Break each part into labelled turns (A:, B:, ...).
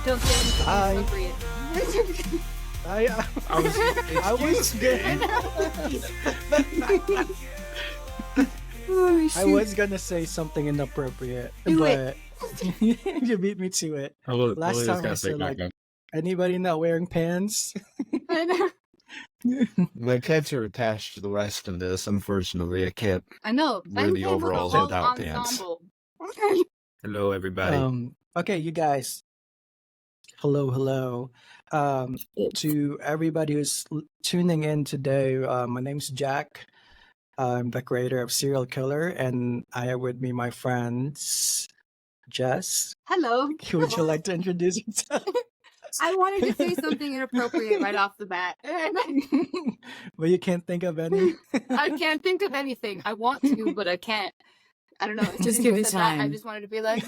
A: Don't say anything inappropriate.
B: I was good.
C: Oh,
B: I was gonna say something inappropriate, but you beat me to it. Last time I said like, anybody not wearing pants?
D: My pants are attached to the rest of this. Unfortunately, I can't
A: I know.
D: wear the overalls without pants. Hello, everybody.
B: Okay, you guys. Hello. To everybody who's tuning in today, my name's Jack. I'm the creator of Serial Killer, and I have with me my friends, Jess.
A: Hello.
B: Would you like to introduce yourself?
A: I wanted to say something inappropriate right off the bat.
B: But you can't think of any?
A: I can't think of anything. I want to, but I can't. I don't know.
C: Just give it time.
A: I just wanted to be like,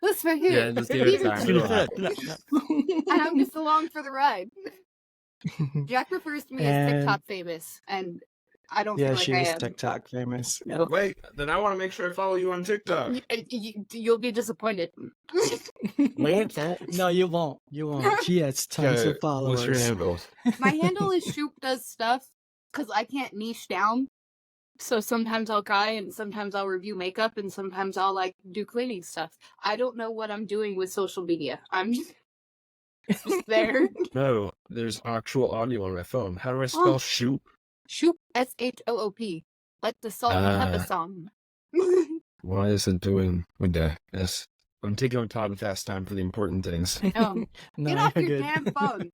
A: let's right here.
D: Yeah, just give it time.
A: And I'm just along for the ride. Jack refers to me as TikTok famous, and I don't feel like
B: she
A: I
B: is
A: am.
B: TikTok famous.
D: Wait, then I want to make sure I follow you on TikTok.
A: You'll be disappointed.
B: No, you won't. She has tons of followers.
D: What's your handle?
A: My handle is Shoop Does Stuff, because I can't niche down. So sometimes I'll cry, and sometimes I'll review makeup, and sometimes I'll like do cleaning stuff. I don't know what I'm doing with social media. I'm just there.
D: No, there's actual audio on my phone. How do I spell shoot?
A: Shoop, SHOOP, like the salt and pepper song.
D: Why is it doing with that? Yes. I'm taking on time fast time for the important things.
B: No,
A: Get off
B: you're
A: your
B: good.
A: damn phone.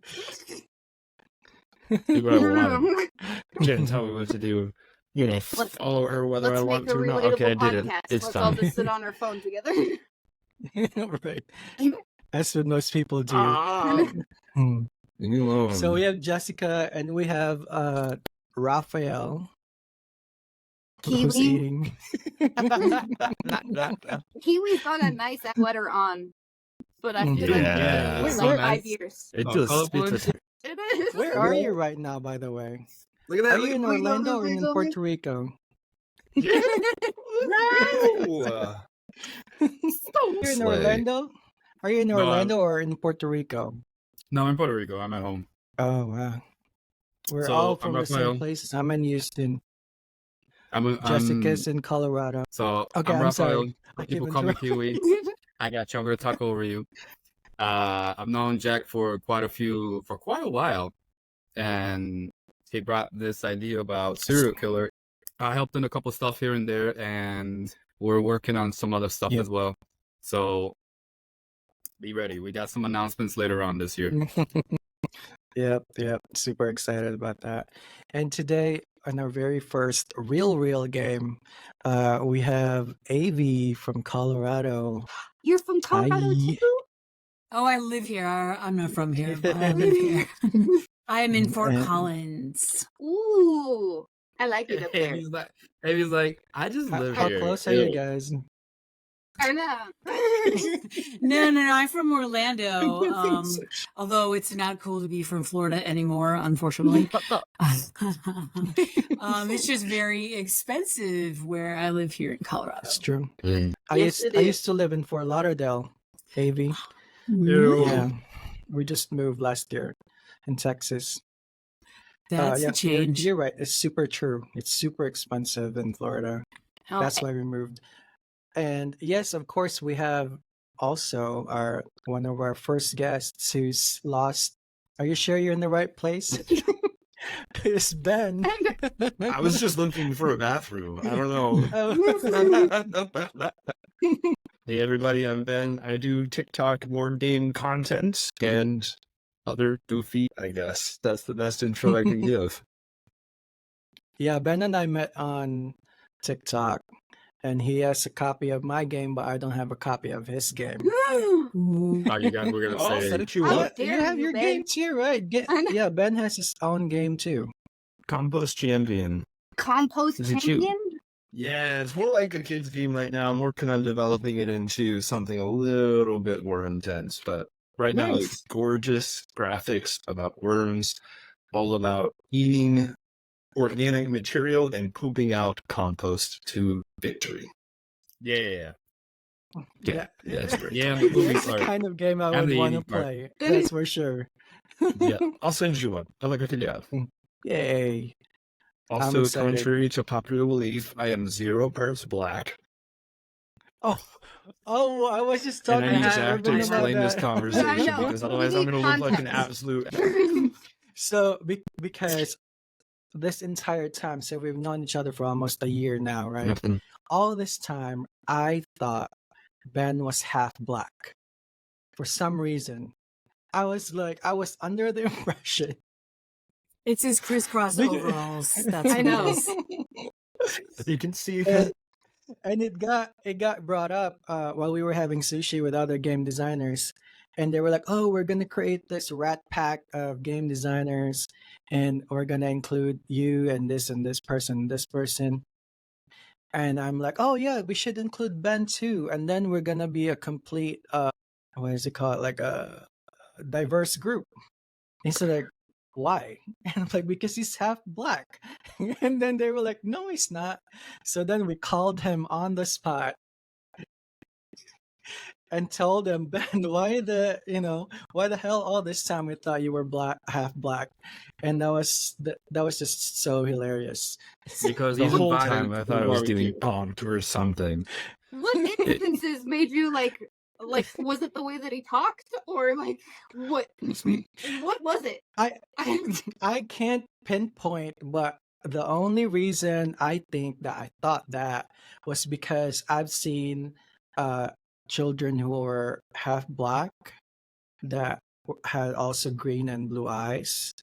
D: Do what I want. Can't tell me what to do. You know, follow her whether I
A: Let's
D: want
A: make a
D: to or not.
A: relatable
D: Okay, I did it.
A: podcast.
D: It's
A: Let's all
D: done.
A: just sit on our phone together.
B: Right. That's what most people do.
D: Leave me alone.
B: So we have Jessica and we have Raphael. Who's
A: Kiwi.
B: eating?
A: Kiwi's got a nice sweater on, but I feel
D: Yeah,
A: like
D: it's
A: we're
D: so
A: like
D: nice.
A: 5 years.
D: It just spits it.
A: It is.
B: Where are you right now, by the way?
D: Look at that.
B: Are you in Orlando or in Puerto Rico?
D: No!
B: You're in Orlando? Are you in Orlando or in Puerto Rico?
E: No, I'm in Puerto Rico. I'm at home.
B: Oh, wow. We're
E: So,
B: all from
E: I'm
B: the same
E: Raphael.
B: places. I'm in Houston.
E: I'm
B: Jessica's in Colorado.
E: So
B: Okay,
E: I'm
B: I'm
E: Raphael.
B: sorry. I keep
E: People call me
B: interrupting.
E: Kiwi. I got younger to talk over you. I've known Jack for quite a while, and he brought this idea about serial killer. I helped in a couple stuff here and there, and we're working on some other stuff as well. So be ready. We got some announcements later on this year.
B: Yep. Super excited about that. And today, on our very first real game, we have AV from Colorado.
A: You're from Colorado
B: Hi.
A: too?
C: Oh, I live here. I'm not from here, but I live here. I am in Fort
B: And-
C: Collins.
A: Ooh, I like it up there.
E: He's like, I just live
B: How
E: here.
B: close are you guys?
A: I know.
C: No. I'm from Orlando. Although it's not cool to be from Florida anymore, unfortunately. It's just very expensive where I live here in Colorado.
B: That's true.
D: Mm.
B: I
A: Yes, it
B: used to live in Fort Lauderdale, AV.
E: Ew.
B: Yeah. We just moved last year in Texas.
C: That's
B: Yeah,
C: a change.
B: You're right. It's super true. It's super expensive in Florida. That's why we moved. And yes, of course, we have also one of our first guests who's lost. Are you sure you're in the right place? It's Ben.
D: I was just looking for a bathroom. I don't know.
B: Oh.
D: Hey everybody, I'm Ben. I do TikTok board game content and other goofy, I guess. That's the best intro I can give.
B: Yeah, Ben and I met on TikTok, and he has a copy of my game, but I don't have a copy of his game.
E: Oh, you guys were gonna
D: Oh,
E: say.
D: didn't you
A: How
D: what?
A: dare
B: You have
A: you,
B: your
A: Ben.
B: game too, right?
A: I know.
B: Yeah, Ben has his own game too.
D: Compost Champion.
A: Compost
D: Is it you?
A: champion?
D: Yeah, it's more like a kid's game right now. I'm working on developing it into something a little bit more intense, but right now
B: Nice.
D: it's gorgeous graphics about worms, all about eating organic material and pooping out compost to victory.
E: Yeah.
D: Yeah, it's great.
E: Yeah, and the movie
B: It's the
E: part.
B: kind of game I
E: And
B: would
E: the
B: want to
E: 80s part.
B: play. That's for sure.
D: Yeah, I'll send you one. I like it. Yeah.
B: Yay.
D: Also,
B: excited.
D: contrary to popular belief, I am 0% black.
B: Oh, I was just
D: And I
B: talking
D: need
B: to
D: Jack to
B: Urban about
D: explain this
B: that.
D: conversation
A: know.
D: because
A: We
D: otherwise I'm
A: need
D: going to look like an
A: context.
D: absolute.
B: So, because this entire time, so we've known each other for almost a year now, right?
D: Nothing.
B: All this time, I thought Ben was half black. For some reason, I was under the impression.
C: It's his crisscross
B: Because-
C: overalls. That's
A: I
C: what
A: know.
C: it is.
D: You can see
B: And it got brought up while we were having sushi with other game designers, and they were like, "Oh, we're gonna create this rat pack of game designers, and we're gonna include you and this person, and this person." And I'm like, "Oh yeah, we should include Ben too, and then we're gonna be a complete what is it called, like a diverse group." He's like, "Why?" And I'm like, "Because he's half black." And then they were like, "No, he's not." So then we called him on the spot and told him, "Ben, why the hell all this time we thought you were half black?" And that was just so hilarious.
E: Because
D: the
E: he's
D: whole
E: invited
D: time I
E: to
D: thought I
E: the
D: was
E: barbecue.
D: doing punked or something.
A: What instances made you like was it the way that he talked or like what was it?
B: I I can't pinpoint, but the only reason I think that I thought that was because I've seen children who were half black that had also green and blue eyes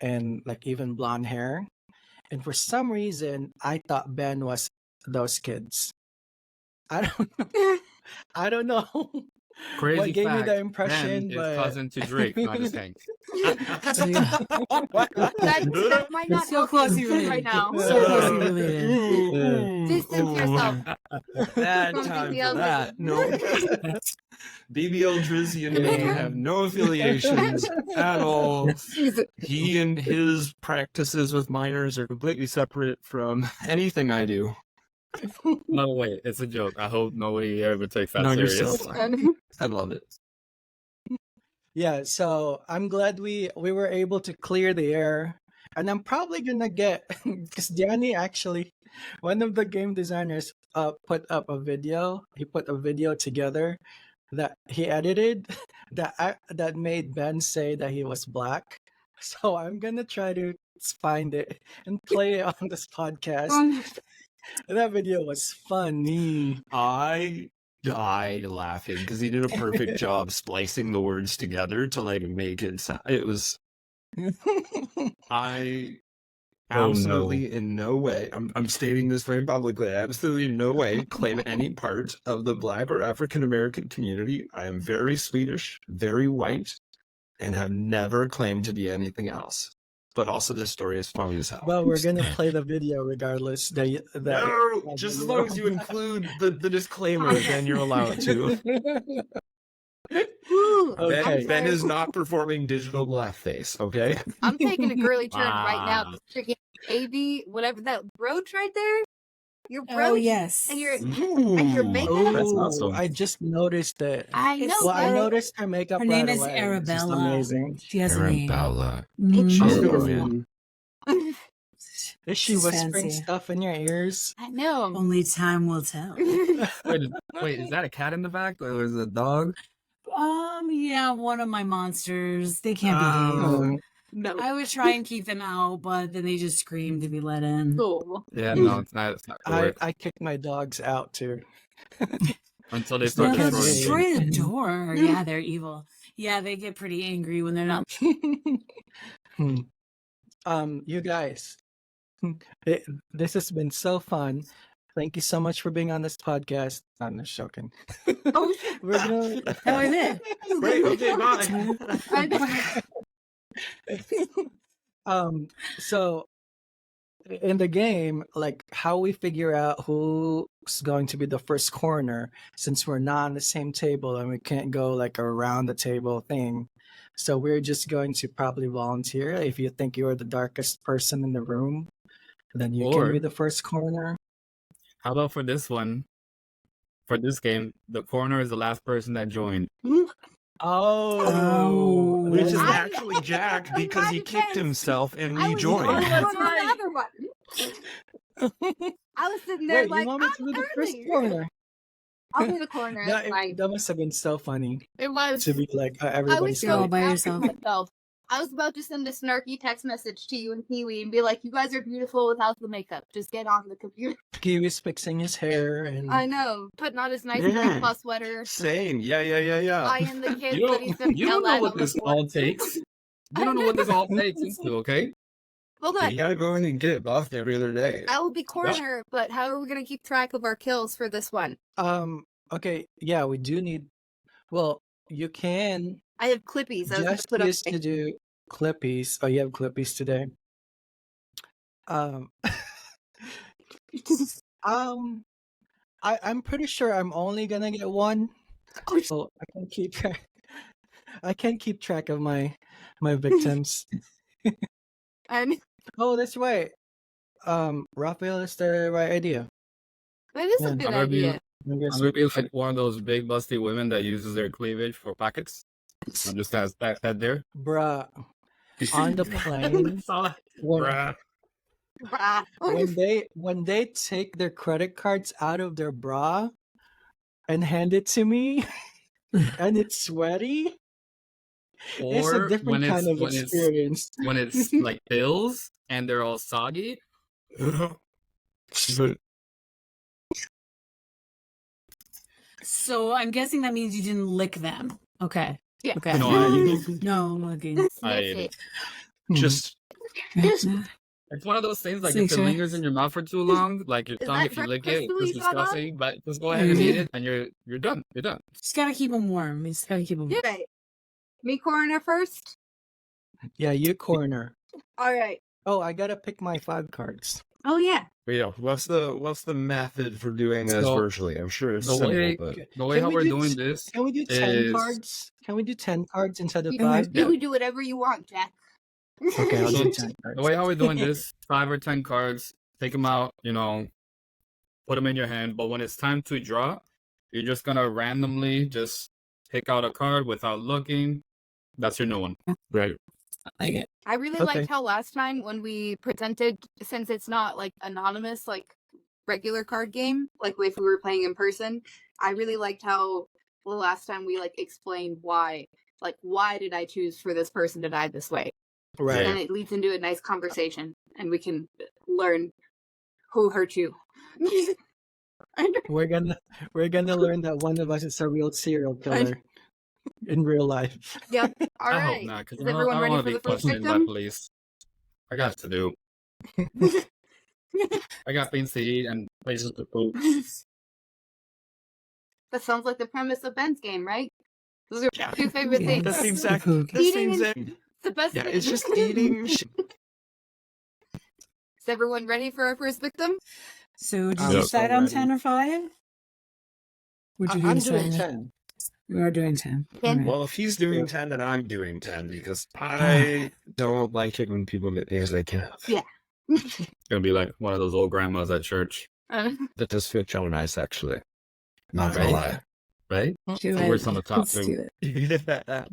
B: and like even blonde hair. And for some reason, I thought Ben was those kids. I don't know. I don't know
E: Crazy
B: what gave me
E: fact,
B: the impression,
E: Ben is
B: but
E: cousin to Drake, not just Hank.
A: That might not
C: So
A: help
C: closely
A: you
C: related.
A: right now.
C: So closely related.
A: Distance yourself.
D: Bad
A: From
D: time
A: BBL
D: for that. No. BBL Drizzy and me have no affiliations at all. He and his practices with minors are completely separate from anything I do.
E: No, wait, it's a joke. I hope nobody ever takes that
D: No, you're
E: serious.
D: so fine. I love it.
B: Yeah, so I'm glad we were able to clear the air. And I'm probably gonna get because Danny actually, one of the game designers, put up a video. He put a video together that he edited that made Ben say that he was black. So I'm gonna try to find it and play it on this podcast. That video was funny.
D: I died laughing because he did a perfect job splicing the words together to like make it sound. It was. I
E: Oh,
D: absolutely in no way. I'm stating this very publicly. I absolutely in no way claim any part of the Black or African American community. I am very Swedish, very white, and have never claimed to be anything else. But also, this story is funny as hell.
B: Well, we're gonna play the video regardless.
D: No, just as long as you include the disclaimer, then you're allowed to.
B: Okay.
D: Ben is not performing digital blackface, okay?
A: I'm taking a girly turn right now.
E: Wow.
A: Freaking AV, whatever that brooch right there. Your brooch.
C: Oh, yes.
A: And your
D: Ooh,
A: makeup?
E: That's
B: Oh,
E: awesome.
B: I just noticed it.
A: I know.
C: It's
B: Well, I
C: Ara-
B: noticed her makeup
C: Her
B: right
C: name is
B: away. It's just
C: Arabella.
B: amazing.
C: She has a name.
D: Arabella.
C: Mhm.
D: Oh, man.
B: Is she
C: She's
B: whispering
C: fancy.
B: stuff in your ears?
A: I know.
C: Only time will tell.
E: Wait, is that a cat in the back or is it a dog?
C: Yeah, one of my monsters. They can't
E: Oh.
C: behave.
A: No.
C: I would try and keep them out, but then they just scream to be let in.
A: Oh.
E: Yeah, no, it's not. It's not gonna work
B: I kick my dogs out too.
E: until they
B: No,
E: start
C: No,
B: can't
E: destroying.
C: destroy the door. Yeah, they're evil. Yeah, they get pretty angry when they're not.
B: You guys, this has been so fun. Thank you so much for being on this podcast. I'm just joking.
A: Oh, shit.
B: We're gonna.
C: How is it?
D: Great, okay, bye.
B: So in the game, like how we figure out who's going to be the first corner, since we're not on the same table and we can't go like around the table thing. So we're just going to probably volunteer. If you think you're the darkest person in the room, then you can
E: Or-
B: be the first corner.
E: How about for this one? for this game, the coroner is the last person that joined.
B: Oh,
D: Which is
A: I-
D: actually Jack because he kicked
A: defense,
D: himself and
A: I
D: we
A: was
D: joined.
A: going
C: That's
A: for
C: right.
A: another one. I was sitting there
B: wait,
A: like,
B: you want me
A: I'm
B: to be the first
A: early.
B: corner?
A: I'll be the corner. It's fine.
B: That must have been so funny
A: It was.
B: to be like
A: I was
B: everybody's
C: You're all
A: so
B: like,
C: by
A: proud of
C: yourself.
A: myself. I was about to send a snarky text message to you and Kiwi and be like, "You guys are beautiful without the makeup. Just get on the computer."
B: he was fixing his hair and
A: I know, putting on his nice
D: Yeah.
A: grandpa sweater,
D: Same. Yeah.
A: buying the kids
E: You
A: that he's
E: don't,
A: gonna
E: you
A: yell
E: don't know
A: at
E: what
A: on the
E: this
A: floor.
E: all takes. You don't know what this all takes into, okay?
A: Well,
D: You
A: look,
D: gotta go in and get it buffed every other day.
A: I will be corner, but how are we gonna keep track of our kills for this one?
B: okay, yeah, we do need. Well, you can
A: I have clippies. I was gonna
B: just
A: put up.
B: used to do clippies. Oh, you have clippies today. Um, um, I'm pretty sure I'm only gonna get one.
A: Oh,
B: So I can keep track. I can't keep track of my victims.
A: and
B: Oh, that's right. Raphael is the right idea.
A: that is
B: Yeah.
A: a good
E: I'm gonna be,
A: idea.
B: I guess.
E: I'm gonna be like one of those big busty women that uses their cleavage for pockets. I'm just has that there.
B: Bruh, on the plane, when,
E: Bruh.
A: Brah.
B: when they take their credit cards out of their bra and hand it to me, and it's sweaty, it's a
E: Or
B: different
E: when
B: kind
E: it's
B: of experience.
E: when it's like pills and they're all soggy.
D: But
C: So I'm guessing that means you didn't lick them. Okay.
A: Yeah.
C: Okay.
E: No, I-
C: No, I'm looking.
A: Sniff
E: I-
A: it.
D: just
E: It's one of those things like if it
C: Sure.
E: lingers in your mouth for too long, like your
A: Is
E: tongue,
A: that
E: if you lick
A: breakfast
E: it,
A: food
E: it's
A: you got on?
E: disgusting. But just go ahead and eat it, and you're done. You're done.
C: Just gotta keep them warm. You just gotta keep them warm.
A: Right. Me corner first.
B: Yeah, you corner.
A: All right.
B: Oh, I gotta pick my 5 cards.
A: Oh yeah.
D: But yeah, what's the method for doing this
E: So-
D: virtually? I'm sure it's
E: the
D: simple,
E: way-
D: but
E: The way
B: Can
E: how
B: we
E: we're
B: do
E: doing
B: t-
E: this,
B: Can we do 10
E: is-
B: cards? Can we do 10 cards instead of
C: You
B: 5?
A: You can do whatever you want, Jack.
B: Okay, I'll
E: So,
B: do 10 cards.
E: the way how we're doing this, 5 or 10 cards, take them out, put them in your hand. But when it's time to draw, you're just gonna randomly just pick out a card without looking. That's your new one.
D: right.
C: I like it.
A: I really
B: Okay.
A: liked how last time when we presented, since it's not like anonymous, like regular card game, like if we were playing in person, I really liked how the last time we like explained why did I choose for this person to die this way,
B: Right.
A: and it leads into a nice conversation, and we can learn who hurt you.
B: We're gonna learn that one of us is a real serial killer in real life.
A: Yep. All
E: I
A: right.
E: hope not, because
A: Is
E: I
A: everyone
E: don't
A: ready
E: want
A: for
E: to be
A: the first
E: questioned by
A: victim?
E: police. I got to do. I got things to eat and places to poop.
A: That sounds like the premise of Ben's game, right? Those are
D: Yeah.
A: two favorite
C: Yeah.
A: things.
D: That's the exact.
C: Poop.
D: That
A: Eating
D: seems
A: and-
D: it.
A: The best.
D: Yeah,
A: thing.
D: it's just eating.
A: Is everyone ready for our first victim?
C: So did
B: I'm
C: you
D: so
C: decide on
B: ready.
C: 10 or 5? Would you
B: I'm
C: decide?
B: doing 10.
C: We are doing 10.
A: 10.
C: Alright.
D: Well, if he's doing 10, then I'm doing 10 because I don't like it when people get things they can't.
E: It's gonna be like one of those old grandmas at church,
D: That does feel so nice, actually. Not
E: Right.
D: gonna lie.
E: right?
C: Do
E: The
C: it.
E: words on the top
C: Let's
E: too.
C: do it.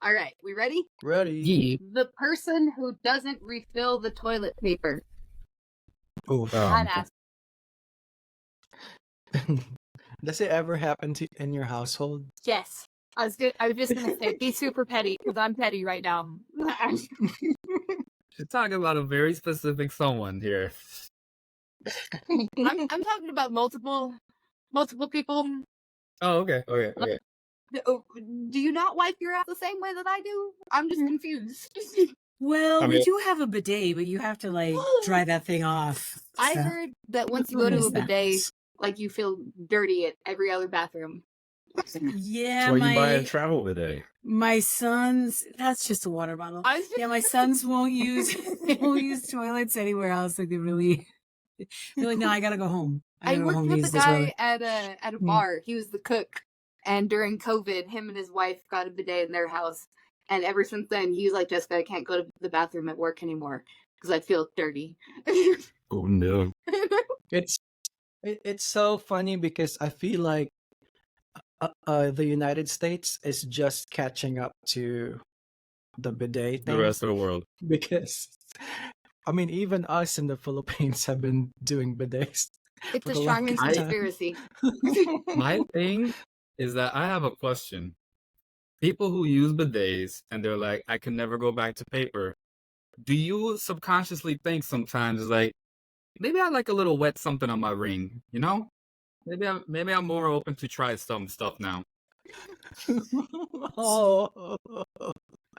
A: All right, we ready?
B: Ready?
A: The person who doesn't refill the toilet paper.
B: Oh,
A: Badass.
B: does it ever happen to in your household?
A: Yes. I was just gonna say, be super petty because I'm petty right now.
E: You're talking about a very specific someone here.
A: I'm talking about multiple people.
E: Oh, okay.
A: Do you not wipe your ass the same way that I do? I'm just confused.
C: Well,
E: I
C: we
E: mean-
C: do have a bidet, but you have to like dry that thing off.
A: I
C: So-
A: heard that once you
C: What
A: go to
C: is
A: a
C: that?
A: bidet, like you feel dirty at every other bathroom.
C: Yeah,
D: That's why you buy a
C: my
D: travel bidet.
C: my sons. That's just a water bottle.
A: I was just
C: Yeah, my sons won't use toilets anywhere else. Like they're like, no, I gotta go home.
A: I
C: gotta go
A: worked
C: home and
A: with
C: use
A: a
C: this
A: guy
C: toilet.
A: at a bar. He was the cook, and during COVID, him and his wife got a bidet in their house. And ever since then, he's like, Jessica, I can't go to the bathroom at work anymore because I feel dirty.
D: Oh, no.
B: It's It's so funny because I feel like the United States is just catching up to the bidet
E: The
B: thing
E: rest of the world.
B: because I mean even us in the Philippines have been doing bidets
A: It's
B: for
A: a
B: the
A: strong
B: longest time.
A: conspiracy.
E: My thing is that I have a question. People who use bidets and they're like, I can never go back to paper. Do you subconsciously think sometimes like maybe I like a little wet something on my ring, you know? Maybe I'm more open to try some stuff now.
B: Oh,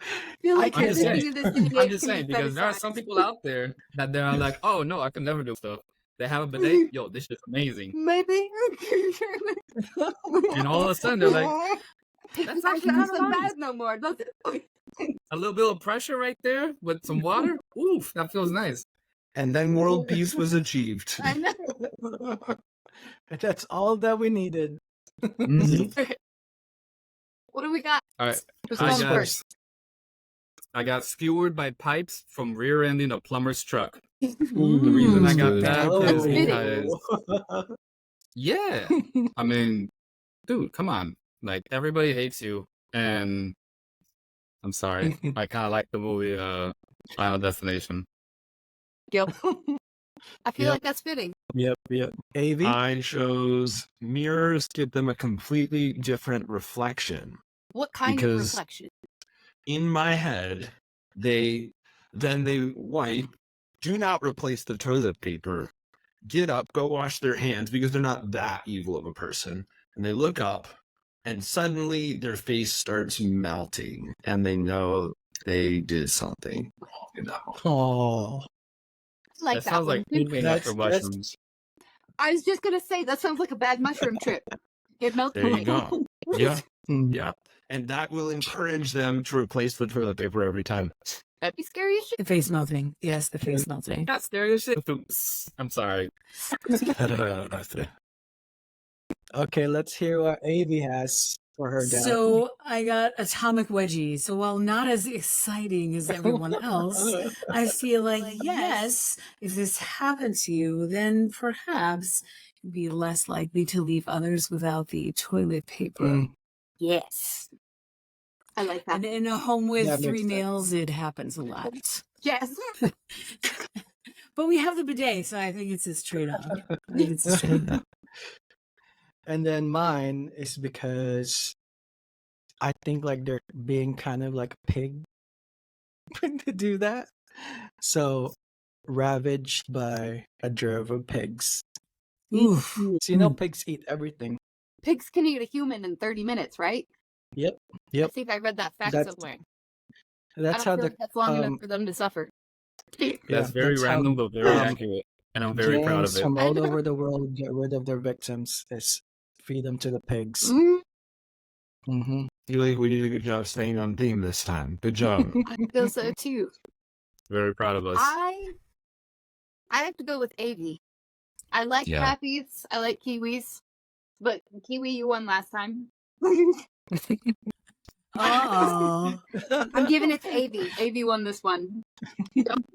A: I feel
B: I
A: like
B: can
A: you're
E: just saying.
A: thinking of this
E: I'm
A: bidet
E: just
A: can be
E: saying because there are some
A: fetishized.
E: people out there that they're like, oh no, I can never do stuff. They have a bidet, yo, this is amazing.
A: Maybe.
E: And all of a sudden they're like,
A: It's
E: that's
A: not
E: actually kind
A: so
E: of nice.
A: bad no more, does it?
E: A little bit of pressure right there with some water. Oof, that feels nice.
D: And then world peace was achieved.
A: I know.
B: that's all that we needed.
E: Mhm.
A: What do we got?
E: All right,
A: Who's
E: I
A: going
E: got-
A: first?
E: I got skewered by pipes from rear-ending a plumber's truck. The
C: Mm.
E: reason I got
D: Ooh.
E: that
A: Oh.
E: is
A: Fitting.
E: because, yeah, I mean, dude, come on. Like, everybody hates you, and I'm sorry. I kind of like the movie Final Destination.
A: Yep. I feel
B: Yep.
A: like that's fitting.
B: Yep. AV.
D: I chose mirrors give them a completely different reflection.
A: What kind of
D: Because-
A: reflection?
D: In my head, they wipe, do not replace the toilet paper, get up, go wash their hands because they're not that evil of a person. And they look up and suddenly their face starts melting and they know they did something wrong.
B: Oh,
A: I like
E: That
A: that
E: sounds
A: one.
E: like pooping
B: That's
E: after
B: just-
E: mushrooms.
A: I was just gonna say that sounds like a bad mushroom trip. It melts
D: There you
A: me.
D: go. Yeah,
B: Mm.
D: yeah. And that will encourage them to replace the toilet paper every time.
A: That'd be scary as shit.
C: The face melting. Yes, the face melting.
E: Not scary as shit. I'm sorry.
B: Okay, let's hear what AV has for her dad.
C: So I got atomic wedgie. So while not as exciting as everyone else, I feel like, yes, if this happened to you, then perhaps you'd be less likely to leave others without the toilet paper.
B: Mm.
A: Yes. I like that.
C: And in a home with
B: That makes
C: 3
B: sense.
C: males, it happens a lot.
A: Yes.
C: But we have the bidet, so I think it's a trade-off. I think it's a trade-off.
B: And then mine is because I think like they're being kind of like a pig to do that. So ravaged by a drove of pigs.
C: Oof.
B: So you know pigs eat everything.
A: Pigs can eat a human in 30 minutes, right?
B: Yep.
A: I think I read that fact
B: That's-
A: somewhere.
B: That's
A: I
B: how
A: don't feel
B: the
A: like that's long
B: um,
A: enough for them to suffer.
E: That's very
B: that's how,
E: random, but very
B: um,
E: accurate. And I'm very proud of
B: gangs
E: it.
B: from
A: I
B: all
A: know.
B: over the world get rid of their victims is feed them to the pigs.
A: Mm,
B: Mm-hmm.
D: You like we did a good job staying on theme this time. Good job.
A: I feel so too.
E: Very proud of us.
A: I have to go with AV. I like
D: Yeah.
A: crappies. I like kiwis. But kiwi, you won last time.
C: Oh.
A: I'm giving it to AV. AV won this one. Atomic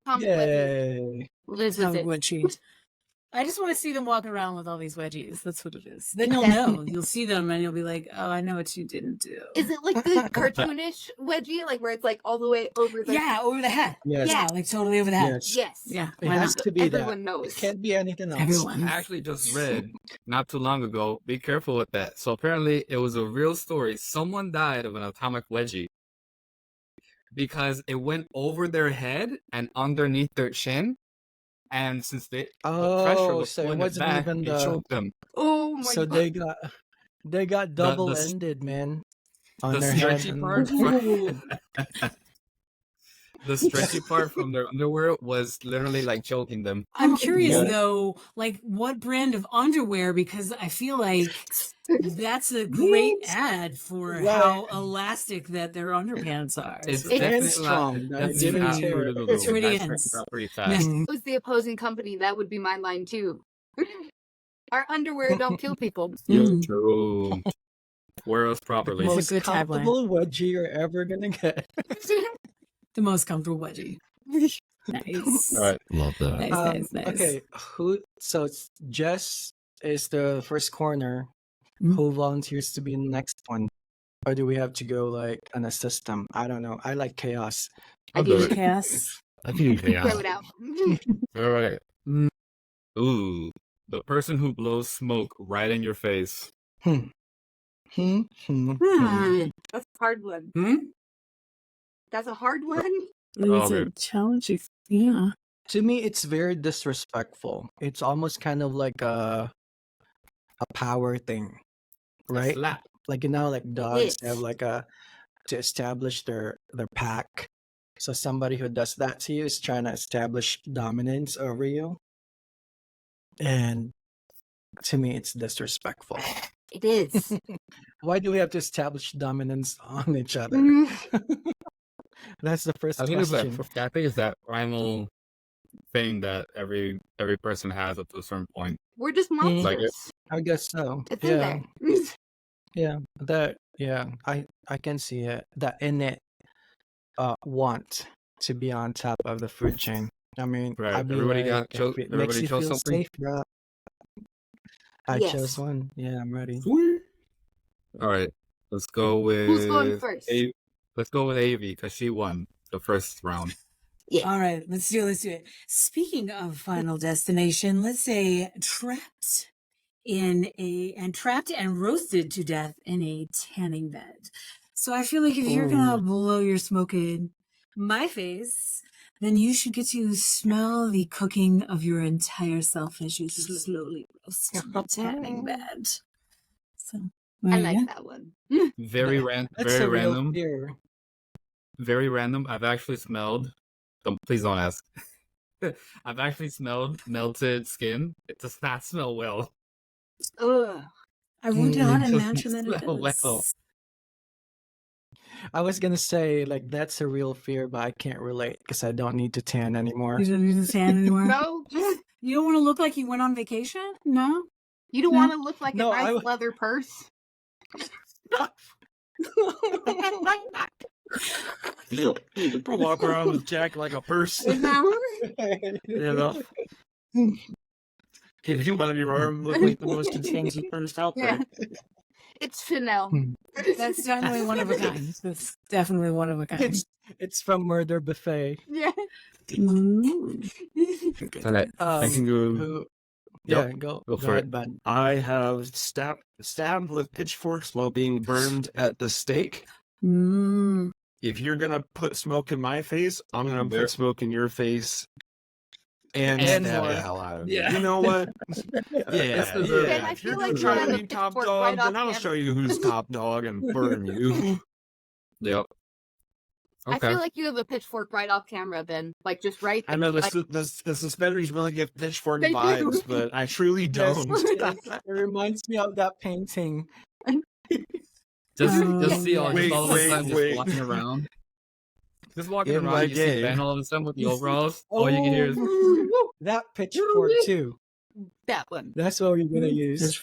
A: wedgie.
B: Yay.
A: Liz with
C: Atomic
A: it.
C: wedgie. I just want to see them walk around with all these wedgies. That's what it is. Then you'll know. You'll see them and you'll be like, oh, I know what you didn't do.
A: Is it like the cartoonish wedgie, like where it's like all the way over the?
C: Yeah, over the head.
B: Yes.
C: Yeah, like totally over the head.
B: Yes.
A: Yes.
C: Yeah,
B: It
C: why
B: has
C: not?
B: to be that.
A: Everyone knows.
B: It can't be anything else.
C: Everyone.
E: I actually just read not too long ago. Be careful with that. So apparently, it was a real story. Someone died of an atomic wedgie because it went over their head and underneath their chin, and since the pressure
B: Oh,
E: was
B: so it
E: pulling it
B: wasn't
E: back,
B: even
E: it
B: the.
E: choked them.
A: Oh my
B: So
A: god.
B: they got double ended, man. On
E: The
B: their head.
E: stretchy
B: and-
E: part, the stretchy part from their underwear was literally like choking them.
C: I'm curious
B: Yeah.
C: though, like what brand of underwear, because I feel like that's a great ad for
B: Right.
C: how elastic that their underpants are.
E: It's
C: So
B: And
E: definitely
B: strong.
E: not.
B: That's
E: Definitely
C: pretty-
E: not
B: pretty
E: fruit of the
C: it's
E: loom.
C: pretty
E: I
C: intense.
E: figured out pretty fast.
B: Mm.
A: It was the opposing company. That would be my line too. Our underwear don't kill people.
C: Mm.
E: True. Wear us properly.
C: It's a
B: Most
C: good tagline.
B: comfortable wedgie you're ever gonna get.
C: The most comfortable wedgie. Nice.
E: All right, love that.
C: Nice.
B: Okay, so it's Jess is the first corner.
C: Mm.
B: Who volunteers to be in the next one? Or do we have to go like on a system? I don't know. I like chaos.
A: I
E: I'll
A: do
E: do it.
C: Chaos.
E: I think
A: throw it out.
E: All right. Ooh, the person who blows smoke right in your face.
B: Hmm.
A: That's a hard one.
C: Hmm?
A: That's a hard one.
C: It's
E: Okay.
C: a challenging. Yeah.
B: To me, it's very disrespectful. It's almost kind of like a power thing,
E: A
B: right?
E: slap.
B: Like like dogs
A: is.
B: have like to establish their pack. So somebody who does that to you is trying to establish dominance over you. And to me, it's disrespectful.
A: It is.
B: Why do we have to establish dominance on each other? That's the first
E: I think it's
B: question.
E: that. I think it's that primal thing that every person has up to a certain point.
A: We're just
B: Mm.
E: Like
A: monsters.
B: I guess so.
A: It's in
B: Yeah,
A: there.
B: yeah. I can see it. That innate want to be on top of the food chain. I mean,
E: Right.
B: I'd be
E: Everybody
B: like,
E: got chose.
B: if it makes
E: Everybody
B: you
E: chose
B: feel
E: something.
B: safe, bro. I
A: Yes.
B: chose one. Yeah, I'm ready.
E: All right. Let's go with.
A: Who's going first?
E: Let's go with Avi because she won the first round.
A: Yeah.
C: All right, let's do it. Speaking of Final Destination, let's say trapped and roasted to death in a tanning bed. So I feel like if you're gonna blow your smoke in my face, then you should get to smell the cooking of your entire self as you slowly roast in the tanning bed. So
A: I
C: there you
A: like
C: go.
A: that one.
E: Very
B: That's
E: very
B: a real
E: random.
B: fear.
E: Very random. I've actually smelled. Please don't ask. I've actually smelled melted skin. It does not smell well.
A: Ugh.
C: I would not
E: Doesn't
C: imagine that it
E: smell well.
C: does.
B: I was gonna say like that's a real fear, but I can't relate because I don't need to tan anymore.
C: You don't need to tan anymore.
A: No,
C: You don't want to look like you went on vacation? No?
A: you don't
C: No.
A: want to look like
B: No,
A: a nice
B: I-
A: leather purse.
D: Walk around with Jack like a purse. You know? If you want your arm look like the most expensive purse out there.
A: Yeah. It's Chanel.
C: That's definitely one of a kind. That's definitely one of a kind.
B: It's from Murder Buffet.
A: Yeah.
C: Mm.
E: All right. I can go.
B: Who,
E: Yep.
B: yeah, go
E: Go for
B: ahead,
E: it.
B: bud.
D: I have stabbed with pitchforks while being burned at the stake.
C: Mm.
D: If you're gonna put smoke in my face, I'm gonna put smoke in your face and
B: And
D: stab
B: more.
D: the hell out of you.
E: Yeah.
D: You know what?
E: This
D: Yeah,
E: is
D: yeah.
A: Ben, I
D: If
A: feel
D: you're
A: like
D: gonna
A: you
D: try
A: have
D: to
A: a
D: be top
A: pitchfork
D: dog,
A: right
D: then
A: off
D: I'll
A: camera.
D: show you who's top dog and burn you.
E: Yep.
A: I
E: Okay.
A: feel like you have a pitchfork right off camera, Ben. Like just right.
D: I know
A: like,
D: the suspenders really give pitchfork
A: They do.
D: vibes, but I truly
B: Yes,
D: don't.
B: it reminds me of that painting.
E: Just
C: Oh,
E: see all,
D: Wait,
E: just all of a
D: wait,
E: sudden
D: wait.
E: just walking around. Just walking
D: In
E: around,
D: my
E: you see
D: day.
E: Ben all of a sudden with the overalls. All you can hear is
B: That pitchfork too.
A: that one.
B: That's what we're gonna use.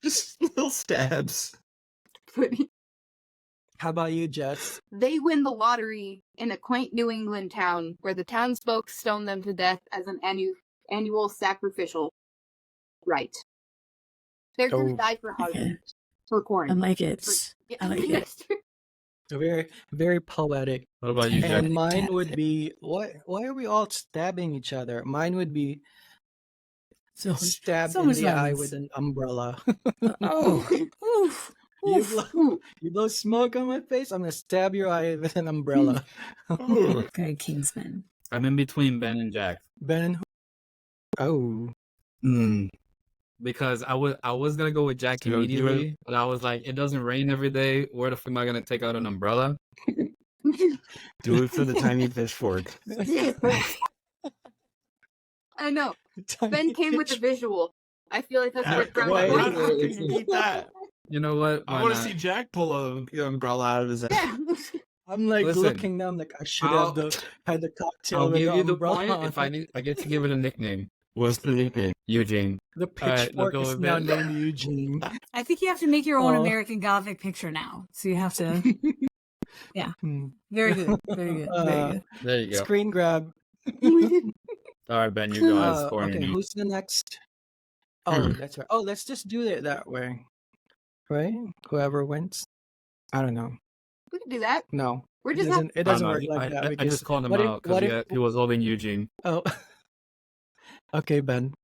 D: Just little stabs.
B: How about you, Jess?
A: They win the lottery in a quaint New England town where the townsfolk stone them to death as an annual sacrificial rite. They're gonna
B: Oh.
A: die for harvest, for corn.
C: I like it.
A: Yeah.
C: I like it.
B: Very, very poetic.
E: what about you, Jack?
B: And mine would be why are we all stabbing each other? Mine would be
C: So,
B: stabbed
C: so
B: in
C: much
B: the eye
C: violence.
B: with an umbrella.
C: oh, oof,
B: You
C: oof.
B: blow, you blow smoke on my face, I'm gonna stab your eye with an umbrella.
C: Okay, Kingsman.
E: I'm in between Ben and Jack.
B: Ben, oh,
E: Because I was gonna go with Jack
D: Do it.
E: immediately, but I was like, it doesn't rain every day. Where the fuck am I gonna take out an umbrella?
D: Do it for the tiny pitchfork.
A: I know. Ben came with the visual. I feel like that's what brought
B: Wait.
A: it
D: How can you beat that?
E: You know what?
D: I
E: Why
D: want to
E: not?
D: see Jack pull an umbrella out of his ass.
A: Yeah.
B: I'm like
E: Listen,
B: looking down, like I should
E: I'll-
B: have had the cocktail
E: I'll
B: with
E: give
B: the
E: you the
B: umbrella.
E: point if I get to give it a nickname.
D: What's the nickname?
E: Eugene.
B: The
E: All right,
B: pitchfork
E: let's go
B: is
E: with
B: now
E: Ben.
B: named Eugene.
C: I think you have to make your own
B: Oh.
C: American Gothic picture now. So you have to.
B: Hmm.
C: Very good. Very good. Very good.
E: There you go.
B: Screen grab.
E: All right, Ben, you guys.
B: Okay, who's the next? Oh, that's right. Oh, let's just do it that way, right? Whoever wins. I don't know.
A: We can do that.
B: No,
A: We're
B: it
A: just
B: doesn't. It doesn't
E: I
B: work
E: don't know.
B: like that
E: I
B: because
E: just called him
B: what if?
E: out because he was holding Eugene.
B: Oh, okay, Ben.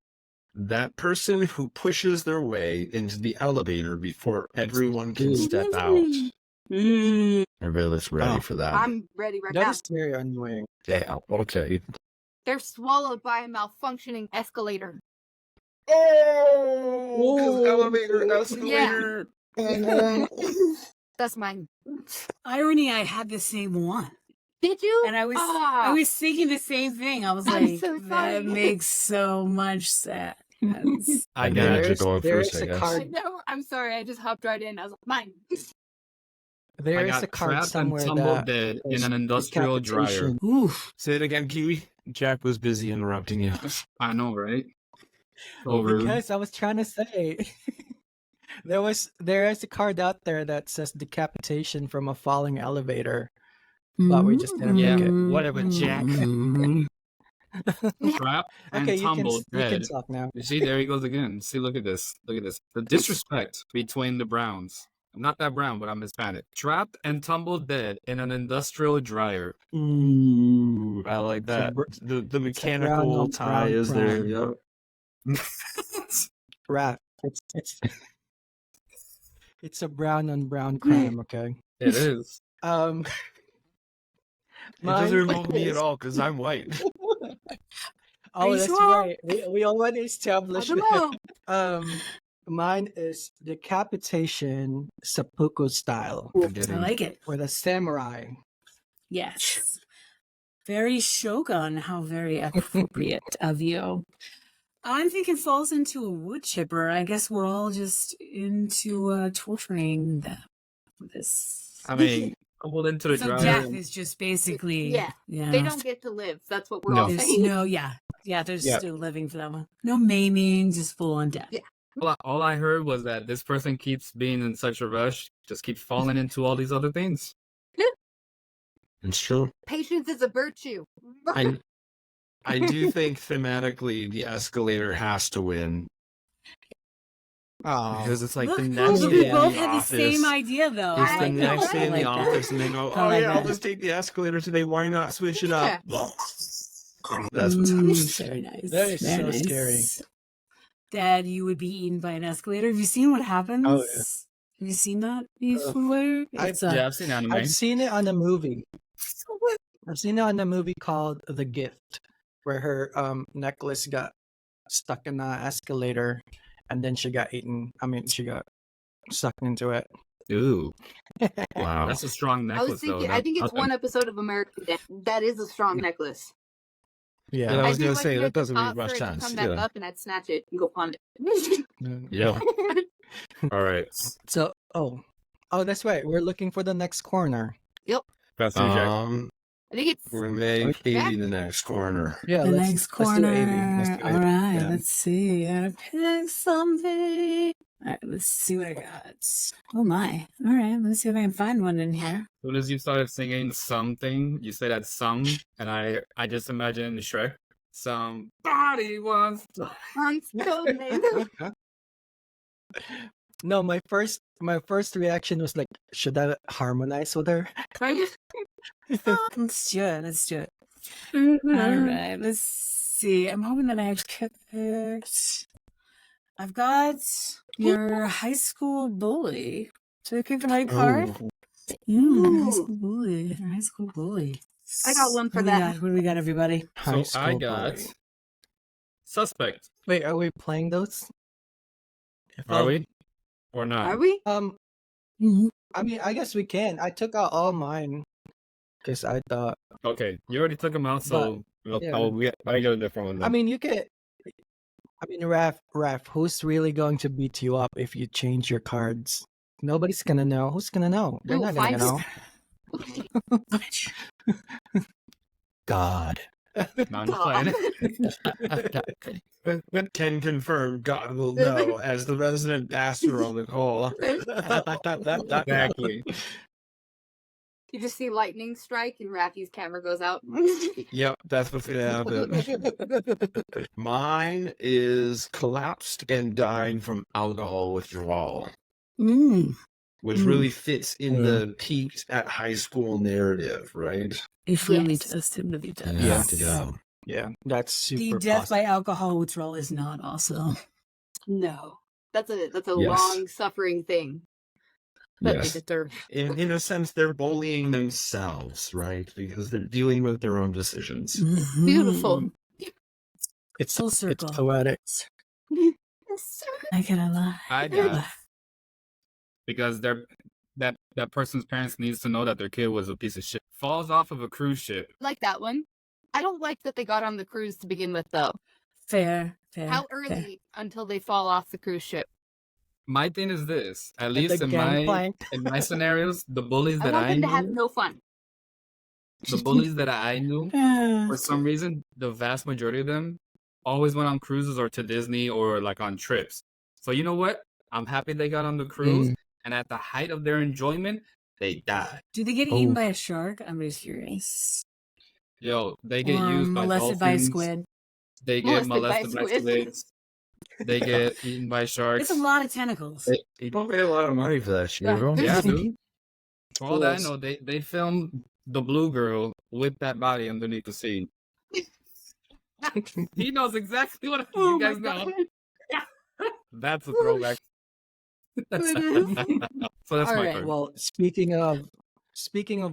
D: That person who pushes their way into the elevator before everyone can step out. Everybody looks ready for that.
A: I'm ready right
B: That
A: now.
B: is very annoying.
D: Yeah, okay.
A: They're swallowed by a malfunctioning escalator.
D: Oh, escalator.
A: That's mine.
C: Irony, I had the same one.
A: Did you?
C: And I was thinking the same thing. I was
A: I'm
C: like,
A: so sorry.
C: that makes so much sense.
E: I got
B: There's,
E: it.
D: Going
B: there's
D: first, I
B: a
D: guess.
A: I
B: card.
A: know. I'm sorry. I just hopped right in. I was like, mine.
B: There
E: I
B: is
E: got
B: a card
E: trapped and
B: somewhere
E: tumbled
B: that
E: dead in
B: is
E: an industrial dryer.
B: decapitation.
C: Oof.
D: Say it again, Kiwi. Jack was busy interrupting you.
E: I know, right? So rude.
B: Because I was trying to say there is a card out there that says decapitation from a falling elevator, but we just didn't
E: Yeah,
B: pick it.
E: whatever, Jack. Trapped and
B: Okay, you
E: tumbled
B: can
E: dead.
B: talk now.
E: You see, there he goes again. See, look at this. Look at this. The disrespect between the Browns. I'm not that brown, but I'm Hispanic. Trapped and tumbled dead in an industrial dryer.
D: Ooh, I like that. The
B: brown
D: mechanical
B: on
D: tie
B: brown
D: is there.
B: crime.
D: Yep.
B: Raph, it's a brown on brown crime. Okay.
E: It is.
B: Um,
D: It doesn't
B: mine
D: involve me at
B: is-
D: all because I'm white.
B: Oh,
C: you
B: that's
C: sure?
B: right. We already established
A: I don't
B: that.
A: know.
B: Mine is decapitation seppuku style
C: I like it.
B: with a samurai.
C: Yes. Very Shogun. How very appropriate of you. I'm thinking falls into a wood chipper. I guess we're all just into torturing them with this.
E: I mean, tumbled into the
C: So
E: dryer.
C: death is just basically
A: Yeah. They don't get to live. That's what we're all
C: There's
A: saying.
C: no, yeah, there's
D: Yeah.
C: still living for them. No maiming, just full on death.
A: Yeah.
E: All I heard was that this person keeps being in such a rush, just keeps falling into all these other things.
D: It's true.
A: Patience is a virtue.
D: I do think thematically the escalator has to win
B: Oh,
D: because it's like
C: Look,
D: the
C: cool,
D: next
C: we
D: day in
C: both
D: the
C: had the
D: office.
C: same idea, though.
D: It's
C: I
D: the
C: like
D: next
C: that.
D: day in
C: I
D: the
C: like that.
D: office, and they go,
C: I
D: "Oh
C: like
D: yeah, I'll
C: that.
D: just take the escalator today. Why not switch it up?" That's what's happening.
C: Very nice.
B: That is
C: Very
B: so
C: nice.
B: scary.
C: Dad, you would be eaten by an escalator. Have you seen what happens?
B: Oh, yeah.
C: Have you seen that before? It's,
E: Yeah, I've seen anime.
B: I've seen it on a movie. I've seen it on a movie called The Gift, where her necklace got stuck in the escalator, and then she got eaten. I mean, she got sucked into it.
E: Ooh,
D: Wow.
E: that's a strong
A: I
E: necklace,
A: was thinking.
E: though.
A: I think it's
E: Okay.
A: one episode of American Dad. That is a strong necklace.
B: Yeah.
D: Yeah, I was
A: I'd be
D: gonna
A: like,
D: say,
A: you
D: that
A: have to
D: doesn't make
A: stop
D: much
A: for it to
D: sense,
A: Come back
D: yeah.
A: up, and I'd snatch it and go pawn it.
D: Yeah.
E: All right.
B: So, oh, that's right. We're looking for the next corner.
E: That's you, Jack.
A: I think it's
D: We're make
A: Yeah.
D: 80 the next corner.
B: Yeah,
C: the
B: let's
C: next
B: do
C: corner.
B: 80. Let's do
C: All
B: 80.
C: right,
B: Yeah.
C: let's see. Gotta pick something. All right, let's see what I got. Oh my. All right, let's see if I can find one in here.
E: As soon as you started singing something, you said that some, and I just imagined Shrek. Somebody wants to...
B: No, my first reaction was like, should I harmonize with her?
C: Let's do it. Let's do it. All right, let's see. I'm hoping that I have picked. I've got your high school bully. Should I pick the right card? High school bully. Your high school bully.
A: I got one for
C: What do we
A: that.
C: got? What do we got, everybody?
B: High
E: So I
B: school
E: got
B: bully.
E: suspect.
B: Wait, are we playing those?
E: Are we? Or not?
A: Are we?
B: I mean, I guess we can. I took out all mine because I thought.
E: Okay, you already took them out, so
B: yeah.
E: I got a different one. Then.
B: I mean, you could. I mean, Raph, who's really going to beat you up if you change your cards? Nobody's gonna know. Who's gonna know? They're
A: Ooh,
B: not gonna know. God.
E: No, I'm just playing.
D: But can confirm God will know as the resident bastard on the call.
E: Exactly.
A: You just see lightning strike and Raffi's camera goes out.
D: Yep, that's what's gonna happen. Mine is collapsed and dying from alcohol withdrawal, which really fits in the peaked at high school narrative, right?
C: It really
A: Yes.
C: does seem to be dead.
B: Yeah, that's super
C: The death
B: possible.
C: by alcohol withdrawal is not awesome.
A: No. That's a
D: Yes.
A: long suffering thing that
D: Yes.
A: they deserve.
D: In a sense, they're bullying themselves, right? Because they're dealing with their own decisions.
A: Beautiful.
B: It's
C: Full
B: it's
C: circle.
B: poetic.
C: I cannot lie.
E: I got because that person's parents needs to know that their kid was a piece of shit. Falls off of a cruise ship.
A: Like that one. I don't like that they got on the cruise to begin with, though.
C: Fair.
A: How early until they fall off the cruise ship?
E: My thing is this: at
B: At
E: least
B: the
E: in
B: gangplank.
E: my scenarios, the bullies
A: I
E: that
A: want
E: I
A: them to have
E: knew,
A: no fun.
E: the bullies that I knew, for some reason, the vast majority of them always went on cruises or to Disney or like on trips. So you know what? I'm happy they got on the cruise, and at the height of their enjoyment, they died.
C: Do they get eaten by a shark? I'm just curious.
E: Yo, they get
C: Or
E: used by
C: molested by a
E: dolphins.
C: squid.
E: They get
A: Molested by
E: molested by
A: squid.
E: squids. They get eaten by sharks.
C: It's a lot of tentacles.
D: You don't pay a lot of money for that shit,
A: Yeah.
D: bro.
E: Yeah, dude. For all that I
B: Yes.
E: know, they filmed the blue girl with that body underneath the sea. He knows exactly what you guys know. That's a throwback. So that's
A: All
E: my
A: right.
E: card.
B: Well, speaking of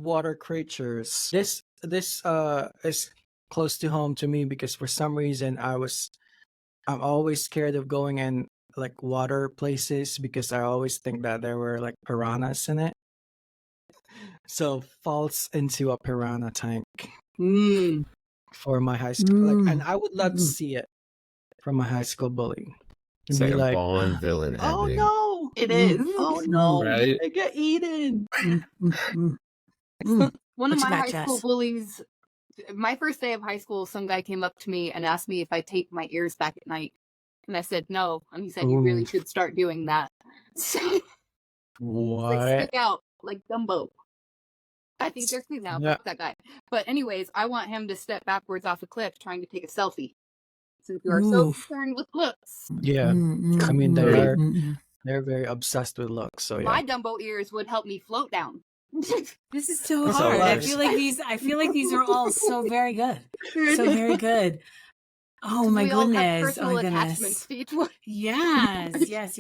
B: water creatures, this is close to home to me because for some reason I'm always scared of going in like water places because I always think that there were like piranhas in it. So falls into a piranha tank for my high school, and I would love to see it from my high school bully.
D: It's
B: And
D: like
B: be
D: a
B: like,
D: fallen villain
B: oh
D: ending.
B: no,
A: It is.
B: oh no,
E: Right?
B: they get eaten.
A: One of
C: Put your
A: my
C: back,
A: high school
C: Jess.
A: bullies, my first day of high school, some guy came up to me and asked me if I taped my ears back at night. And I said no. And he said, you really
B: Ooh.
A: should start doing that. So they
B: What?
A: stick out like Dumbo. I think they're clean now.
B: Yeah.
A: Fuck that guy. But anyways, I want him to step backwards off a cliff trying to take a selfie. Since you are so
C: Ooh.
A: concerned with looks.
B: Yeah, I mean they're very obsessed with looks. So
A: My
B: yeah,
A: Dumbo ears would help me float down.
C: This is so
B: That's
C: hard.
B: a
C: I
B: lot.
C: feel like these are all so very good. So very good. Oh my
A: We all have
C: goodness. Oh
A: personal
C: my
A: attachments
C: goodness.
A: to each one.
C: Yes.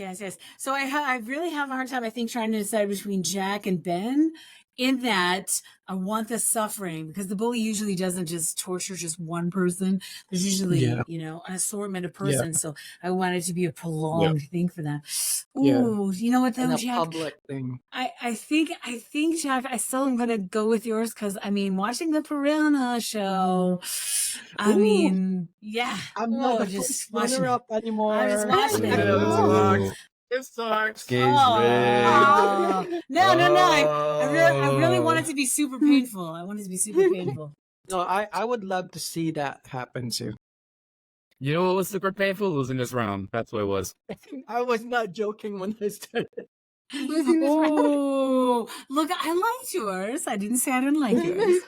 C: So I really have a hard time, I think, trying to decide between Jack and Ben, in that I want the suffering, because the bully usually doesn't just torture just one person. There's usually,
B: Yeah.
C: an assortment of persons. So I want it to be a prolonged thing for them.
B: Yeah.
C: Ooh, you know what though,
B: and a
C: Jack?
B: public thing.
C: I think Jack, I still am gonna go with yours because I mean, watching the Piranha show. I
B: Ooh.
C: mean, yeah.
B: I'm not the
C: just
B: first
C: watching
B: runner
C: it.
B: up anymore.
C: I'm just watching it.
D: Ooh.
E: It sucks.
D: Game's
C: Oh.
D: rigged.
C: No. I really want it to be super painful. I want it to be super painful.
B: No, I would love to see that happen too.
E: You know what was super painful? Losing this round. That's what it was.
B: I was not joking when I said it.
C: Oh, look, I liked yours. I didn't say I didn't like yours.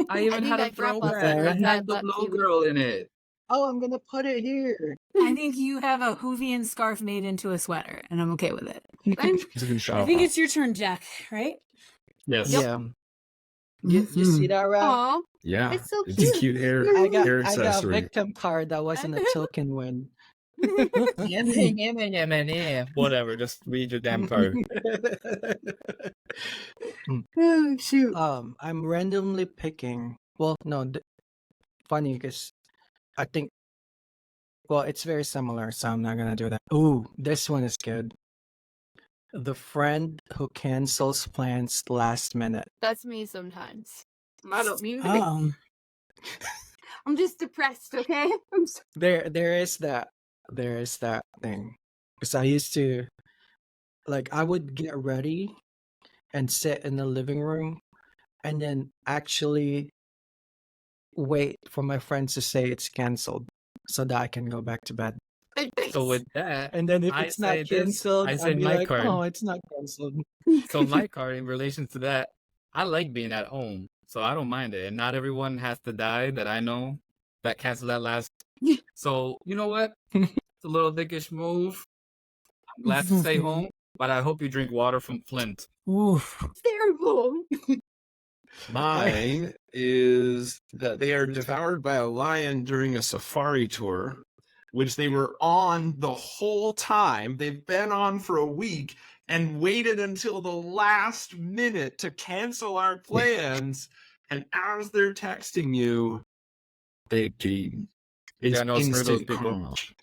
E: I even
A: think
E: had a
A: that grandpa
E: throwback.
A: said
E: I
A: that
E: had the
A: that
E: blue
A: too.
E: girl in it.
B: Oh, I'm gonna put it here.
C: I think you have a Hoovian scarf made into a sweater, and I'm okay with it.
D: It's a good
C: I
D: shot.
C: think it's your turn, Jack, right?
E: Yes.
B: Yeah. You see that, Ralph?
A: Aw,
D: Yeah,
A: it's so
D: it's
A: cute.
D: a cute hair
B: I got
D: hair
B: a
D: accessory.
B: victim card that wasn't a token win.
E: Whatever. Just read your damn card.
B: Oh, shoot. I'm randomly picking. Well, no, funny because I think. Well, it's very similar, so I'm not gonna do that. Ooh, this one is good. The friend who cancels plans last minute.
A: That's me sometimes. I don't mean to be.
C: Oh,
A: I'm just depressed, okay? I'm so-
B: There is that thing. Because I used to, like, I would get ready and sit in the living room, and then actually wait for my friends to say it's canceled, so that I can go back to bed.
E: So with that,
B: And then if
E: I
B: it's not
E: say this,
B: canceled,
E: I
B: I'd
E: say
B: be
E: my
B: like,
E: card.
B: oh, it's not canceled.
E: so my card in relation to that, I like being at home, so I don't mind it. And not everyone has to die that I know that cancel that last. So, you know what? It's a little dickish move. I'm glad to stay home, but I hope you drink water from Flint.
C: Oof.
A: It's terrible.
D: Mine is that they are devoured by a lion during a safari tour, which they were on the whole time. They've been on for a week and waited until the last minute to cancel our plans. And as they're texting you, big team. It's
E: Yeah, no, it's for those
D: instant
E: people.
D: crunch.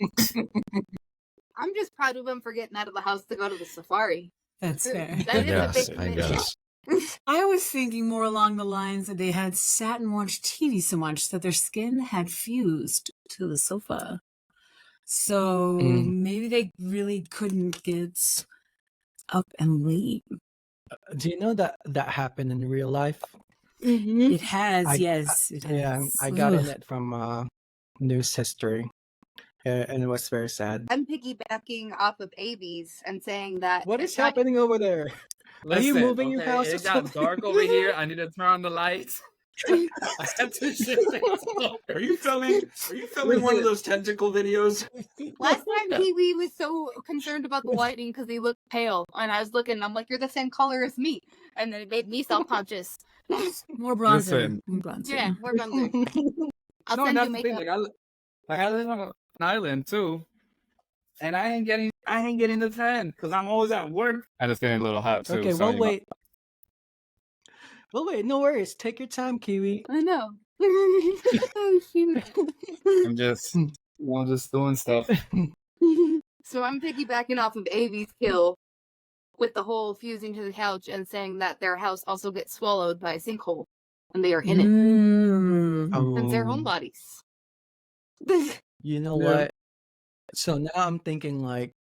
A: I'm just proud of them for getting out of the house to go to the safari.
C: That's fair.
A: That is a big
D: I
A: commitment.
D: guess.
C: I was thinking more along the lines that they had sat and watched TV so much that their skin had fused to the sofa. So maybe they really couldn't get up and leave.
B: Do you know that that happened in real life?
C: It has,
B: I-
C: yes. It has.
B: Yeah, I got in
C: Ugh.
B: it from news history, and it was very sad.
A: I'm piggybacking off of Avies and saying that
B: What is
A: it's not-
B: happening over there? Are you moving your house or
E: It got
B: something?
E: dark over here. I need to turn on the lights. I had to shift things over.
D: Are you filming one of those tentacle videos?
A: Last time Kiwi was so concerned about the lighting because he looked pale, and I was looking. I'm like, "You're the same color as me," and then it made me self-conscious.
C: More bronzer.
E: Listen.
C: More bronzer.
A: Yeah, we're bronzer. I'll
E: No,
A: send
E: that's
A: you
E: the thing.
A: makeup.
E: I live on an island too, and I ain't getting the tan because I'm always at work. And it's getting a little hot too.
B: Okay,
E: so,
B: well
E: you know.
B: wait. Well wait, no worries. Take your time, Kiwi.
A: I know. Oh, shoot.
E: I'm just doing stuff.
A: So I'm piggybacking off of Avi's kill with the whole fusing to the couch and saying that their house also gets swallowed by a sinkhole and they are in it.
C: Mm.
A: And their own bodies.
B: You know
E: Yeah.
B: what? So now I'm thinking like,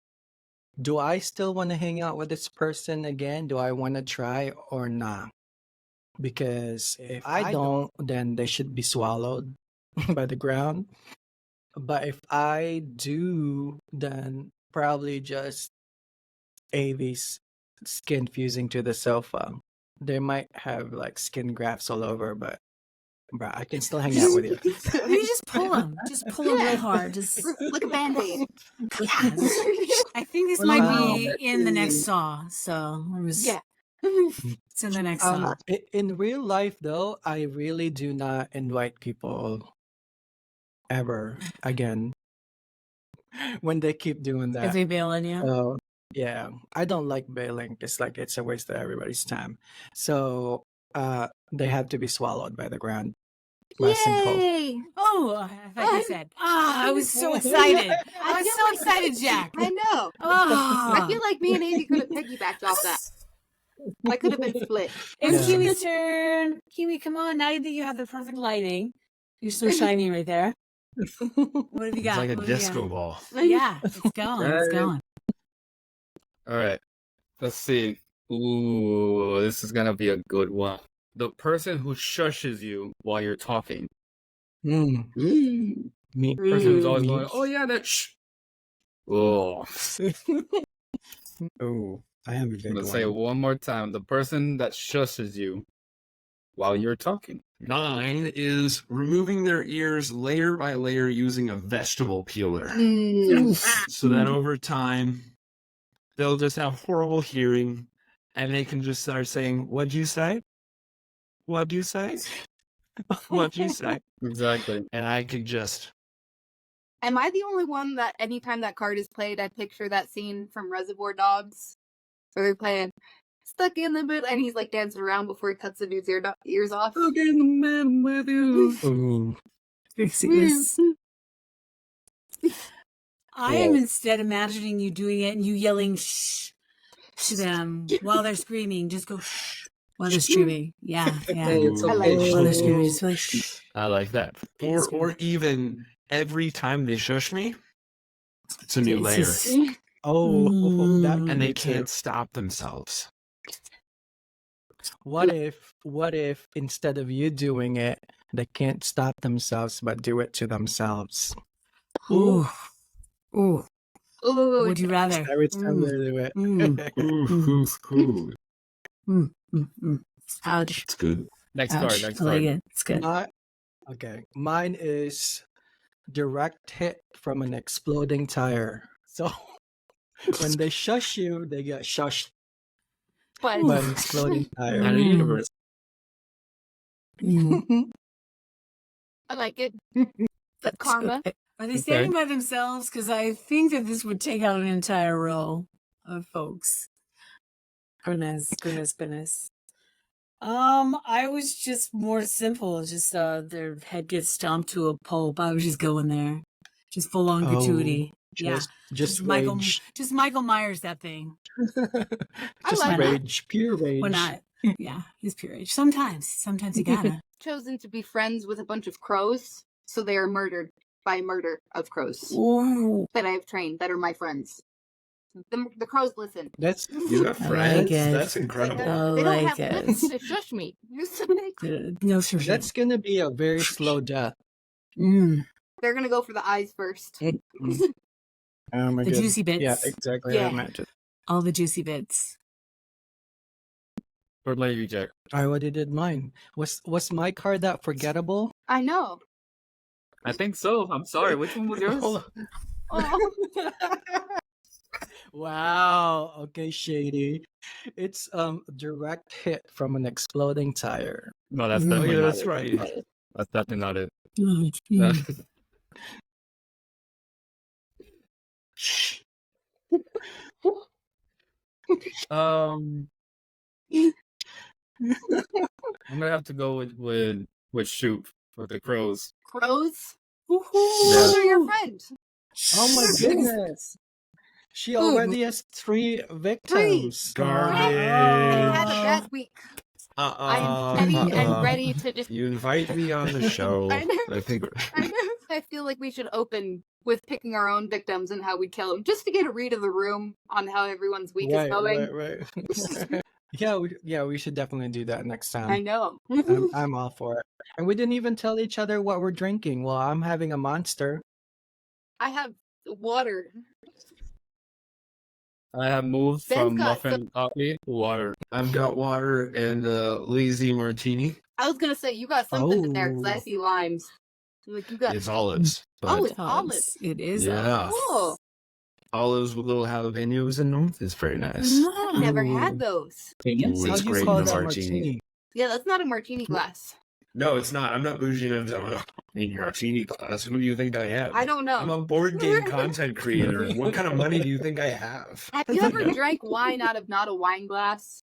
B: do I still want to hang out with this person again? Do I want to try or not? Because if I don't, then they should be swallowed by the ground. But if I do, then probably just Avi's skin fusing to the sofa. They might have like skin grafts all over, but bruh, I can still hang out with you.
C: You just pull them. Just pull them real hard. Just
A: Like a band-aid.
C: yes. I think this might be in the next Saw. So it was,
A: Yeah.
C: it's in the next Saw.
B: In real life, though, I really do not invite people ever again when they keep doing
C: If
B: that.
C: they bail on you.
B: So, yeah, I don't like bailing. It's like it's a waste of everybody's time. So they have to be swallowed by the ground. By a sinkhole.
A: Yay!
C: Oh, I thought you said. I was so excited. I was
A: feel
C: so
A: like-
C: excited, Jack.
A: I know.
C: Oh.
A: I feel like me and Avi could have piggybacked off that. I could have been split.
C: It's
B: Yeah.
C: Kiwi's turn. Kiwi, come on. Now that you have the perfect lighting, you're so shiny right there. What have you
D: It's
C: got?
D: like a
C: What have you
D: disco
C: got?
D: ball.
C: Yeah, it's going. It's
E: Right.
C: going.
E: All right. Let's see. Ooh, this is gonna be a good one. The person who shushes you while you're talking.
B: Mm, me.
E: The person who's always
B: Me.
E: going, "Oh yeah, that shh." Oh,
B: Oh, I have a
E: I'm
B: big
E: gonna say it
B: one.
E: one more time. The person that shushes you while you're talking.
D: 9 is removing their ears layer by layer using a vegetable peeler. So that over time, they'll just have horrible hearing and they can just start saying, "What'd you say? What'd you say? What'd you say?"
E: Exactly.
D: And I could just,
A: Am I the only one that anytime that card is played, I picture that scene from Reservoir Dogs where they're playing Stuck in the Middle and he's like dancing around before he cuts the dude's ears off?
E: Look in the middle with you.
B: Ooh.
C: Fixiness. I am instead imagining you doing it and you yelling shh to them while they're screaming. Just go shh while they're screaming. Yeah, yeah.
E: It's
A: I like
C: While they're
A: it.
C: screaming, just like shh.
E: I like that.
D: or even every time they shush me, it's a new
C: It's
D: layer.
C: just-
B: Oh, that
C: Mm.
B: can
D: And they
B: be too.
D: can't stop themselves.
B: What if instead of you doing it, they can't stop themselves but do it to themselves?
C: Ooh. Ooh.
A: Ooh,
C: Would you rather?
B: Every time
C: Mm.
B: they do it.
C: Mm.
D: Ooh.
C: Mm, mm. Ouch.
D: It's good.
E: Next
C: Ouch.
E: card. Next
C: I like
E: card.
C: it. It's good.
B: Okay, mine is direct hit from an exploding tire. So when they shush you, they get shushed
A: But
B: by an exploding
D: And
B: tire.
D: the universe.
C: Mm.
A: I like it.
C: That's
A: Karma.
C: okay. Are they standing by themselves? Because I think that this would take out an entire row of folks. Goodness. I was just more simple. Just their head gets stomped to a pulp. I was just going there, just full on gratuity.
B: Just
C: Michael,
B: rage.
C: just Michael Myers that thing.
B: Just
A: like
B: rage, pure rage.
C: When not, yeah, he's pure age. Sometimes you gotta.
A: Chosen to be friends with a bunch of crows, so they are murdered by murder of crows
C: Whoa.
A: that I have trained that are my friends. The crows listen.
B: That's
D: You got
C: I
D: friends?
C: like it.
D: That's incredible.
A: They don't
C: like
A: have
C: it.
A: lips to shush me.
C: No sure.
B: that's gonna be a very slow death.
A: They're gonna go for the eyes first.
B: Oh my
C: The
B: god.
C: juicy bits.
B: Yeah, exactly.
A: Yeah.
B: I imagine.
C: All the juicy bits.
E: Third lady Jack.
B: I already did mine. Was my card that forgettable?
A: I know.
E: I think so. I'm sorry. Which one was yours?
B: Hold on.
A: Oh.
B: Wow. Okay, shady. It's direct hit from an exploding tire.
E: No, that's
C: Oh,
E: definitely
D: yeah,
E: not
D: that's
E: it.
D: right.
E: That's definitely not it. I'm gonna have to go with shoot for the crows.
A: Crows?
C: Woohoo.
A: Crows are your friend.
B: Oh my goodness. She already has 3 victims.
A: I had a
D: Garbage.
A: bad week. I'm petty and ready to just.
D: You invite me on the show.
A: I know.
D: I think
A: I feel like we should open with picking our own victims and how we kill them, just to get a read of the room on how everyone's week is going.
B: Right. yeah, we should definitely do that next time.
A: I know.
B: I'm all for it. And we didn't even tell each other what we're drinking. Well, I'm having a Monster.
A: I have water.
E: I have moved
A: Ben's
E: from
A: got
E: muffin coffee to water.
D: I've got water and a lazy martini.
A: I was gonna say you got something in there because I
B: Oh.
A: see limes. Like you got.
D: It's olives.
A: Oh,
D: But
A: it's olives.
C: It is.
D: yeah,
A: Cool.
D: olives with little jalapenos in them. It's very nice.
A: I've never
B: Ooh.
A: had those.
D: Ooh,
B: How
D: it's
B: do you
D: great
B: call
D: in a
B: that
D: martini.
A: Yeah, that's not a martini glass.
D: No, it's not. I'm not bougie enough to in your martini class. Who do you think I am?
A: I don't know.
D: I'm a board game content creator. What kind of money do you think I have?
A: Have you ever drank wine out of not a wine glass?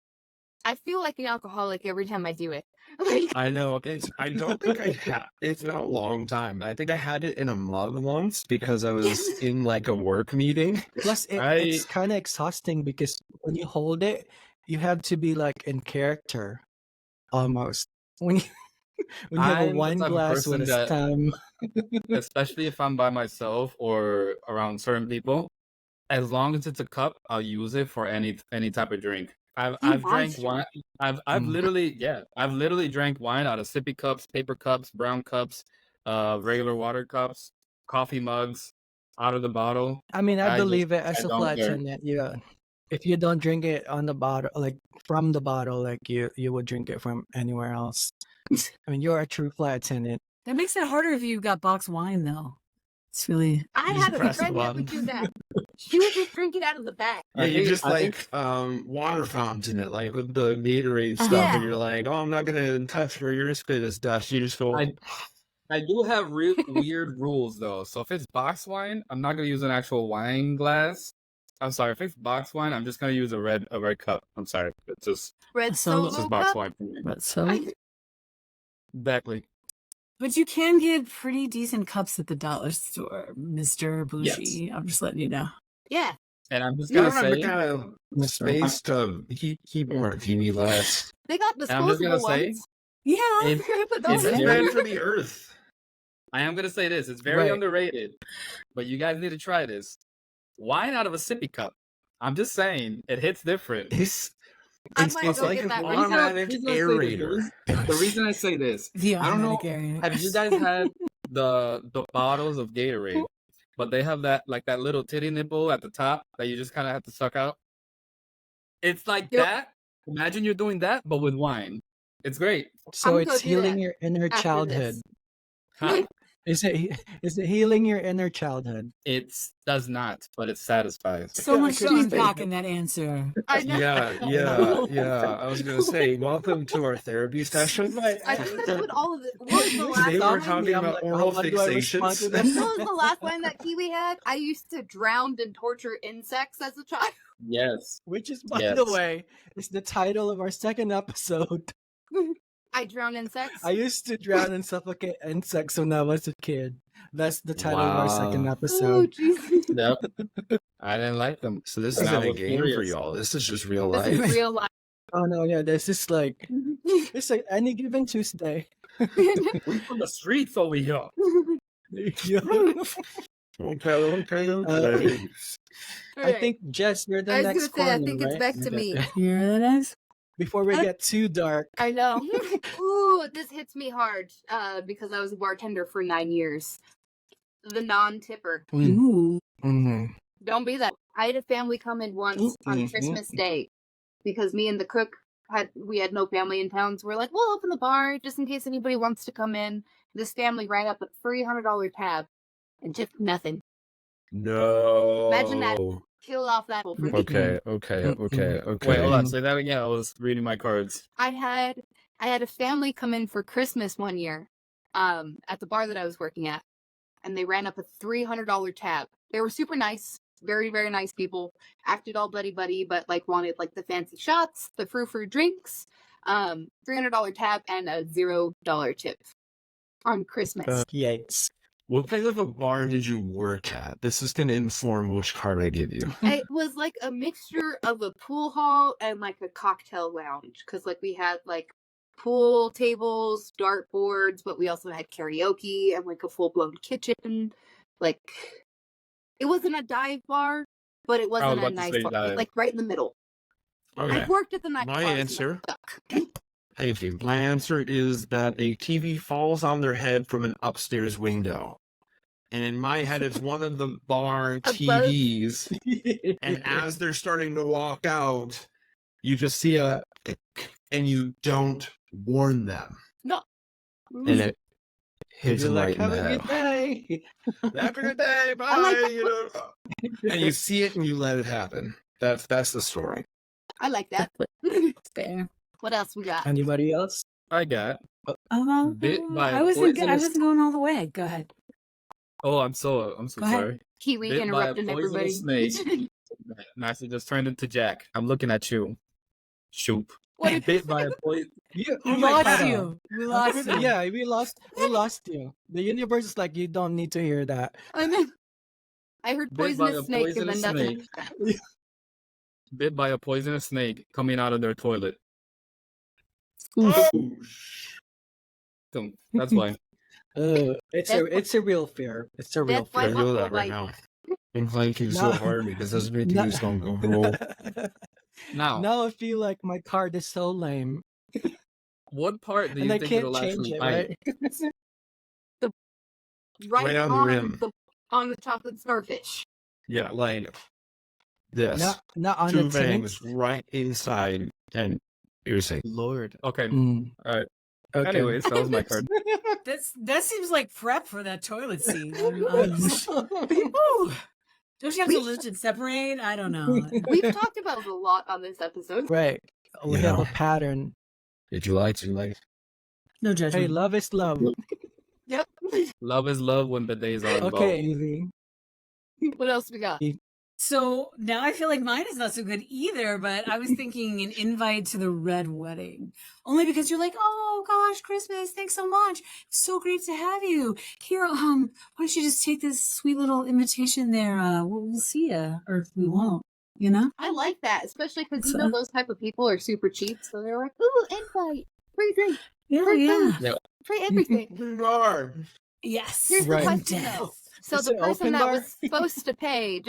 A: I feel like an alcoholic every time I do it. Like,
D: I know. I don't think I have. It's been a long time. I think I had it in a mug once because I was in like a work meeting.
B: Plus, it's kind of exhausting because when you hold it, you have to be like in character, almost. When you have a
E: I'm the
B: wine
E: type of
B: glass with a
E: person that-
B: stem.
E: Especially if I'm by myself or around certain people. As long as it's a cup, I'll use it for any type of drink. I've drank
A: monster.
E: wine. I've literally drank wine out of sippy cups, paper cups, brown cups, regular water cups, coffee mugs, out of the bottle.
B: I mean, I
E: I
B: believe it as
E: I
B: a
E: don't
B: flight
E: care.
B: attendant. Yeah, if you don't drink it on the bottle, like from the bottle, like you would drink it from anywhere else. I mean, you're a true flight attendant.
C: That makes it harder if you got boxed wine, though. It's really.
A: I
D: Just
A: had a
D: press the
A: friend that would do that. She would just drink it out of the bag.
D: Yeah,
E: I
D: you
E: think-
D: just
E: I
D: like
E: think-
D: water fountain it, like with the Gatorade stuff,
A: Yeah.
D: and you're like, oh, I'm not gonna touch your spit is dust. You just go.
E: I do have weird rules though. So if it's box wine, I'm not gonna use an actual wine glass. I'm sorry. If it's box wine, I'm just gonna use a red cup. I'm sorry. It's just
A: Red
C: So-
E: it's
A: Solo
E: just box
A: cup.
E: wine for me.
C: But so.
E: Exactly.
C: But you can get pretty decent cups at the dollar store, Mr. Bougie. I'm just letting you know.
A: Yeah.
E: And I'm just
D: You
E: gonna
D: don't have the
E: say,
D: kind of space to keep a martini glass.
A: They got
E: And I'm just
A: disposable
E: gonna say,
A: ones.
C: Yeah.
E: if-
A: You're gonna put
E: if
A: those in
E: you're-
A: there.
D: Meant for the earth.
E: I am gonna say this. It's very
B: Right.
E: underrated, but you guys need to try this. Wine out of a sippy cup. I'm just saying, it hits different.
A: I
D: It's
A: might
D: it's
A: go
D: like
A: get
D: an
A: that right now.
D: automatic
E: Here's what I say
D: aerator.
E: The reason I say this,
C: The
E: I don't know.
C: automatic area.
E: Have you guys had the bottles of Gatorade, but they have that little titty nipple at the top that you just kind of have to suck out? It's like
A: Yep.
E: that. Imagine you're doing that, but with wine. It's great.
B: So
A: I'm
B: it's
A: gonna do
B: healing
A: that
B: your inner
A: after
B: childhood.
A: this.
E: Huh?
B: Is it healing your inner childhood?
E: It does not, but it satisfies.
C: So
B: I
C: much to
B: couldn't
C: unpack
B: say
C: in that answer.
A: I know.
D: Yeah. I was gonna say, welcome to our therapy session.
B: Right.
A: I think that's what all of it. What was the last
D: Today we're
A: line?
D: talking
B: I'm
D: about
B: like,
D: oral
B: how do I respond to
D: fixations.
B: this?
A: What was the last line that Kiwi had? I used to drown and torture insects as a child.
E: Yes.
B: Which is, by
E: Yes.
B: the way, is the title of our second episode.
A: I drown insects.
B: I used to drown and suffocate insects when I was a kid. That's the title of our second
E: Wow.
A: Oh,
B: episode.
A: Jesus.
E: Yep. I didn't like them.
D: So this
E: And I
D: isn't a
E: was
D: game for
E: furious.
D: y'all. This is just real
A: This is
D: life.
A: real life.
B: Oh no, yeah, this is like it's like any given Tuesday.
E: We from the streets over here.
B: Yeah.
D: Okay.
B: I
A: Alright.
B: think Jess, you're the
A: I was
B: next
A: gonna say, I
B: corner,
A: think it's
B: right?
A: back to
B: Okay.
A: me.
C: You're the next.
B: Before we get too dark,
A: I know. Ooh, this hits me hard because I was a bartender for 9 years. The non-tipper.
C: Ooh.
B: Mhm.
A: Don't be that. I had a family come in once on
B: Mhm.
A: Christmas Day because me and the cook had no family in town, so we're like, we'll open the bar just in case anybody wants to come in. This family rang up a $300 tab and tipped nothing.
D: No.
A: Imagine that. Killed off that for me.
D: Okay.
E: Wait, hold on. Say that again. I was reading my cards.
A: I had a family come in for Christmas one year, at the bar that I was working at, and they ran up a $300 tab. They were super nice, very, very nice people. Acted all buddy, but like wanted like the fancy shots, the frou-frou drinks, $300 tab and a $0 tip on Christmas.
B: Yates.
D: What kind of a bar did you work at? This is going to inform which card I give you.
A: It was like a mixture of a pool hall and like a cocktail lounge, because like we had like pool tables, dartboards, but we also had karaoke and like a full-blown kitchen. Like, it wasn't a dive bar, but it wasn't a
E: about to
A: nice
E: say
A: bar.
E: dive.
A: Like right in the middle.
D: Okay.
A: I've worked at the night
D: My
A: bars and
D: answer-
A: that suck.
D: Thank you. My answer is that a TV falls on their head from an upstairs window. And in my head, it's one of the bar TVs. And as they're starting to walk out, you just see a and you don't warn them.
A: No.
D: And it hits
B: You're
D: them
B: like,
D: right in
B: have
D: the
B: a
D: head.
B: good day.
D: Have a good day. Bye.
A: I like that.
D: You know. And you see it and you let it happen. That's the story.
A: I like that.
C: Fair.
A: What else we got?
B: Anybody else?
E: I got. Bit by
C: I wasn't
E: poisonous-
C: going all the way. Go ahead.
E: Oh, I'm so
C: Go ahead.
E: sorry.
A: Kiwi
E: Bit by a
A: interrupting
E: poisonous
A: everybody.
E: snake. Nicely just turned into Jack. I'm looking at you. Shoop.
A: What if-
E: Bit by a poison.
B: You,
C: We
B: oh my
C: lost
B: God.
C: you. We lost you.
B: Yeah, we lost you. The universe is like, you don't need to hear that.
A: I mean, I heard
E: Bit by
A: poisonous
E: a
A: snake and then
E: poisonous
A: nothing.
E: Bit by a poisonous snake coming out of their toilet.
D: Oh,
E: That's why.
B: It's a real fear. It's a real
A: That's why
D: I
B: fear.
D: feel
A: Uncle
D: that right
A: Mike-
D: now. I'm thinking so
B: No.
D: hard because this makes
B: No.
D: me gonna go roll.
E: Now,
B: Now I feel like my card is so lame,
E: what part do
B: and
E: you
B: I
E: think
B: can't
E: it'll
B: change
E: actually
B: it.
E: bite?
B: Right?
A: Right
D: on the
A: on
D: rim.
A: on the chocolate starfish.
D: Yeah, like this.
B: Not on
D: Two
B: the
D: fangs
B: tin.
D: right inside, and you're saying,
E: Lord. Okay.
B: Mm.
E: All right.
B: Okay.
E: Anyways, that was my card.
C: That seems like prep for that toilet scene. Ooh. Don't you have to lift and separate? I don't know.
A: We've talked about it a lot on this episode.
B: Right. We
D: You
B: have
D: know.
B: a pattern.
D: did you like? Did you like?
C: No
B: Hey,
C: judgment.
B: love is love.
A: Yep.
E: Love is love when the days are involved.
B: Okay, Evie.
A: What else we got?
C: So now I feel like mine is not so good either, but I was thinking an invite to the red wedding. Only because you're like, oh gosh, Christmas, thanks so much. It's so great to have you. Here, why don't you just take this sweet little invitation there? We'll see ya. Or we won't, you know?
A: I like that, especially because
C: So-
A: those type of people are super cheap, so they're like, ooh, invite, free drink,
C: Yeah,
A: free
C: yeah.
A: food, free everything.
D: Bar.
C: Yes.
A: Here's the
B: Right.
A: question
C: Death.
A: though. So
B: Is
A: the
B: it
A: person
B: open
A: that
B: bar?
A: was supposed to pay,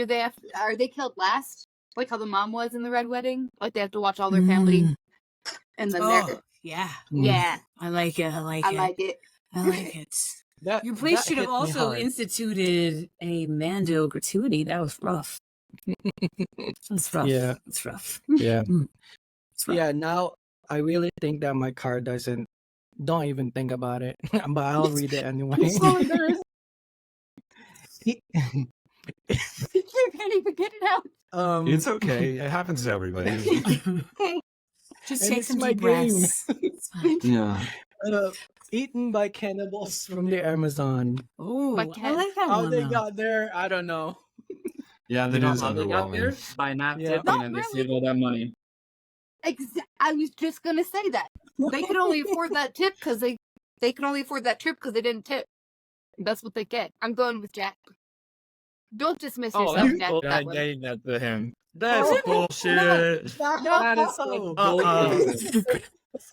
A: are they killed last? Like how the mom was in the red wedding? Like they have to watch all their family and then they're
C: Oh, yeah.
A: yeah,
C: I like it. I like
A: I
C: it.
A: like it.
C: I like it.
B: That,
C: Your place
B: that
C: should have
B: hit me
C: also
B: hard.
C: instituted a Mando gratuity. That was rough. That's rough.
B: Yeah.
C: It's rough.
B: Yeah.
C: It's rough.
B: Yeah, now I really think that my card don't even think about it, but I'll read it anyway. He-
A: You can't even get it out.
D: It's okay. It happens to everybody.
C: Just
B: And
C: take
B: it's
C: some
B: my
C: deep
B: game.
C: breaths. It's fine.
D: Yeah.
B: Eaten by cannibals from the Amazon.
C: Oh,
A: My
C: I
A: cat.
C: like that
B: How
C: one.
B: they
C: though.
B: got there, I don't know.
D: Yeah,
E: You
D: that
E: know
D: is
E: how they got there?
D: underwhelming.
E: By not
B: Yeah.
E: tipping,
A: Not
E: and they
A: really.
E: saved all that money.
A: I was just gonna say that they could only afford that tip because they could only afford that trip because they didn't tip. That's what they get. I'm going with Jack. Don't dismiss
E: Oh,
A: yourself,
E: that's
A: Jack.
E: bull. I
A: That one.
E: gave that to him. That's
B: Oh,
E: bullshit. That is such
B: No.
E: bullshit.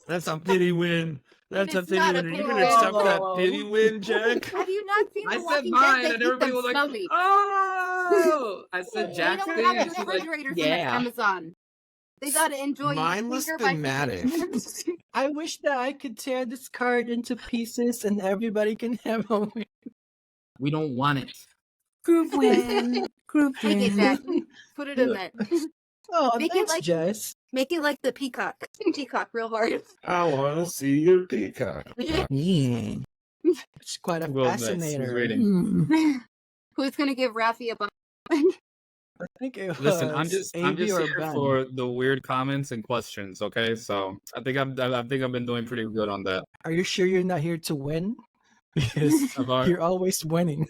E: That's a pity win. That's a
A: It's
E: pity
A: not a
E: win. Are you
A: pity
E: gonna
A: win.
E: accept that pity win, Jack?
A: Have you not seen
E: I
A: The
E: said
A: Walking
E: mine,
A: Dead?
E: and
A: They eat
E: everybody
A: them
E: was like,
A: smelly.
E: "Oh!" I said
A: They
E: Jack's
A: don't
E: thing,
A: have
E: and she's like,
A: refrigerators in the
E: "Yeah."
A: Amazon. They gotta enjoy each
D: Mine was
A: finger by
D: thematic.
A: finger.
B: I wish that I could tear this card into pieces and everybody can have a win.
E: We don't want it.
C: Group win. Group
A: Take it,
C: win.
A: Jack. Put it in there.
B: Oh,
A: Make it
B: thanks,
A: like-
B: Jess.
A: Make it like the peacock. Peacock real hard.
D: I want to see your peacock.
B: Yeah. It's quite a
E: Well, that's- who's
B: fascinator.
E: reading?
C: Mm.
A: Who's gonna give Rafi a bump?
B: I think it was
E: Listen, I'm just
B: Avi or
E: here
B: Ben.
E: for the weird comments and questions. Okay, so I think I've been doing pretty good on that.
B: Are you sure you're not here to win? Because
E: About-
B: you're always winning.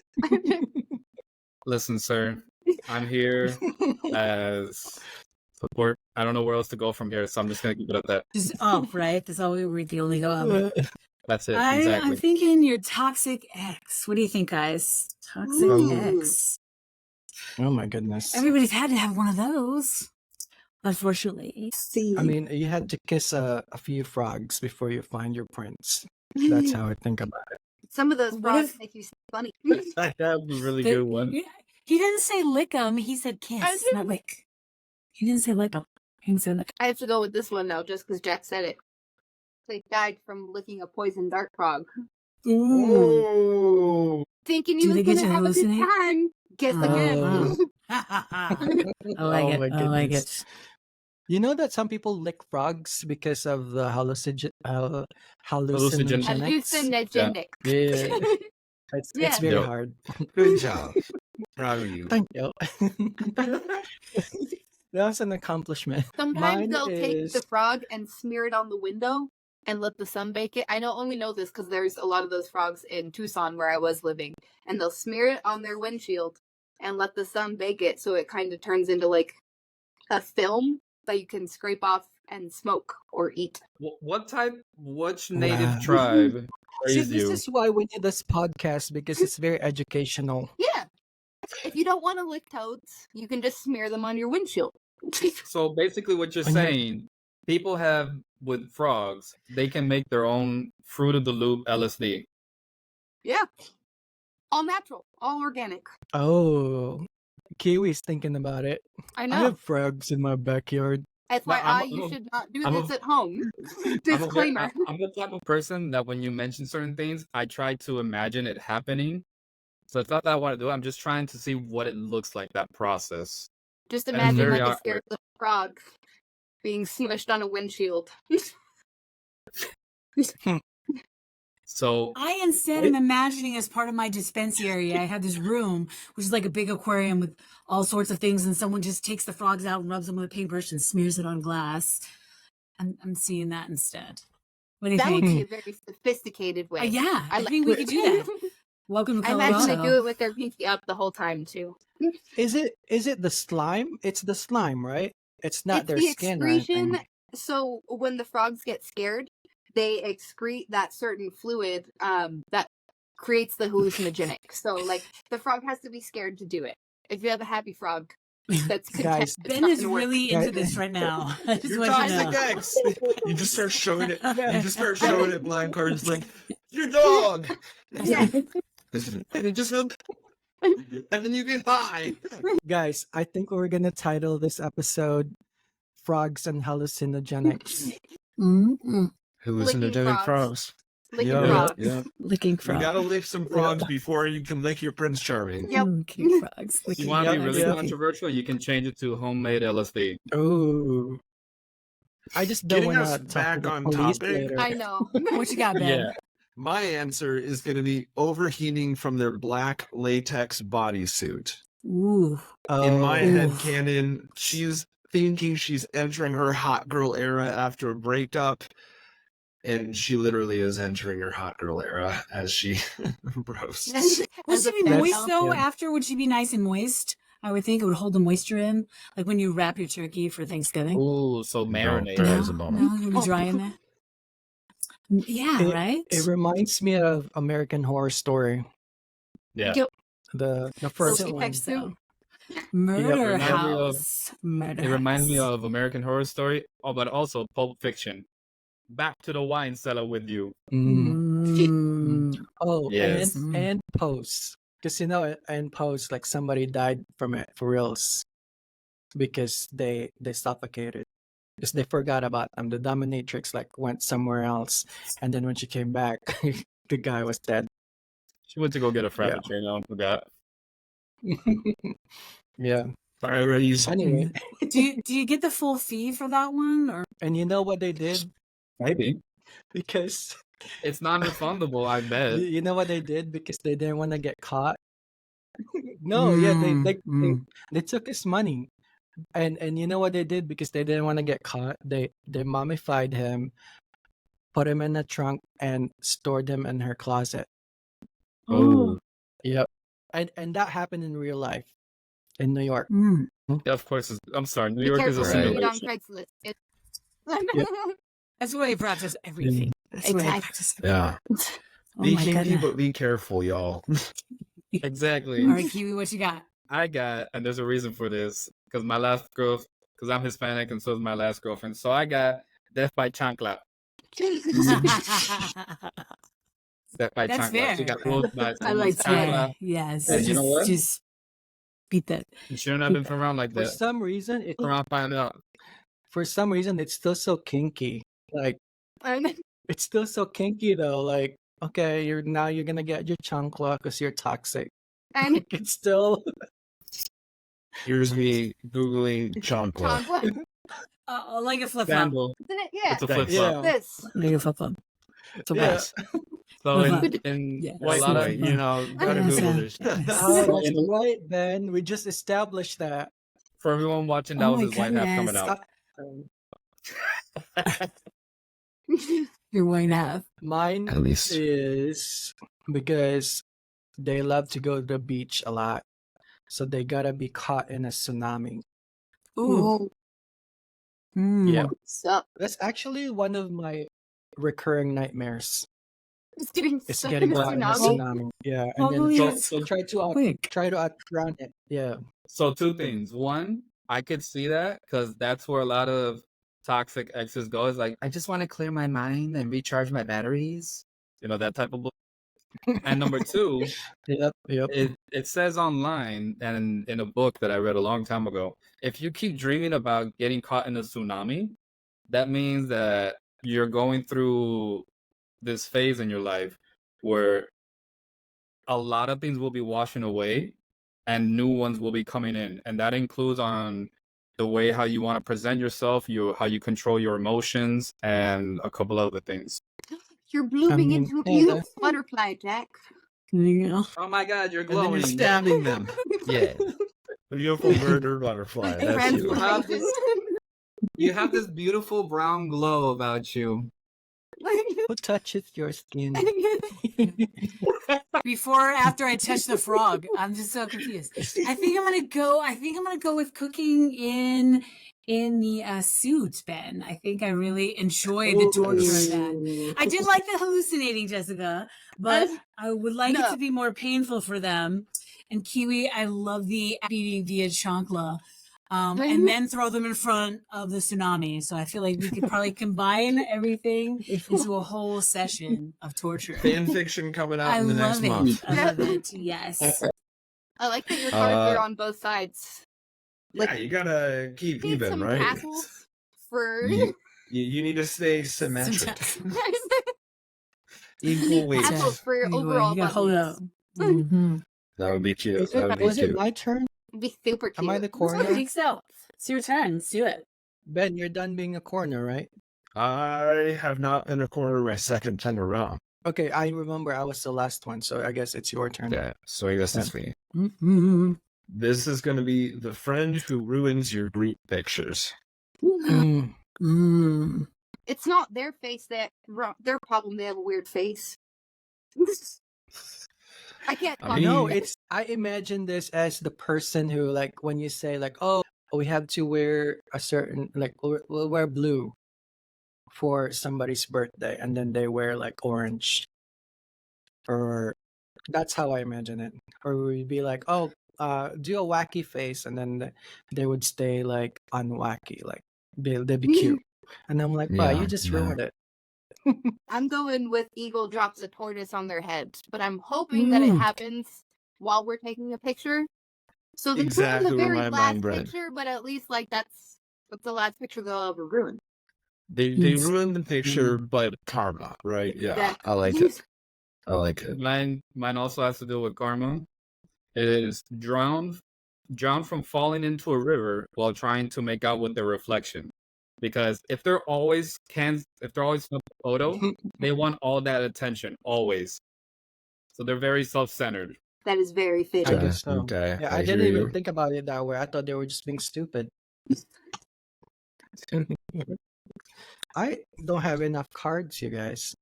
E: Listen, sir, I'm here as support. I don't know where else to go from here, so I'm just gonna keep it at that.
C: Just up, right? That's all we the only go up.
E: That's it.
C: I'm
E: Exactly.
C: thinking your toxic ex. What do you think, guys? Toxic
A: Ooh.
C: ex.
B: Oh my goodness.
C: Everybody's had to have one of those. Unfortunately.
B: I mean, you had to kiss a few frogs before you find your prince. That's how I think about it.
A: Some of those
C: What
A: frogs
C: if-
A: make you funny.
E: That was a really
C: The-
E: good one.
C: Yeah, he didn't say lick 'em. He said kiss,
A: did.
C: not lick. He didn't say lick 'em. He didn't say lick.
A: I have to go with this one now, just because Jack said it. They died from licking a poison dart frog.
B: Ooh.
A: Thinking
C: Do
A: he was
C: they get
A: gonna
C: to
A: have a good
C: hallucinate?
A: time. Guess again.
C: I like
B: Oh my
C: it. I like
B: goodness.
C: it.
B: You know that some people lick frogs because of the hallucinogenics?
A: Hallucinogenic.
B: Yeah. It's
A: Yeah.
B: very
D: Yep.
B: hard.
D: Good job. Proud of you.
B: Thank you. That's an accomplishment.
A: Sometimes
B: Mine
A: they'll take
B: is-
A: the frog and smear it on the window and let the sun bake it. I only know this because there's a lot of those frogs in Tucson where I was living. And they'll smear it on their windshield and let the sun bake it so it kind of turns into like a film that you can scrape off and smoke or eat.
E: Which native
B: Wow.
E: tribe
B: See,
E: raised
B: this
E: you?
B: is why we need this podcast because it's very educational.
A: Yeah. If you don't want to lick toads, you can just smear them on your windshield.
E: So basically, what you're
B: When you're-
E: saying, people have with frogs, they can make their own Fruit of the Loop LSD.
A: Yeah. All natural, all organic.
B: Oh, Kiwi's thinking about it.
A: I
B: I
A: know.
B: have frogs in my backyard.
A: FYI, you should not do
E: I'm
A: this at home. Disclaimer.
E: I'm the type of person that when you mention certain things, I try to imagine it happening. So it's not that I want to do it. I'm just trying to see what it looks like, that process.
A: Just
E: And
A: imagine
E: very
A: like a
E: awkward.
A: scared little frog being smushed on a windshield.
E: So
C: I instead am imagining as part of my dispensary, I have this room, which is like a big aquarium with all sorts of things, and someone just takes the frogs out and rubs them with a paintbrush and smears it on glass. I'm seeing that instead. What do you
A: That would
C: think?
A: be a very sophisticated way.
C: Yeah, I
A: like
C: think we could do that. Welcome to
A: I
C: Colorado.
A: imagine they do it with their pinky up the whole time too.
B: Is it the slime? It's the slime, right? It's not
A: It's
B: their
A: the
B: skin or
A: excretion.
B: anything.
A: So when the frogs get scared, they excrete that certain fluid that creates the hallucinogenic. So like the frog has to be scared to do it. If you have a happy frog, that's content,
B: Guys,
A: it's
C: Ben
A: not
C: is
A: gonna work.
C: really into this right now. I just
D: You're
C: want you to
D: toxic
C: know.
D: ex. You just start showing it. You just start showing it blind cards like your dog.
A: Yeah.
D: And it just and then you get high.
B: guys, I think we're gonna title this episode "Frogs and Hallucinogenics."
C: Mm-mm.
A: Hallucinogenic frogs. Licking
D: Yeah,
A: frogs.
D: yeah.
C: Licking
D: You
C: frogs.
D: gotta lick some frogs before you can lick your Prince Charming.
A: Yep.
C: Licking frogs.
E: if
C: Licking
E: you want to be
B: Yeah,
E: really
B: yeah.
E: controversial, you can change it to homemade LSD.
B: Oh, I just don't
D: Getting
B: want
D: us
B: to talk to
D: back
B: the
D: on
B: police
D: topic.
B: later.
A: I know.
C: What you got, Ben?
E: Yeah.
D: My answer is going to be overheating from their black latex bodysuit.
C: Ooh.
D: In my
B: Oh,
D: head
C: Oof.
D: canon, she's thinking she's entering her hot girl era after a breakup, and she literally is entering her hot girl era as she roasts.
C: Would
A: As
C: she
A: a
C: be
A: fan.
C: moist though?
B: Yeah.
C: After, would she be nice and moist? I would think it would hold the moisture in, like when you wrap your turkey for Thanksgiving.
E: Ooh, so
D: No,
E: marinated.
D: there
C: No,
D: is a moment.
C: no, it'll be dry in there. Yeah,
B: It-
C: right.
B: it reminds me of American Horror Story,
E: Yeah.
A: Yep.
B: the first
C: So
A: Silky
B: one.
A: Peck
C: so.
A: suit.
C: Murder
E: reminds me of-
C: House. Murder
E: It reminds me
C: House.
E: of American Horror Story, but also Pulp Fiction. Back to the wine cellar with you.
C: Mm.
B: Oh,
E: Yes.
B: and Post, because and Post, like somebody died from it for reals, because they suffocated, because they forgot about them. The dominatrix like went somewhere else, and then when she came back, the guy was dead.
E: She went to go get a
B: Yeah.
E: frappuccino and forgot.
B: Yeah.
D: Priorities.
B: Anyway,
C: Do you get the full fee for that one, or
B: and you know what they did?
E: Maybe.
B: Because
E: It's non-refundable, I bet.
B: you know what they did? Because they didn't want to get caught. No, yeah, they took his money, and you know what they did? Because they didn't want to get caught. They mummified him, put him in a trunk, and stored him in her closet.
E: Oh.
B: Yep. And that happened in real life in New York.
E: Yeah, of course. I'm sorry. New
A: Be
E: York is a
A: careful when you read on
E: simulation.
A: Craigslist.
C: that's why you practice everything. That's why I practice everything.
D: Yeah.
C: Oh
D: Be
C: my
D: kinky,
C: goodness.
D: but be careful, y'all.
E: Exactly.
C: All right, Kiwi, what you got?
E: I got, and there's a reason for this, because because I'm Hispanic and so is my last girlfriend. So I got Death by Chancla. Death by
C: That's
E: Chancla. She
C: fair.
E: got rolled by
C: I like
E: Chancla.
C: that. Yes.
E: And you know what?
C: Just beat that.
E: You shouldn't have been around like
B: For
E: that.
B: some reason,
E: Around find out.
B: it's still so kinky. Like it's still so kinky though. Like okay, you're gonna get your chancla because you're toxic.
A: And
B: It's still
D: Here's me Googling Chancla.
A: Chancla.
C: Like a flip flop.
E: Sandal.
A: Isn't it? Yeah.
E: It's a flip
B: Yeah.
E: flop.
A: This.
C: Like a flip flop. It's a
B: Yeah.
C: wash.
E: So
C: Flip-flop.
E: in
C: Yes.
E: a lot of
D: You know, gotta
C: Yes,
D: Google
C: yeah.
D: this.
B: Oh, that's right, Ben. We just established that.
E: for everyone watching, that
C: Oh
E: was
C: my
E: his white half coming
C: goodness.
E: out.
C: You're white half.
B: Mine
D: At least.
B: is because they love to go to the beach a lot, so they gotta be caught in a tsunami.
C: Ooh.
B: Yeah.
A: Sup?
B: That's actually one of my recurring nightmares.
A: It's getting
B: It's
A: stuck
B: getting
A: in a
B: caught in a
A: tsunami.
B: tsunami. Yeah, and
C: Probably
B: then
C: is
B: try
C: quick.
B: to outrun it. Yeah.
E: So two things. One, I could see that because that's where a lot of toxic exes go. Is like, I just want to clear my mind and recharge my batteries. You know, that type of book. And number two,
B: Yep.
E: it says online and in a book that I read a long time ago, if you keep dreaming about getting caught in a tsunami, that means that you're going through this phase in your life where a lot of things will be washing away and new ones will be coming in. And that includes on the way how you want to present yourself, how you control your emotions, and a couple other things.
A: You're blooming
B: mean,
A: into a
B: yeah,
A: beautiful butterfly, Jack.
C: There you go.
E: Oh my God, you're
D: And then
E: glowing.
D: you're stabbing them. Yeah. The beautiful murder butterfly. That's you.
A: Transformation.
E: You have this beautiful brown glow about you.
B: Who touches your skin?
C: Before or after I touch the frog? I'm just so confused. I think I'm gonna go with cooking in the suit, Ben. I think I really enjoyed the torture of that. I did like the hallucinating, Jessica, but I would like it to be more painful for them. And Kiwi, I love the beating via Chancla. And then throw them in front of the tsunami. So I feel like we could probably combine everything into a whole session of torture.
D: Fan fiction coming out
C: I
D: in the next
C: love it.
D: month.
C: I love it. Yes.
A: I like that you're hardcore on both sides.
D: Yeah, you gotta keep
A: Need
D: even,
A: some
D: right?
A: tassels for
D: You need to stay symmetric. Equal weight.
A: tassels for your
C: Anyway,
A: overall
C: you gotta hold it up.
A: buttons.
C: Mm-hmm.
D: That would be cute.
B: Was
D: That would be
B: it
D: cute.
B: my turn?
A: Be super cute.
B: Am I the
C: I
B: corner?
C: think so. It's your turn. Let's do it.
B: Ben, you're done being a corner, right?
D: I have not been a corner my second time around.
B: Okay, I remember I was the last one, so I guess it's your turn.
D: Yeah, so I guess it's me.
C: Mm-hmm.
D: This is going to be the friend who ruins your group pictures.
B: Mm.
C: Mm.
A: It's not their face their problem. They have a weird face. I can't.
D: I mean-
B: No, I imagine this as the person who, like, when you say, like, oh, we have to wear a certain, like, we'll wear blue for somebody's birthday, and then they wear, like, orange. Or that's how I imagine it. Or we'd be like, oh, do a wacky face, and then they would stay, like, unwacky, like, they'd be cute. And I'm like, wow, you just ruined it.
A: I'm going with eagle drops a tortoise on their head, but I'm hoping that it happens while we're taking a picture. So they
D: Exactly
A: ruin the
D: where
A: very
D: my
A: last
D: mind went.
A: picture, but at least like that's the last picture they'll ever ruin.
D: They ruin the picture, but karma, right? Yeah,
A: Exactly.
D: I like it. I like it.
E: Mine also has to do with karma. It is drowned from falling into a river while trying to make out with their reflection. Because if they're always in a photo, they want all that attention always. So they're very self-centered.
A: That is very
B: I
A: fitting.
B: guess so.
D: Okay,
B: Yeah,
D: I
B: I didn't
D: hear
B: even
D: you.
B: think about it that way. I thought they were just being stupid. I don't have enough cards, you guys.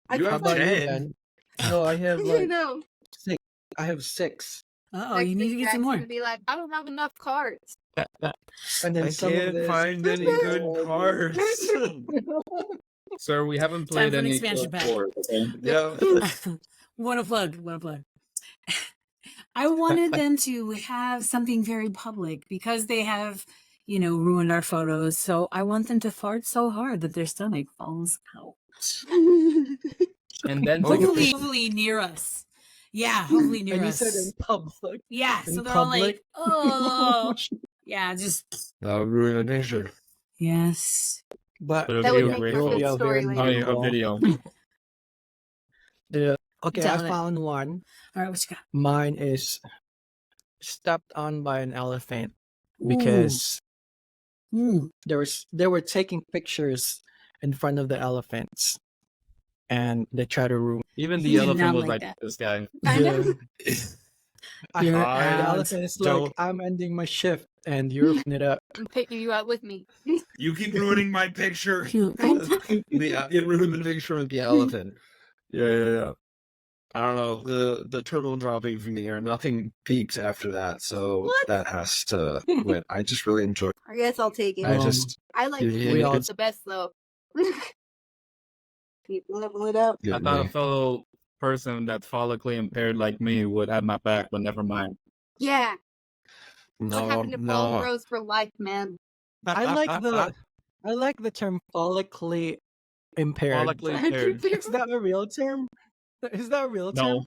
A: I
D: You
A: feel
D: have
B: How about you,
D: 10.
B: Ben? No, I have
A: I
B: like
A: know.
B: 6. I have 6.
C: Oh, you need to get some
A: Jack's
C: more.
A: gonna be like, I don't have enough cards.
B: And then
D: I
B: some of
D: can't
B: this.
D: find any good cards.
E: Sir, we haven't
C: Time
E: played
C: for an
E: any
C: expansion pack.
E: board, okay?
D: Yeah.
C: Wanna plug. I wanted them to have something very public because they have, ruined our photos. So I want them to fart so hard that their stomach falls out.
E: And then
C: Hopefully near us. Yeah, hopefully near
B: And you
C: us.
B: said in public.
C: Yeah,
B: in
C: so they're all
B: public?
C: like, oh. Yeah, just,
D: That would ruin the picture.
C: yes.
B: But
E: But
A: That
E: it'll
A: would
E: be
A: make
E: a
A: for
B: it'll
A: a
B: be
A: good
B: a
A: story
B: very
A: later.
E: a video.
B: Yeah. Okay, I
C: Tell it.
B: found one.
C: All right, what you got?
B: Mine is stepped on by an elephant
C: Ooh.
B: because
C: Mm.
B: they were taking pictures in front of the elephants, and they try to ruin.
E: Even
C: He
E: the
C: did
E: elephant
C: not
E: was
C: like
E: like
C: that.
E: this guy.
A: I know.
C: You're
B: The
C: out.
B: elephant is
D: don't-
B: like, I'm ending my shift, and you're ruining it up.
A: I'm picking you out with me.
D: You keep ruining my picture.
C: Cute.
D: You ruined the picture with the elephant. Yeah. I don't know. The turtle dropping from the air, nothing peaks after that, so
A: What?
D: that has to win. I just really enjoy it.
A: I guess I'll take it.
D: I
B: Um,
D: just
A: I like
D: we
A: we
B: all-
A: the best though. Keep level it up.
E: I
D: get
E: thought
D: me.
E: a fellow person that's follically impaired like me would have my back, but never mind.
A: Yeah. What
D: No,
A: happened to Paul
D: no.
A: Bros for life, man?
B: I like the term follically impaired.
E: Follically impaired.
B: Is that a real term? Is that a real term?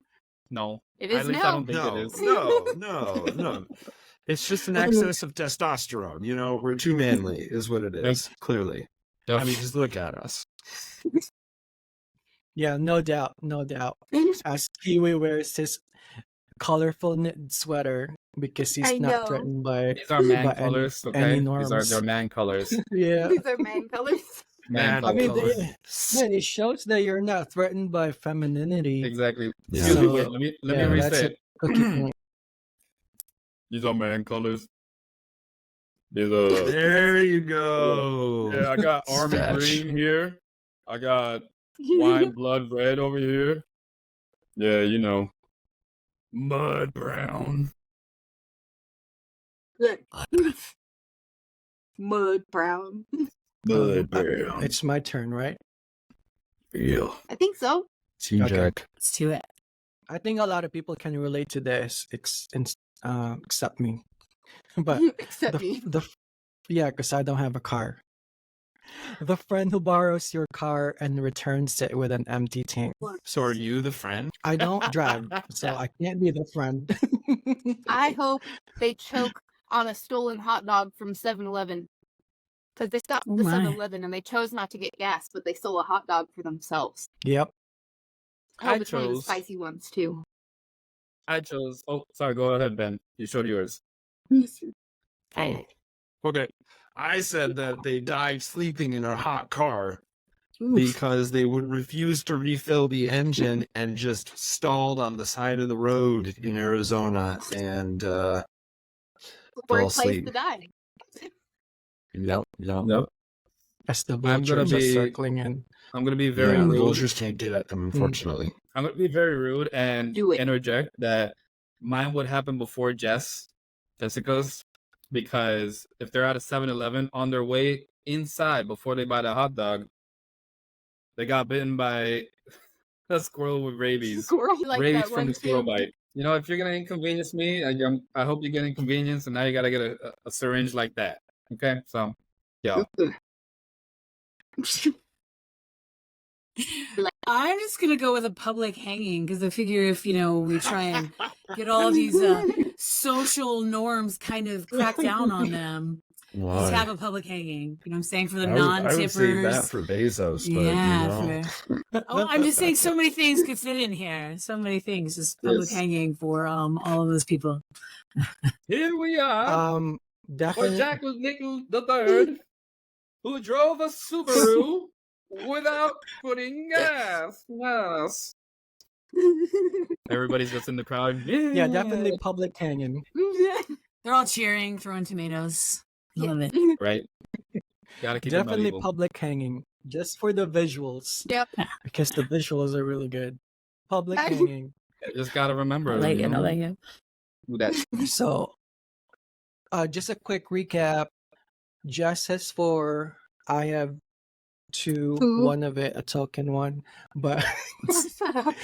E: No.
A: It
E: At
A: is
E: least I
A: now.
E: don't think
D: No,
E: it is.
D: no. It's just an excess of testosterone. We're too manly, is what it is. Clearly, I mean, just look at us.
B: Yeah, no doubt. As Kiwi wears his colorful knit sweater because he's
A: I
B: not
A: know.
B: threatened by.
E: These are man
B: by any-
E: colors,
B: any
E: okay? These
B: norms.
E: are their man colors.
B: Yeah.
A: These are man colors.
E: Man
B: I mean,
E: colors.
B: man, it shows that you're not threatened by femininity.
E: Exactly.
D: Yeah.
E: Excuse me,
B: So,
E: wait, let me
B: yeah, that's
E: reset.
B: a cookie point.
E: These are man colors. These are.
D: There you go.
E: Yeah, I got army
D: Fetch.
E: green here. I got wine blood red over here. Yeah, mud brown.
A: Look. Mud brown.
D: Mud brown.
B: It's my turn, right?
D: Yeah.
A: I think so.
D: Team
B: Okay.
D: Jack.
C: Let's do it.
B: I think a lot of people can relate to this, except me. But
A: Except me.
B: yeah, because I don't have a car. The friend who borrows your car and returns it with an empty tank.
D: So are you the friend?
B: I don't drive, so I can't be the friend.
A: I hope they choke on a stolen hot dog from 7-Eleven. Because they stopped
C: Oh
A: the
C: my.
A: 7-Eleven and they chose not to get gas, but they stole a hot dog for themselves.
B: Yep.
A: I hope
E: I
A: it's one of the
E: chose-
A: spicy ones, too.
E: I chose. Oh, sorry. Go ahead, Ben. You showed yours.
A: I,
D: Okay. I said that they died sleeping in a hot car
C: Oof.
D: because they would refuse to refill the engine and just stalled on the side of the road in Arizona and fell
A: Worst place
D: asleep.
A: to die.
D: Yep.
B: As the
E: I'm gonna
B: vultures are
E: be
B: circling in.
E: I'm gonna be very
D: Yeah,
E: rude.
D: vultures can't get at them, unfortunately.
E: I'm gonna be very rude and
A: Do it.
E: interject that mine would happen before Jessica's, because if they're at a 7-Eleven on their way inside before they buy the hot dog, they got bitten by a squirrel with rabies.
A: Squirrel like
E: Rabies
A: that
E: from
A: one
E: the squirrel
A: too.
E: bite. You know, if you're gonna inconvenience me, I hope you get inconvenienced, and now you gotta get a syringe like that. Okay, so yeah.
C: I'm just gonna go with a public hanging because I figure if we try and get all these social norms kind of cracked down on them, just have a public hanging. You know what I'm saying, for the
D: I would say that
C: non-tippers.
D: for Bezos, but
C: Yeah, I'm just saying so many things could fit in here. So many things, just public
E: Yes.
C: hanging for all of those people.
E: Here we are. For
B: Definitely.
E: Jack was Nickel the Third, who drove a Subaru without putting gas. Yes. Everybody's just in the crowd.
B: Yeah, definitely public hanging.
C: They're all cheering, throwing tomatoes. I love it.
E: Right. Gotta keep it
B: Definitely
E: medieval.
B: public hanging. Just for the visuals.
A: Yep.
B: Because the visuals are really good. Public
A: I-
B: hanging.
E: Just gotta remember.
C: I like it. I
E: know,
C: like it.
E: who that.
B: So, just a quick recap. Jess has 4. I have 2.
A: Two.
B: One of it, a token one. But
A: Shut up.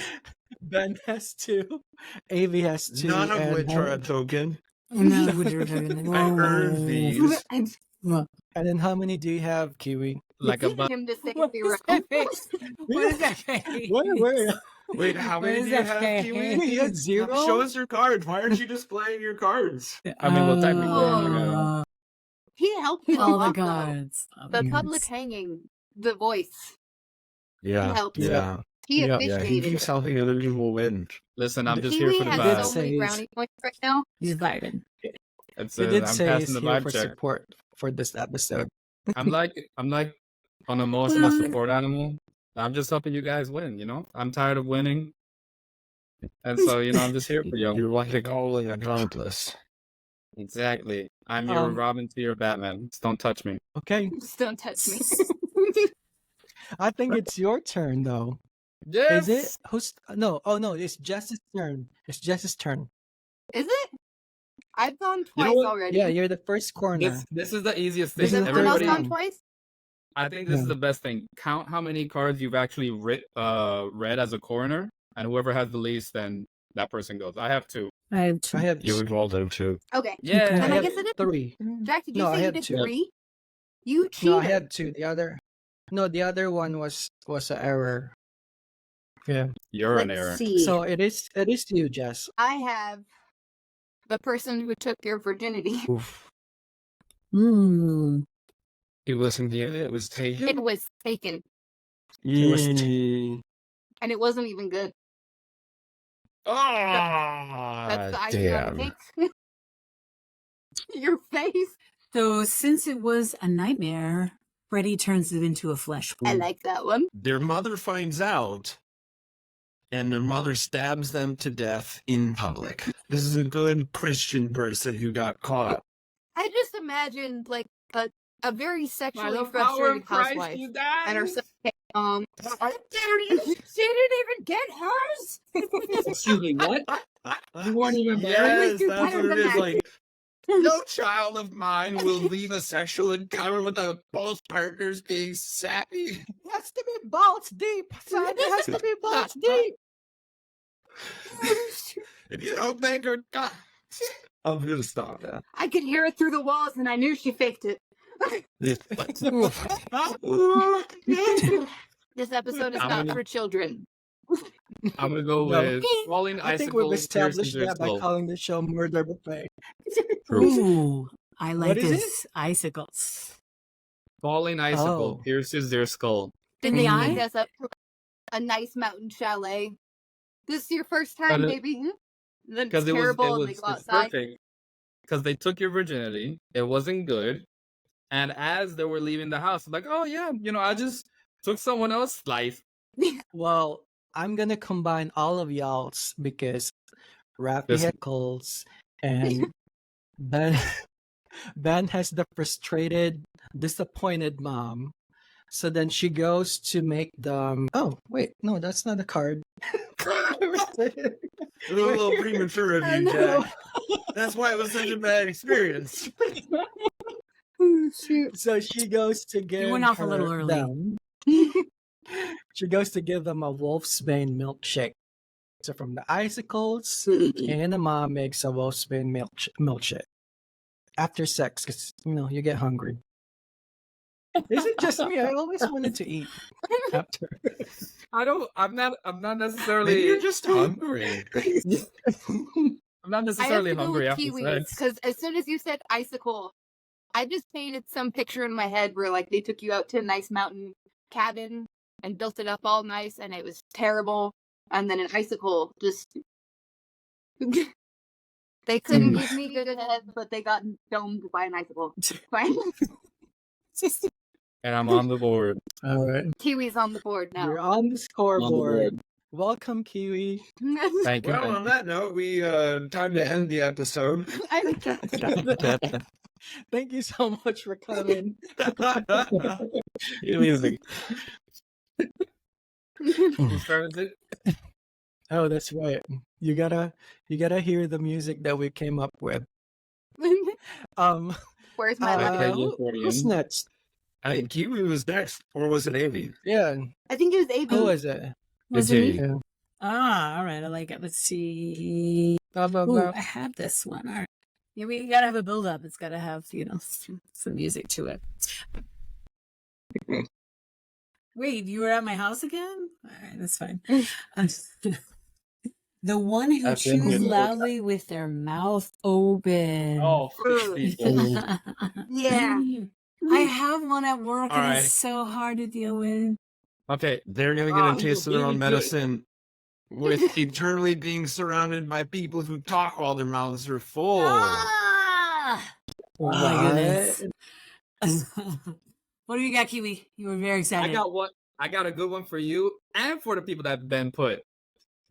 B: Ben has 2. Avi has 2.
D: none of
B: and
D: which are a token.
C: No,
D: I earned these.
A: And
B: And then how many do you have, Kiwi?
E: Like a bu-
A: him to say
C: What
A: be
C: is
A: right.
C: that face? What is that face?
B: Where?
D: Wait, how
C: Where
D: many
C: is
D: do you
C: that
D: have,
C: face?
D: Kiwi?
B: You had 0?
D: Show us your cards. Why aren't you displaying your cards?
E: I mean, well, technically, I
C: Uh,
A: He helped me a
C: all the
A: lot, though.
C: cards. All
A: The
C: cards.
A: public hanging, the voice.
D: Yeah.
A: helped.
D: Yeah.
A: He
B: Yeah.
D: Yeah, he
A: officiated.
D: keeps helping other people win.
E: Listen, I'm just here
A: Kiwi
E: for the
A: has
B: vibe.
A: so
E: vibe.
A: many
B: Says-
A: brownie points right now.
C: He's vibing.
E: It's,
B: He did
E: I'm
B: say he's
E: passing the
B: here
E: vibe
B: for
E: check.
B: support for this episode.
E: I'm like on emotional support animal. I'm just helping you guys win. I'm tired of winning, and so I'm just here for you.
D: You're like a goalie accomplice.
E: Exactly. I'm your
B: Um,
E: Robin to your Batman. Just don't touch me.
B: Okay,
A: Just don't touch me.
B: I think it's your turn though.
E: Yes.
B: Is it? Who's? No. Oh no, it's Jess's turn. It's Jess's turn.
A: Is it? I've gone twice
E: know what?
A: already.
B: Yeah, you're the first corner.
E: This is the easiest
B: This
E: thing.
B: is
A: Has
B: the
A: everyone else
B: third
A: gone
B: one.
A: twice?
E: I think this is
B: Yeah.
E: the best thing. Count how many cards you've actually read as a coroner, and whoever has the least, then that person goes. I have 2.
C: I have two.
B: I have.
D: You involved him too.
A: Okay.
E: Yeah.
B: I
A: And I
B: have
A: guess it is.
B: 3.
A: Jack, did you
B: No, I
A: say you
B: had
A: did
B: 2.
A: 3? You cheated.
B: No, I had 2. The other. No, the other one was an error. Yeah.
E: You're an
A: Let's
E: error.
A: see.
B: So it is you, Jess.
A: I have the person who took your virginity.
B: Oof.
C: Mm.
D: You listened to it. It was taken.
A: It was taken,
B: It was
A: and it wasn't even good. That's the icing on the
D: damn.
A: cake. Your face.
C: So since it was a nightmare, Freddy turns it into a flesh
A: I
C: wound.
A: like that one.
D: Their mother finds out, and their mother stabs them to death in public. This is a good Christian person who got caught.
A: I just imagined like a very sexually frustrated housewife and her son came home. She didn't even get hers.
E: Excuse me, what? You weren't even
D: Yes,
A: do
D: that's
A: better
D: what it
A: than
D: is.
A: that.
D: Like, no child of mine will leave a sexual encounter without both partners being sappy.
B: It has to be balls deep. Son. It has to be balls deep.
D: If you don't make her die, I'm gonna stop that.
A: I could hear it through the walls, and I knew she faked it. This episode is
E: I'm
A: not
E: gonna-
A: for children.
E: I'm gonna go
B: No.
E: with falling
B: I think we've
E: icicles
B: established
E: piercing their
B: that by
E: skull.
B: calling the show Murder Buffet.
C: Ooh, I like
B: What is
C: this. Icicles.
E: Falling icicle
B: Oh.
E: pierces their skull.
A: Did
C: In
A: they
C: the eye?
A: take us up to a nice mountain chalet? This is your first time,
E: But
A: baby. Then it's
E: Because it was
A: terrible, and they go
E: it's
A: outside.
E: perfect. because they took your virginity. It wasn't good. And as they were leaving the house, like, oh yeah, I just took someone else's life.
B: Well, I'm gonna combine all of y'all's because Rafi
E: This-
B: heckles and Ben Ben has the frustrated, disappointed mom. So then she goes to make the oh wait, no, that's not a card.
D: It was a little premature of
B: I
D: you,
B: know.
D: Jack. That's why it was such a bad experience.
B: Oh, shoot. So she goes to give
C: went off a little early.
B: them. She goes to give them a Wolfsbane milkshake. So from the icicles, and the mom makes a Wolfsbane milkshake after sex because you get hungry. Is it just me? I always wanted to eat after.
E: I'm not necessarily.
D: Maybe you're just hungry.
E: I'm not
A: I have
E: necessarily
A: to go
E: hungry
A: with
E: after
A: kiwis
E: sex.
A: because as soon as you said icicle, I just painted some picture in my head where like they took you out to a nice mountain cabin and built it up all nice, and it was terrible. And then an icicle just they couldn't give me good head, but they got domed by an icicle. Fine.
E: And I'm on the board.
B: All right.
A: Kiwi's on the board now.
B: You're on the
E: I'm on the
B: scoreboard.
E: board.
B: Welcome, Kiwi.
E: Thank you.
D: Well, on that note, we time to end the episode.
B: Thank you so much for coming.
E: Music. Who started it?
B: Oh, that's right. You gotta hear the music that we came up with.
A: Where's my
E: I played
A: logo?
E: the accordion.
B: Who's next?
D: I think Kiwi was next, or was it Amy?
B: Yeah,
A: I think it was AB.
B: who is it?
C: Was it me?
B: Yeah.
C: Ah, all right. I like it. Let's see.
B: Blah, blah,
C: Ooh,
B: blah.
C: I have this one. All right. Yeah, we gotta have a build up. It's gotta have, some music to it. Wait, you were at my house again? All right, that's fine. The one who
E: I've been
C: chews
E: here.
C: loudly with their mouth open.
E: Oh, people.
A: Yeah.
C: I have one at work
D: All
C: and
D: right.
C: it's so hard to deal with.
E: Okay.
D: They're gonna get a
E: Oh,
D: taste of
E: you're
D: their own
E: really good.
D: medicine with eternally being surrounded by people who talk while their mouths are full.
C: Ah! Oh my
B: What?
C: goodness. What do you got, Kiwi? You were very excited.
E: I got a good one for you and for the people that have been put.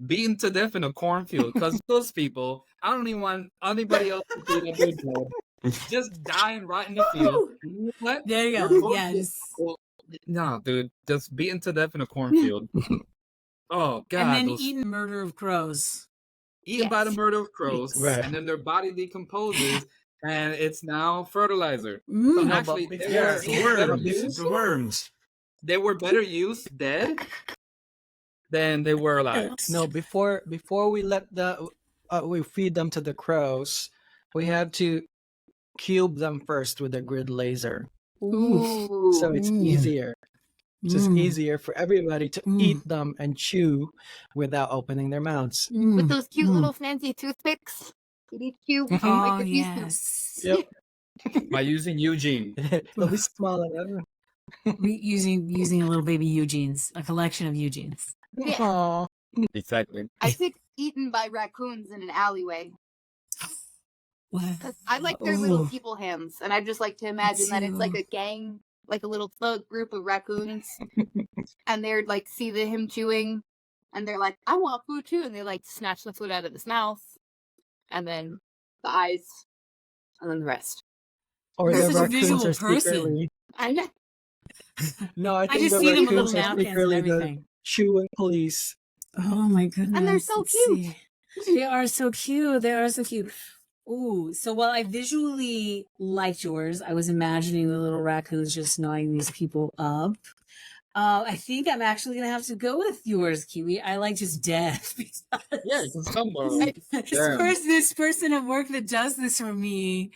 E: Beaten to death in a cornfield. Because those people, I don't even want anybody else to see that good job. Just dying right in the field. What?
C: There you
E: You're
C: go.
E: both-
C: Yeah, just
E: No, dude. Just beaten to death in a cornfield. Oh, God.
C: and then
E: those-
C: eating murder of crows.
E: eaten by the
A: Yes.
E: murder of crows.
B: Right.
E: And then their body decomposes. And it's now fertilizer. So
C: Mm.
E: actually,
B: but
E: they
B: before-
E: were
D: It's
E: better
D: worms. It's
E: used-
D: worms.
E: they were better used dead than they were alive.
B: No, before we let we feed them to the crows, we have to cube them first with a grid laser.
A: Ooh.
B: So it's
C: Mm.
B: easier. It's just
C: Mm.
B: easier for everybody to
C: Mm.
B: eat them and chew without opening their mouths.
A: With
C: Mm.
A: those cute
C: Mm.
A: little fancy toothpicks. Kitty cute.
C: Oh,
A: like a teaspoon.
C: yes.
B: Yep.
E: By using Eugene.
B: It'll be small enough.
C: Using a little baby Eugenes, a collection of Eugenes.
A: Yeah.
B: Aw.
E: Exactly.
A: I picked eaten by raccoons in an alleyway.
C: What?
A: 'Cause I like their little
C: Ooh.
A: people hands, and I just like to imagine that it's like
C: too.
A: a gang, like a little thug group of raccoons, and they're like see him chewing, and they're like, "I want food too," and they like snatch the food out of his mouth, and then the eyes, and then the rest.
B: Or
C: You're
B: the
C: such a
B: raccoons
C: visual
B: are
C: person.
B: secretly.
A: I know.
B: No, I
C: I
B: think
C: just
B: the
C: see them with
B: raccoons
C: little
B: are
C: napkins and
B: secretly the
C: everything.
B: chewing police.
C: Oh my goodness.
A: so
C: let's
A: cute.
C: see. They are so cute. They are so cute. Ooh, so while I visually liked yours, I was imagining the little raccoons just gnawing these people up. I think I'm actually gonna have to go with yours, Kiwi. I like just death.
E: Yeah, somewhere.
C: This person at work that does this for me,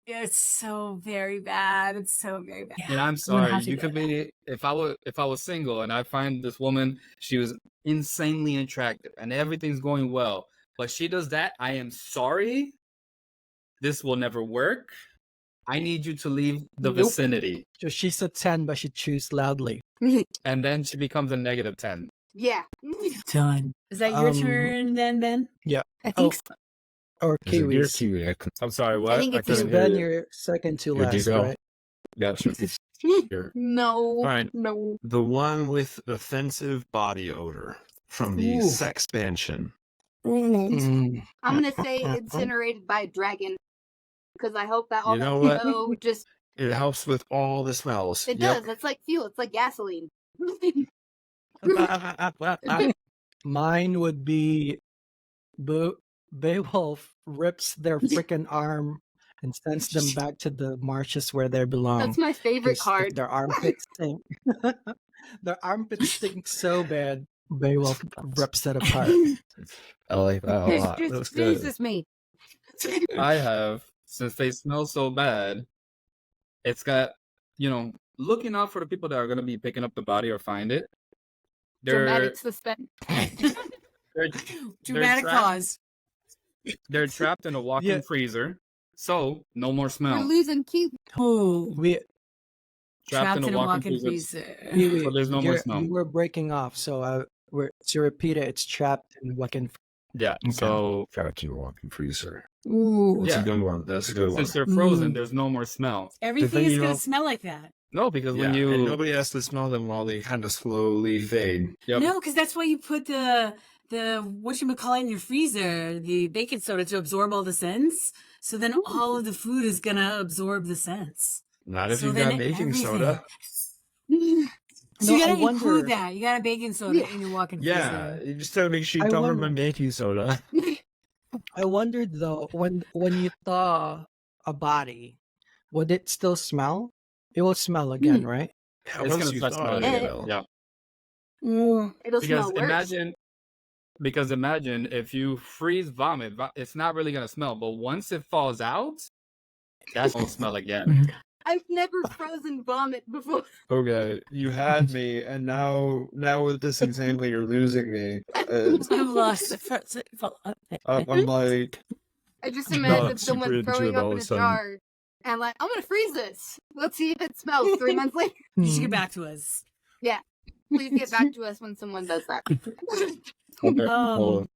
C: it's so very bad. It's so very bad.
E: And I'm
C: gonna
E: sorry.
C: have to
E: You
C: go
E: could
C: with
E: be if I was single and I find this woman, she was insanely attractive and everything's going well, but she does that. I am sorry. This will never work. I need you to leave the
B: Nope.
E: vicinity.
B: So she's a 10, but she chews loudly.
E: And then she becomes a -10.
A: Yeah.
C: Done. Is that your
B: Um,
C: turn then, Ben?
A: I
B: Oh,
A: think so.
B: Or
D: There's a deer
B: kiwis.
D: kiwi.
E: I'm sorry, what?
A: think it's
E: couldn't
B: Because
E: hear
B: Ben,
E: you.
B: you're second to
D: Here you
B: last,
D: go.
B: right?
D: That's here.
A: No.
D: Fine.
A: No.
D: The one with offensive body odor from the
B: Ooh.
D: sexpansion.
B: Mm.
A: I'm gonna say incinerated by a dragon. Because I hope that all
D: You
A: that
D: know what?
A: snow just
D: It helps with all the smells.
A: it does. It's like fuel. It's like gasoline.
B: Mine would be Beowulf rips their freaking arm and sends them back to the marshes where they belong.
A: That's my favorite
B: 'Cause if
A: card.
B: their armpits stink. Their armpits stink so bad. Beowulf rips it apart.
D: I like that a lot. That's good.
A: Jesus me.
E: I have, since they smell so bad, it's got, looking out for the people that are going to be picking up the body or find it.
A: Dramatic suspense.
E: They're
C: Dramatic
E: trapped.
C: pause.
E: They're trapped in a walk-in
B: Yeah.
E: freezer, so no more
A: We're
E: smell.
A: losing Q.
C: Oh,
B: We
E: Trapped in a walk-in freezer.
C: freezer.
B: Kiwi,
E: So there's no more smell.
B: You were breaking off, so to repeat it, it's trapped in walk-in.
E: Yeah,
B: Okay.
E: so
D: Trapped in a walk-in freezer.
C: Ooh.
D: That's
E: Yeah.
D: a good one. That's a good one.
E: since they're frozen,
C: Mm.
E: there's no more smell.
C: Everything is
D: you
C: going
D: know-
C: to smell like that.
E: No, because
D: Yeah,
E: when you...
D: and nobody has to smell them while they kind of slowly fade.
E: Yep.
C: No, because that's why you put the whatchamacallit in your freezer, the baking soda, to absorb all the scents. So then all of the food is going to absorb the scents.
D: Not if
C: So
D: you've
C: then
D: got baking
C: everything-
D: soda.
C: So
B: No,
C: you
B: I
C: gotta include
B: wonder-
C: that. You got a baking soda
A: Yeah.
C: in your walk-in
D: Yeah,
C: freezer.
D: you just gotta make sure you
B: I
D: cover my
B: wonder-
D: baking soda.
B: I wondered though, when you thaw a body, would it still smell? It will smell again, right?
D: Yeah,
E: It's
D: once
E: gonna
D: you
E: start
D: thaw
E: smelling
D: it,
A: again.
D: it will.
E: Yeah.
A: It'll
E: Because
A: smell worse.
E: imagine if you freeze vomit, it's not really gonna smell, but once it falls out, that's gonna smell again.
A: I've never frozen vomit before.
D: Okay, you had me, and now with this example, you're losing me.
C: I've lost the first.
D: I'm like,
A: I just
D: Not
A: imagine
D: super
A: someone
D: into
A: throwing
D: it all
A: up
D: of
A: in
D: a
A: a
D: sudden.
A: jar and like, I'm gonna freeze this. Let's see if it smells 3 months later.
C: You should get back to us.
A: Please get back to us when someone does that.
E: Okay.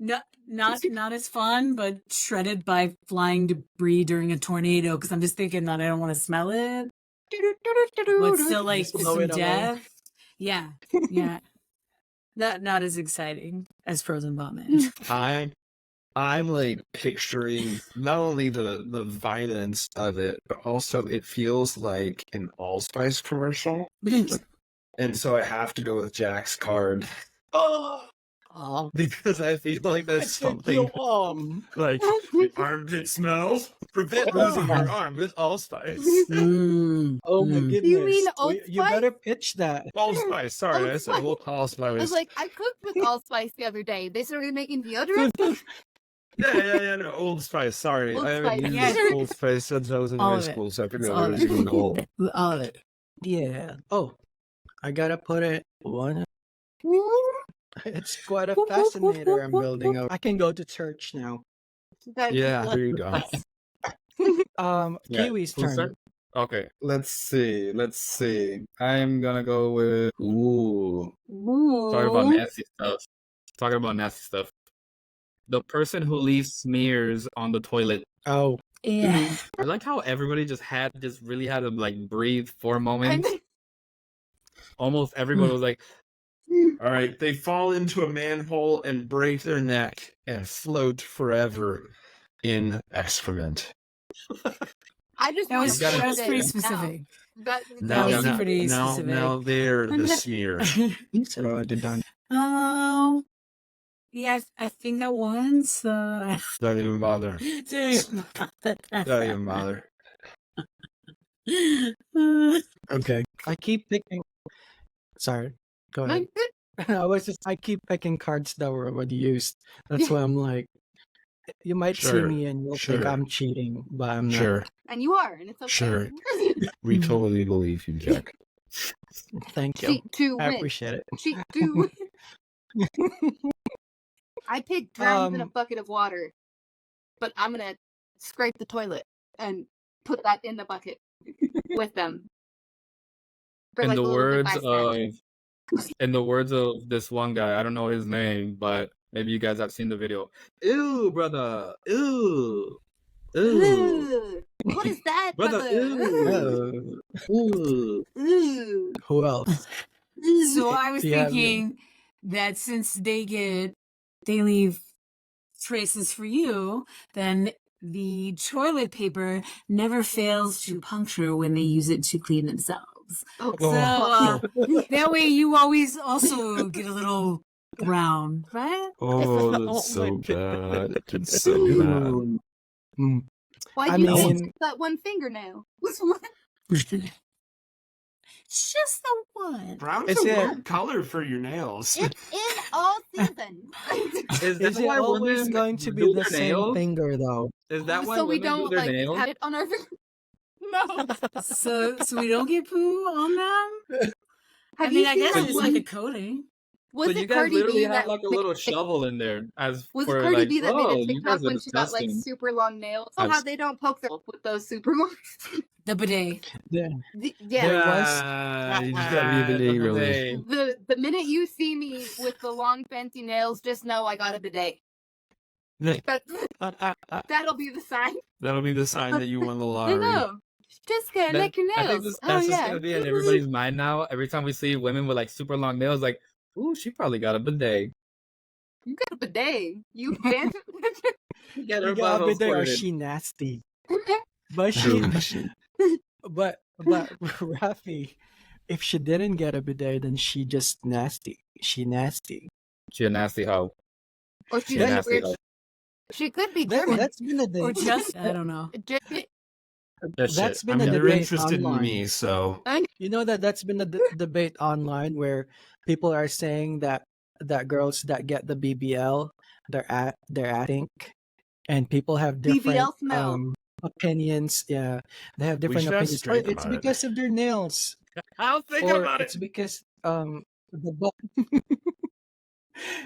C: Not as fun, but shredded by flying debris during a tornado. Because I'm just thinking that I don't want to smell it. But still, like
B: Just blow
C: some
B: it away.
C: death. Yeah. Not as exciting as frozen vomit.
D: I'm like picturing not only the violence of it, but also it feels like an allspice commercial. And so I have to go with Jack's card. Because I feel like that's something like armpit smells. Prevent losing your arm with allspice.
B: Oh my
C: Mm.
B: goodness!
A: You mean
B: You
A: allspice?
B: better pitch that.
D: Allspice, sorry, I said
A: Allspice. I
D: allspice.
A: was like, I cooked with allspice the other day. They started making deodorant.
D: Yeah, no, Old Spice, sorry.
A: Old
D: I haven't
A: Spice.
D: used
C: Yes.
D: Old Spice since I was in
C: All
D: high
C: of it.
D: school, so I
C: It's
D: figured
C: all
D: it
C: of
D: was
C: it.
D: even cold.
C: All of it.
B: Yeah. Oh, I gotta put it one. It's quite a fascinator I'm building up. I can go to church now.
D: Yeah, there you go.
E: Yeah,
B: Kiwi's
E: who's
B: turn.
E: that? Okay, let's see. I'm gonna go with talking about nasty stuff. The person who leaves smears on the toilet.
B: Oh,
C: Yeah.
E: I like how everybody just really had to like breathe for a moment. Almost everybody was like,
D: All right, they fall into a manhole and break their neck and float forever in excrement.
A: I just
C: That was,
A: wanna
C: that was
A: put
C: pretty
A: it
C: specific.
A: down.
C: That was pretty specific.
D: now they're the smear.
B: so I did done.
C: Oh. Yeah, I think that once.
D: Don't even bother. Don't even bother.
B: Okay. I keep picking. Sorry. Go ahead. I keep picking cards that were already used. That's why I'm like, you might see
D: Sure,
B: me and you'll think
D: sure.
B: I'm cheating, but I'm not.
D: Sure,
A: And you are, and it's okay.
D: Sure. we totally believe you, Jack.
B: Thank you.
A: Cheat to
B: I
A: win.
B: appreciate it.
A: Cheat to win. I picked drowns in a
B: Um,
A: bucket of water, but I'm gonna scrape the toilet and put that in the bucket with them. For
E: in
A: like
E: the
A: a little
E: words
A: goodbye snack.
E: of this one guy, I don't know his name, but Maybe you guys have seen the video. Ew, brother. Ew. Ew.
A: Ooh, what is that,
E: Brother,
A: brother?
E: ew. Ew.
A: Ooh.
B: Who else?
C: So I was
B: Yeah,
C: thinking that since they leave traces for you, then the toilet paper never fails to puncture when they use it to clean themselves.
A: Oh,
C: So that way you always also get a little brown, right?
D: Oh,
E: Oh
D: that's so
E: my
D: bad. It's so bad.
B: Ooh. Mm.
A: why
B: I
A: you
B: mean-
A: that one fingernail?
C: Just the one.
D: Brown's
B: Is
D: a
B: it-
D: weird color for your nails.
A: It's in all season.
E: Is that
B: Is it
E: why
B: always
E: women
B: going to be
E: do
B: the
E: their
B: same
E: nails?
B: finger though?
E: Is that why
A: so we
E: women do
A: don't
E: their
A: like
E: nails?
A: have it on our finger. No.
C: So we don't get poo on them?
A: Have
C: I mean,
A: you
C: I
A: seen
C: guess
A: that
C: it's
A: one?
C: like a coating.
A: Was
E: So
A: it
E: you guys
A: Cardi
E: literally
A: B
E: have
A: that
E: like a little shovel in there as
A: was it
E: for
A: Cardi
E: like,
A: B that made
E: oh,
A: a
E: you
A: TikTok
E: guys are
A: when she got like
E: disgusting.
A: super long nails?
E: I've
A: How
E: s-
A: they don't poke them with those super long.
C: The bidet.
B: Yeah.
A: Yeah.
B: There was-
D: You just gotta be a bit
E: the
D: really.
E: bidet.
A: The minute you see me with the long fancy nails, just know I got a bidet. That, that'll be the sign.
D: That'll be the sign that you won the
A: I
D: lottery.
A: know. Just gonna
E: That-
A: lick your
E: I
A: nails.
E: think
A: Oh
E: that's just
A: yeah.
E: gonna be in everybody's mind now. Every time we see women with like super long nails, like, ooh, she probably got a bidet.
A: You got a bidet. You fancy.
E: Get her
B: You got a
E: butthole
B: bidet or
E: squirted.
B: she nasty? But she, but Rafi, if she didn't get a bidet, then she just nasty. She nasty.
E: She a nasty hoe.
A: Or
E: She
A: she's
E: a
B: That-
E: nasty
A: weird.
E: hoe.
A: She could be German.
B: That's been a
C: Or
B: debate.
C: just, I don't know.
E: That
B: That's
E: shit.
B: been
D: I
B: a
D: mean, they're
B: debate
D: interested
B: online.
D: in me, so
B: You know that's been a debate online where people are saying that girls that get the BBL they're attic, and people have different
A: BBL smell.
B: opinions. Yeah, they have different
D: should ask
B: opinions.
D: straight
B: It's
D: about it.
B: because of their nails,
E: I'll think
B: or
E: about
B: it's
E: it.
B: because the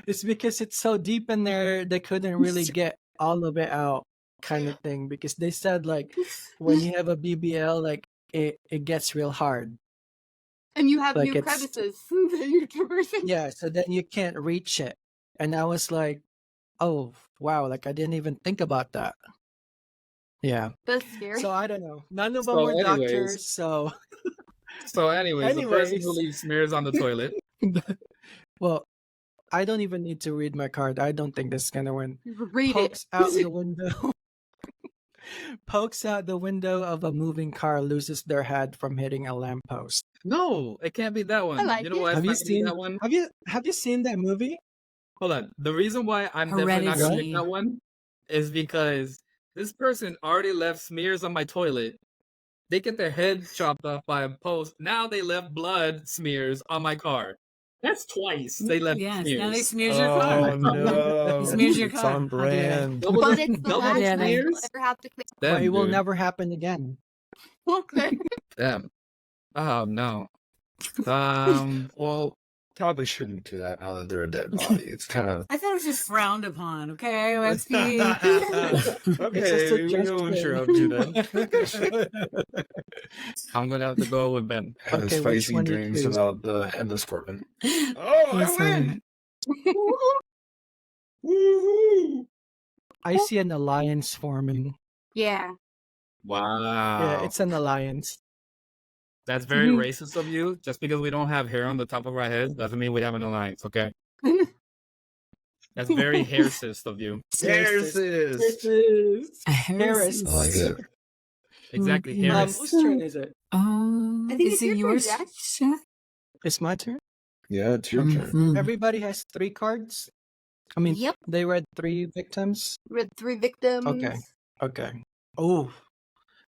B: it's because it's so deep in there they couldn't really get all of it out, kind of thing. Because they said like when you have a BBL, like it gets real hard.
A: And you have
B: Like
A: new
B: it's-
A: crevices that you're traversing.
B: Yeah, so then you can't reach it. And I was like, oh wow, like I didn't even think about that. Yeah.
A: That's scary.
B: So I don't know. None of them
E: So
B: were
E: anyways.
B: doctors, so
E: So anyways, the person who
B: Anyways.
E: leaves smears on the toilet.
B: well, I don't even need to read my card. I don't think this is gonna win.
A: Read it.
B: Pokes out the window. Pokes out the window of a moving car, loses their head from hitting a lamppost.
E: No, it can't be that one.
A: like
E: You know
A: it.
E: why it's
B: Have you
E: not gonna be
B: seen
E: that one?
B: Have you seen that movie?
E: Hold on. The reason why I'm definitely not gonna
C: Heredity.
E: pick that one is because this person already left smears on my toilet. They get their head chopped off by a post. Now they left blood smears on my car. That's twice they left
C: Yes,
E: smears.
C: now they smears your car.
D: Oh no!
C: Smears your
D: It's
C: car.
D: on
C: How dare they.
D: brand.
E: Double,
A: But it's the
E: double
A: last
C: Yeah,
A: time
C: they-
A: you'll
E: smears?
A: ever have to clean.
B: But
E: Damn,
B: it will
E: dude.
B: never happen again.
A: Okay.
E: Damn. Oh no.
D: Well, probably shouldn't do that now that they're a dead body. It's kind of
C: I thought it was just frowned upon, okay? Let's be.
D: okay.
B: a
D: We know what you're up to then.
E: I'm gonna have to go with Ben.
D: Have
B: Okay, which
D: spicy
B: one you
D: dreams
B: choose?
D: about the headless Corbin. Oh, I
C: Listen.
D: win! Woohoo!
B: I see an alliance forming.
A: Yeah.
E: Wow.
B: Yeah, it's an alliance.
E: That's very
B: Mhm.
E: racist of you. Just because we don't have hair on the top of our heads doesn't mean we have an alliance, okay? That's very haircist of you.
D: There's this.
B: Harris.
D: I like it.
E: Exactly,
C: Yes.
B: Whose
E: hairist.
B: turn is it?
C: Oh,
A: I think
C: is
A: it's
C: it
A: your turn,
C: yours,
A: Jack.
C: Jack?
B: It's my turn.
D: Yeah, it's your turn.
C: Mhm.
B: Everybody has 3 cards. I mean,
A: Yep.
B: they read 3 victims.
A: With 3 victims.
B: Okay. Oh,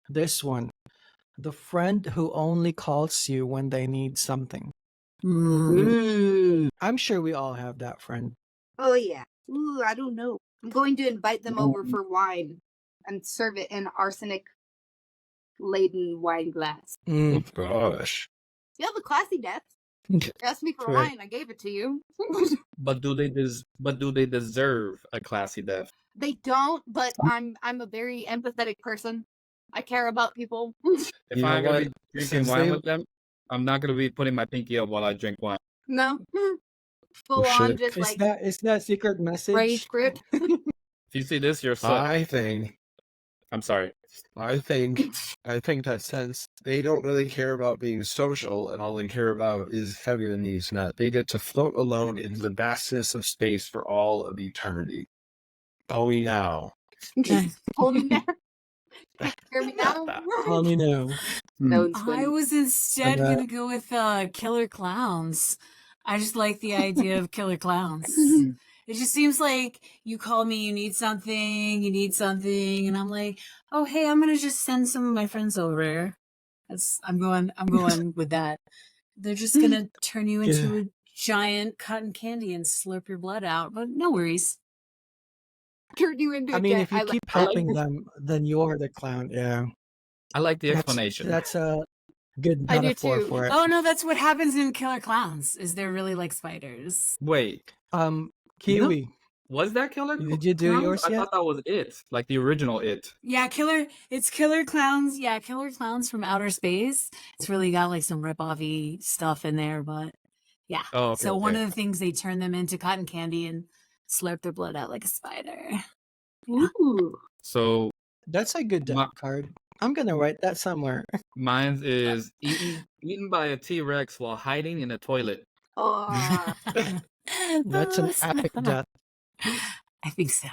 B: this one. The friend who only calls you when they need something.
C: Mm.
B: I'm sure we all have that friend.
A: Oh yeah. Ooh, I don't know. I'm going to invite them over for wine and serve it in arsenic laden wine glass.
B: Mm.
D: Oh gosh.
A: You have a classy death. Asked me for
B: Correct.
A: wine, I gave it to you.
E: But do they deserve a classy death?
A: They don't, but I'm a very empathetic person. I care about people.
E: If
D: You know
E: I'm gonna
D: what?
E: be drinking
D: Since
E: wine
D: they-
E: with them, I'm not gonna be putting my pinky up while I drink wine.
A: No. full on
D: shit.
A: just like
B: Is that a secret message?
A: rage quit.
E: If you see this, you're so.
D: I think
E: I'm sorry.
D: that since they don't really care about being social and all they care about is having a niche net, they get to float alone in the vastness of space for all of eternity. Oh, now.
A: Hold me now. Hear me now.
B: Let me know.
A: That one's
C: I
A: funny.
C: was instead
B: And,
C: gonna go with killer clowns. I just like the idea of killer clowns. It just seems like you call me, you need something, and I'm like, oh hey, I'm gonna just send some of my friends over. I'm going with that. They're just gonna turn you into a giant cotton candy and slurp your blood out, but no worries.
A: Turn you into
B: I
A: a
B: mean,
A: jet.
B: if you keep helping them, then you're the clown. Yeah,
E: I like the explanation.
B: That's a good
A: I do
B: metaphor
A: too.
B: for it.
C: Oh no, that's what happens in Killer Clowns. Is they're really like spiders.
E: Wait,
B: Kiwi,
E: was that Killer?
B: did you do
E: Clowns?
B: yours
E: I
B: yet?
E: thought that was it, like the original It.
C: Yeah, it's Killer Clowns. Yeah, Killer Clowns from Outer Space. It's really got like some rip-offy stuff in there, but yeah.
E: Oh, okay,
C: So one
E: okay.
C: of the things, they turn them into cotton candy and slurp their blood out like a spider.
A: Ooh.
E: So
B: That's a good
E: Ma-
B: card. I'm gonna write that somewhere.
E: mine is eaten by a T-Rex while hiding in a toilet.
A: Oh.
B: That's an epic death.
C: I think so.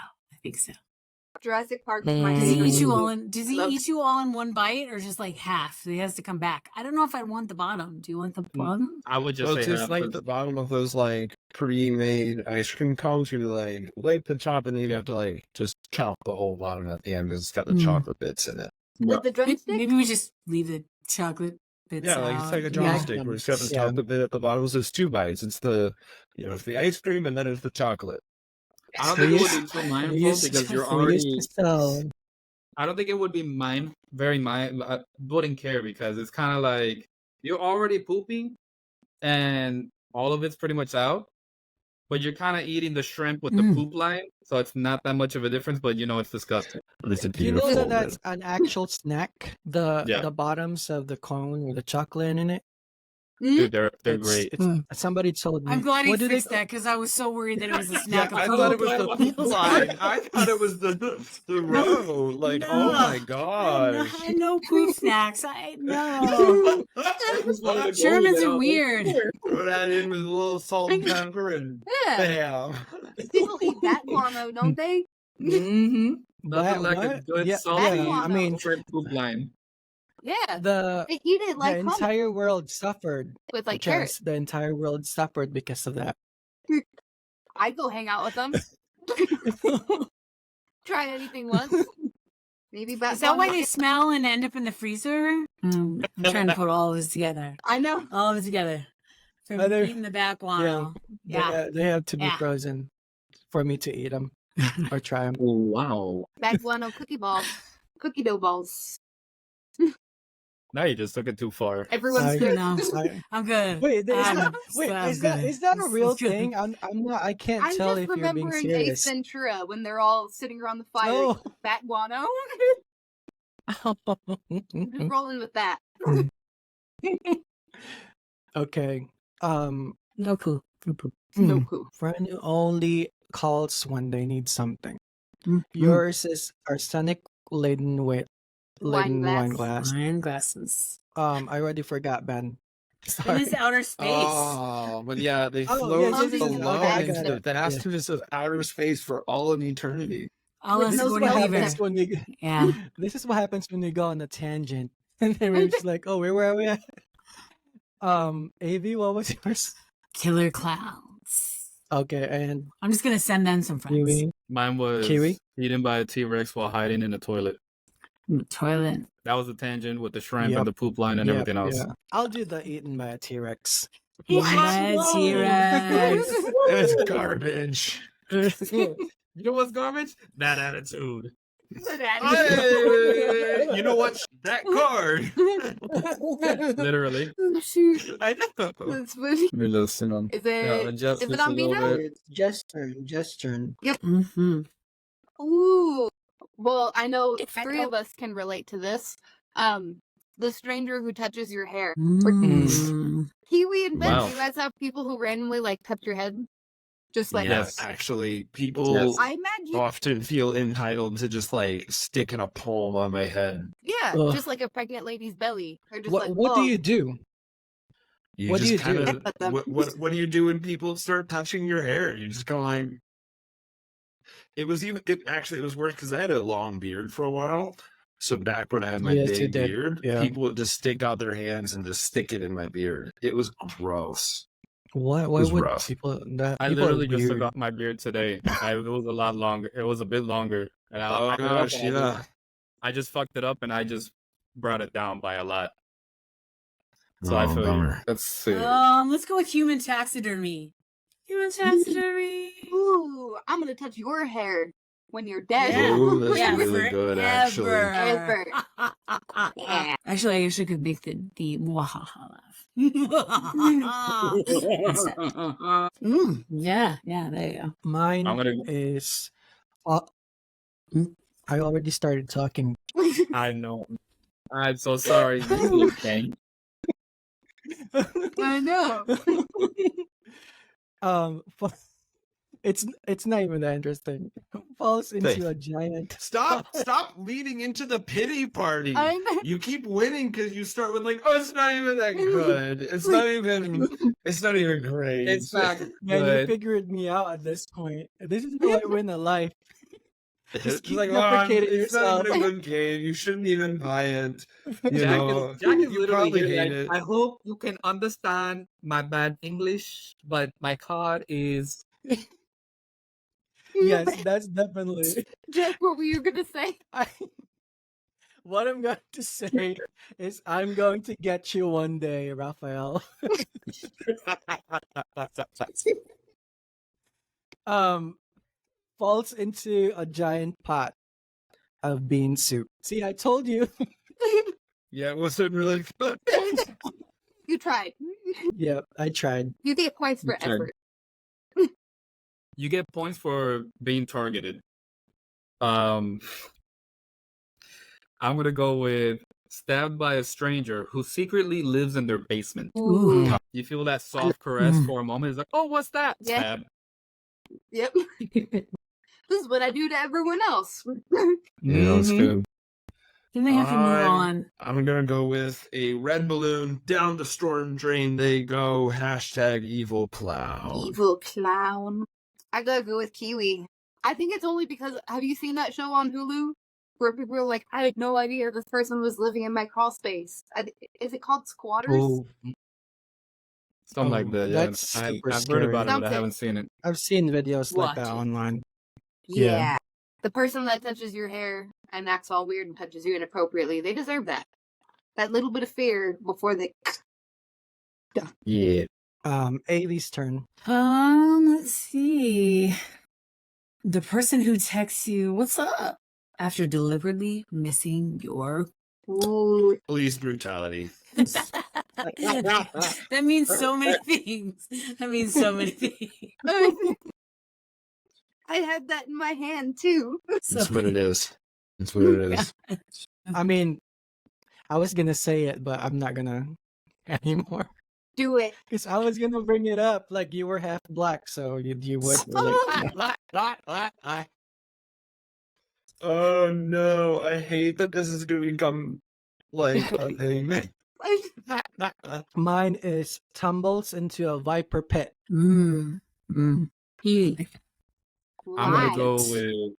A: Jurassic Park is my
C: Does he
A: favorite.
C: eat you all in? Does he
A: Love-
C: eat you all in one bite, or just like half? So he has to come back. I don't know if I want the bottom. Do you want the bottom?
E: I would just
D: Well,
E: say
D: it's just
E: half,
D: like
E: 'cause-
D: the bottom of those like pre-made ice cream cones. You like light the top, and then you have to like just chop the whole bottom at the end because it's got the chocolate bits in it.
A: With the drumstick?
C: Maybe we just leave the chocolate bits
D: Yeah,
C: out.
D: like it's like a
C: Yeah.
D: drumstick where it's got the
B: Yeah.
D: chocolate bit at the bottom. So it's 2 bites. It's the it's the ice cream and then it's the chocolate.
E: I don't
B: We
E: think it
B: used-
E: would be so
B: we
E: mindful
B: used
E: because
B: to-
E: you're
B: we used
E: already.
B: to sell.
E: I don't think it would be very mind. I wouldn't care because it's kind of like you're already pooping, and all of it's pretty much out. But you're kind of eating the shrimp with the poop line, so it's not that much of a difference. But it's disgusting.
D: It's a
B: You know
D: beautiful
B: that that's an actual snack.
E: Yeah.
B: The bottoms of the cone with the chocolate in it.
E: Dude, they're
B: It's-
E: great.
B: Somebody told me.
C: I'm glad he
B: what do they
C: fixed that because I was so worried that it was a
D: Yeah,
C: snack.
D: I
C: of
D: thought it
C: food.
D: was the poop line. I thought it was the row. Like, oh my gosh.
C: I know poop snacks. I know. Germans are weird.
D: Throw that in with a little salt and pepper and
A: Yeah.
D: bam.
A: People eat that guano, don't they?
E: Mm-hmm. Nothing like a
B: what?
E: good
B: Yeah,
E: salty
A: yeah,
B: I mean-
E: shrimp poop line.
A: Yeah.
B: The
A: They eat it like hummus
B: entire world suffered.
A: with like
B: Chance,
A: carrots.
B: the entire world suffered because of that.
A: I go hang out with them. Try anything once. Maybe back.
C: Is that why they smell and end up in the freezer? I'm trying to put all of this together.
A: I know.
C: All of it together. From
B: Other-
C: eating the back guano.
B: They have to be
C: Yeah.
B: frozen for me to eat them or try them.
E: Wow.
A: Back guano cookie balls. Cookie dough balls.
E: Now you just took it too far.
A: Everyone's
B: I-
A: good.
C: No, I'm good.
B: Wait, is
C: I'm
B: that,
C: good.
B: is that a
C: It's
B: real
C: good.
B: thing? I'm not. I can't
A: I'm
B: tell
A: just
B: if you're being
A: remembering Ace
B: serious.
A: Ventura when they're all sitting around the fire
B: Oh.
A: eating fat guano. Just rolling with that.
B: Okay.
C: No poo.
A: No poo.
B: Friend who only calls when they need something.
C: Mm.
B: Yours is arsenic laden
A: Wine
B: wine
A: glass.
B: glass.
C: Wine glasses.
B: I already forgot, Ben.
C: It
B: Sorry.
C: is outer space.
D: Oh, but yeah, they
B: Oh,
D: float
B: yes,
A: yes, yes,
D: below
A: okay,
D: into
A: okay.
D: the vastness of outer space for all of eternity.
C: All
A: With
C: us
B: This is
A: no
B: what
C: going
A: sweat.
C: to
B: happens when we.
C: Yeah.
B: This is what happens when we go on a tangent, and then we're just like, "Oh, where are we at?" AV, what was yours?
C: Killer clowns.
B: Okay, and
C: I'm just going to send them some friends.
B: Kiwi.
E: Mine was
B: Kiwi?
E: eaten by a T-Rex while hiding in the toilet.
C: Toilet.
E: That was the tangent with the shrimp
B: Yep.
E: and the poop line and
B: Yep,
E: everything else.
B: yeah. I'll do the eaten by a T-Rex.
C: Yeah, T-Rex.
D: It's garbage.
E: You know what's garbage? That attitude.
A: Hey,
E: You know what? That card. Literally.
A: Shoot.
D: I know.
A: That's funny.
E: We're listening on.
A: Is it?
E: adjust
A: Is
E: this
A: it on
E: a
A: me
E: little
A: now?
E: bit.
B: It's just turn.
C: Mm-hmm.
A: Ooh. Well, I know
C: Get fat
A: three
C: out.
A: of us can relate to this. The stranger who touches your hair. Kiwi and Ben,
E: Wow.
A: do you guys have people who randomly like touch your head? Just like
D: Yes,
E: Yes.
D: actually, people
A: I imagine.
D: often feel entitled to just like sticking a palm on my head.
A: Yeah,
B: Ugh.
A: just like a pregnant lady's belly. Or just
B: What
A: like,
B: what do
A: oh,
B: you do?
D: You
B: What do
D: just
B: you
D: kind
B: do?
D: of
A: At them.
D: what do you do when people start touching your hair? You just go like. It was worse because I had a long beard for a while. So back when I had my
B: Yes, you
D: big
B: did.
D: beard,
B: Yeah.
D: people would just stick out their hands and just stick it in my beard. It was gross.
B: Why
D: was
B: would
D: rough.
B: people that
E: I
B: people are
E: literally just took
B: weird.
E: off my beard today. It was a lot longer. It was a bit longer. And
D: Oh
E: I got up
D: gosh,
E: and
D: yeah.
E: I just fucked it up and I just brought it down by a lot. So I
D: Oh,
E: feel you.
D: bummer.
E: Let's see.
C: Let's go with human taxidermy. Human taxidermy.
A: ooh, I'm gonna touch your hair when you're dead.
C: Yeah.
D: Ooh, that's
C: Yeah,
D: really good, actually.
A: Ever.
C: Yeah. Actually, I usually could make the mwahaha laugh. Yeah, there you go.
B: Mine
E: I'm gonna-
B: is. I already started talking.
E: I know. I'm so sorry. Okay.
A: I know.
B: It's not even that interesting. Falls into a giant.
D: Stop leading into the pity party.
A: I know.
D: You keep winning because you start with like, oh, it's not even that good. It's not even great.
E: It's not
B: Man, you
E: good.
B: figured me out at this point. This is how I win a life.
D: It's
B: keep
D: like,
B: deprecating
D: it's not even a
B: yourself.
D: good game. You shouldn't even buy it. You
E: Jack
D: know,
E: is
D: you
E: literally
D: probably
E: here,
D: hate
E: like,
D: it.
E: I hope you can understand my bad English, but my card is.
B: Yes, that's definitely.
A: Jack, what were you gonna say?
B: What I'm going to say is I'm going to get you one day, Raphael. Falls into a giant pot of bean soup. See, I told you.
D: Yeah, it wasn't really good.
A: You tried.
B: Yeah, I tried.
A: You get points for
E: Okay.
A: effort.
E: You get points for being targeted. I'm gonna go with stabbed by a stranger who secretly lives in their basement.
C: Ooh.
E: You feel that soft caress for a moment. It's like, oh, what's that?
A: Yeah.
E: Stab.
A: Yep. This is what I do to everyone else.
D: Yeah, that's good.
C: Then they have to move
D: I'm-
C: on.
D: I'm gonna go with a red balloon down the storm drain. They go. # evil clown.
A: Evil clown. I gotta go with Kiwi. I think it's only because, have you seen that show on Hulu? Where people are like, I had no idea this person was living in my crawl space. Is it called Squatters?
B: Oh,
E: Something
B: Oh,
E: like that. Yeah.
B: that's
E: I've
B: super
E: heard about it, but I
A: Something.
E: haven't seen it.
B: I've seen videos like that
C: Watch it.
B: online.
A: Yeah. The person that touches your hair and acts all weird and touches you inappropriately, they deserve that. That little bit of fear before they...
D: Yeah.
B: Ailey's turn.
C: Let's see. The person who texts you, "What's up?" after deliberately missing your.
A: Ooh.
D: Police brutality.
C: That means so many things. That means so many things.
A: I had that in my hand, too.
D: That's what it is. That's what it is.
B: I mean, I was gonna say it, but I'm not gonna anymore.
A: Do it.
B: Because I was gonna bring it up, like you were half black, so you would.
D: Oh no! I hate that this is going to become like a thing.
B: Mine is tumbles into a viper pit.
C: Mm. He,
E: I'm gonna
A: Why?
E: go with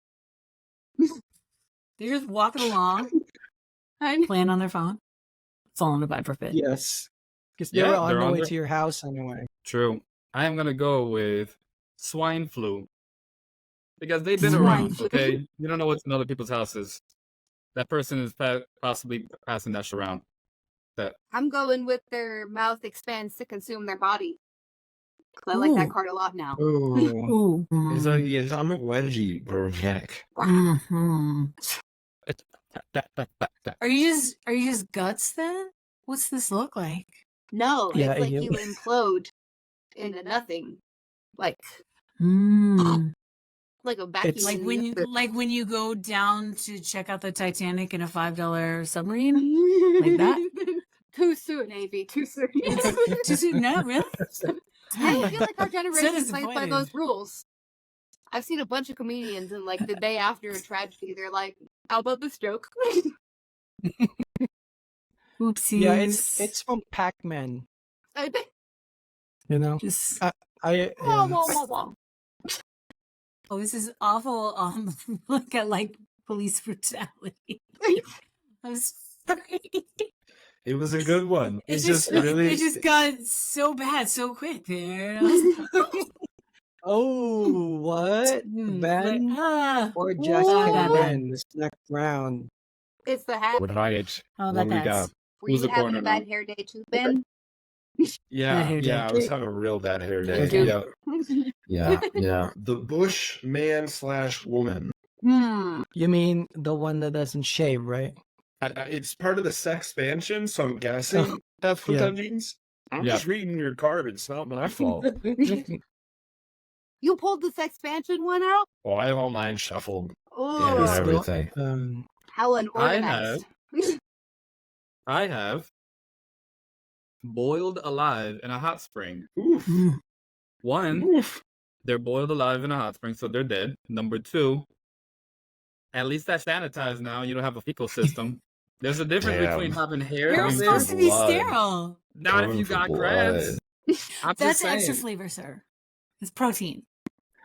C: they're just walking along, playing on their phone, fall in a viper pit.
B: Yes, because they
E: Yeah,
B: were on
E: they're
B: the
E: on
B: way
E: their-
B: to your house anyway.
E: true. I am gonna go with swine flu. Because they've been
C: Swine
E: around,
A: flu.
E: okay? You don't know what's in other people's houses. That person is possibly passing that shit around.
A: I'm going with their mouth expands to consume their body. 'Cause I like that
C: Ooh.
A: card a lot now.
B: Ooh.
C: Ooh.
D: It's like I'm a wedgie organic.
C: Mhm. Are you just guts then? What's this look like?
A: No,
B: Yeah,
A: it's like
B: you-
A: you implode into nothing. Like like a vacuum.
B: It's-
C: Like when you go down to check out the Titanic in a $5 submarine? Like that?
A: soon, AV. Too soon.
C: Too soon? No, really?
A: I feel like our generation plays by
C: disappointed.
A: those rules. I've seen a bunch of comedians, and like the day after a tragedy, they're like, "How about this joke?"
C: Oopsies.
B: Yeah, it's from Pac-Man.
A: I think.
B: You know,
C: Just,
B: I
A: Wah, wah, wah, wah.
C: oh, this is awful. Look at like police brutality. I'm sorry.
D: It was a good one.
C: It
D: It's just really.
C: it just got so bad so quick there.
B: Oh, what? Ben or just
C: Bad.
B: Ben this next round?
A: It's the hat.
D: Right.
C: Oh,
D: What we
C: that's
D: got?
A: Were
E: Who's
A: you
E: the
A: having
E: corner
A: a bad
E: now?
A: hair day too, Ben?
D: Yeah,
C: hair day.
D: I was having a real bad hair day.
A: Dude.
D: Yeah. The Bush man / woman.
B: You mean the one that doesn't shave, right?
D: It's part of the sex expansion, so I'm guessing that's what
B: Yeah.
D: that means. I'm
E: Yeah.
D: just reading your card. It's not my fault.
A: You pulled this expansion one out?
D: Oh, I have all mine shuffled
A: Oh,
D: and
B: Still-
D: everything.
A: how unorganized.
E: I have boiled alive in a hot spring.
D: Oof.
E: One,
D: Oof.
E: they're boiled alive in a hot spring, so they're dead. Number two, at least that's sanitized now. You don't have a fecal system. There's a difference
D: Damn.
E: between having hair
C: You're
E: on there.
C: supposed to be
D: blood.
C: sterile.
E: Not if
D: Going
E: you
D: for
E: got
D: blood.
E: crabs. I'm
C: That's
E: just saying.
C: extra flavor, sir. It's protein.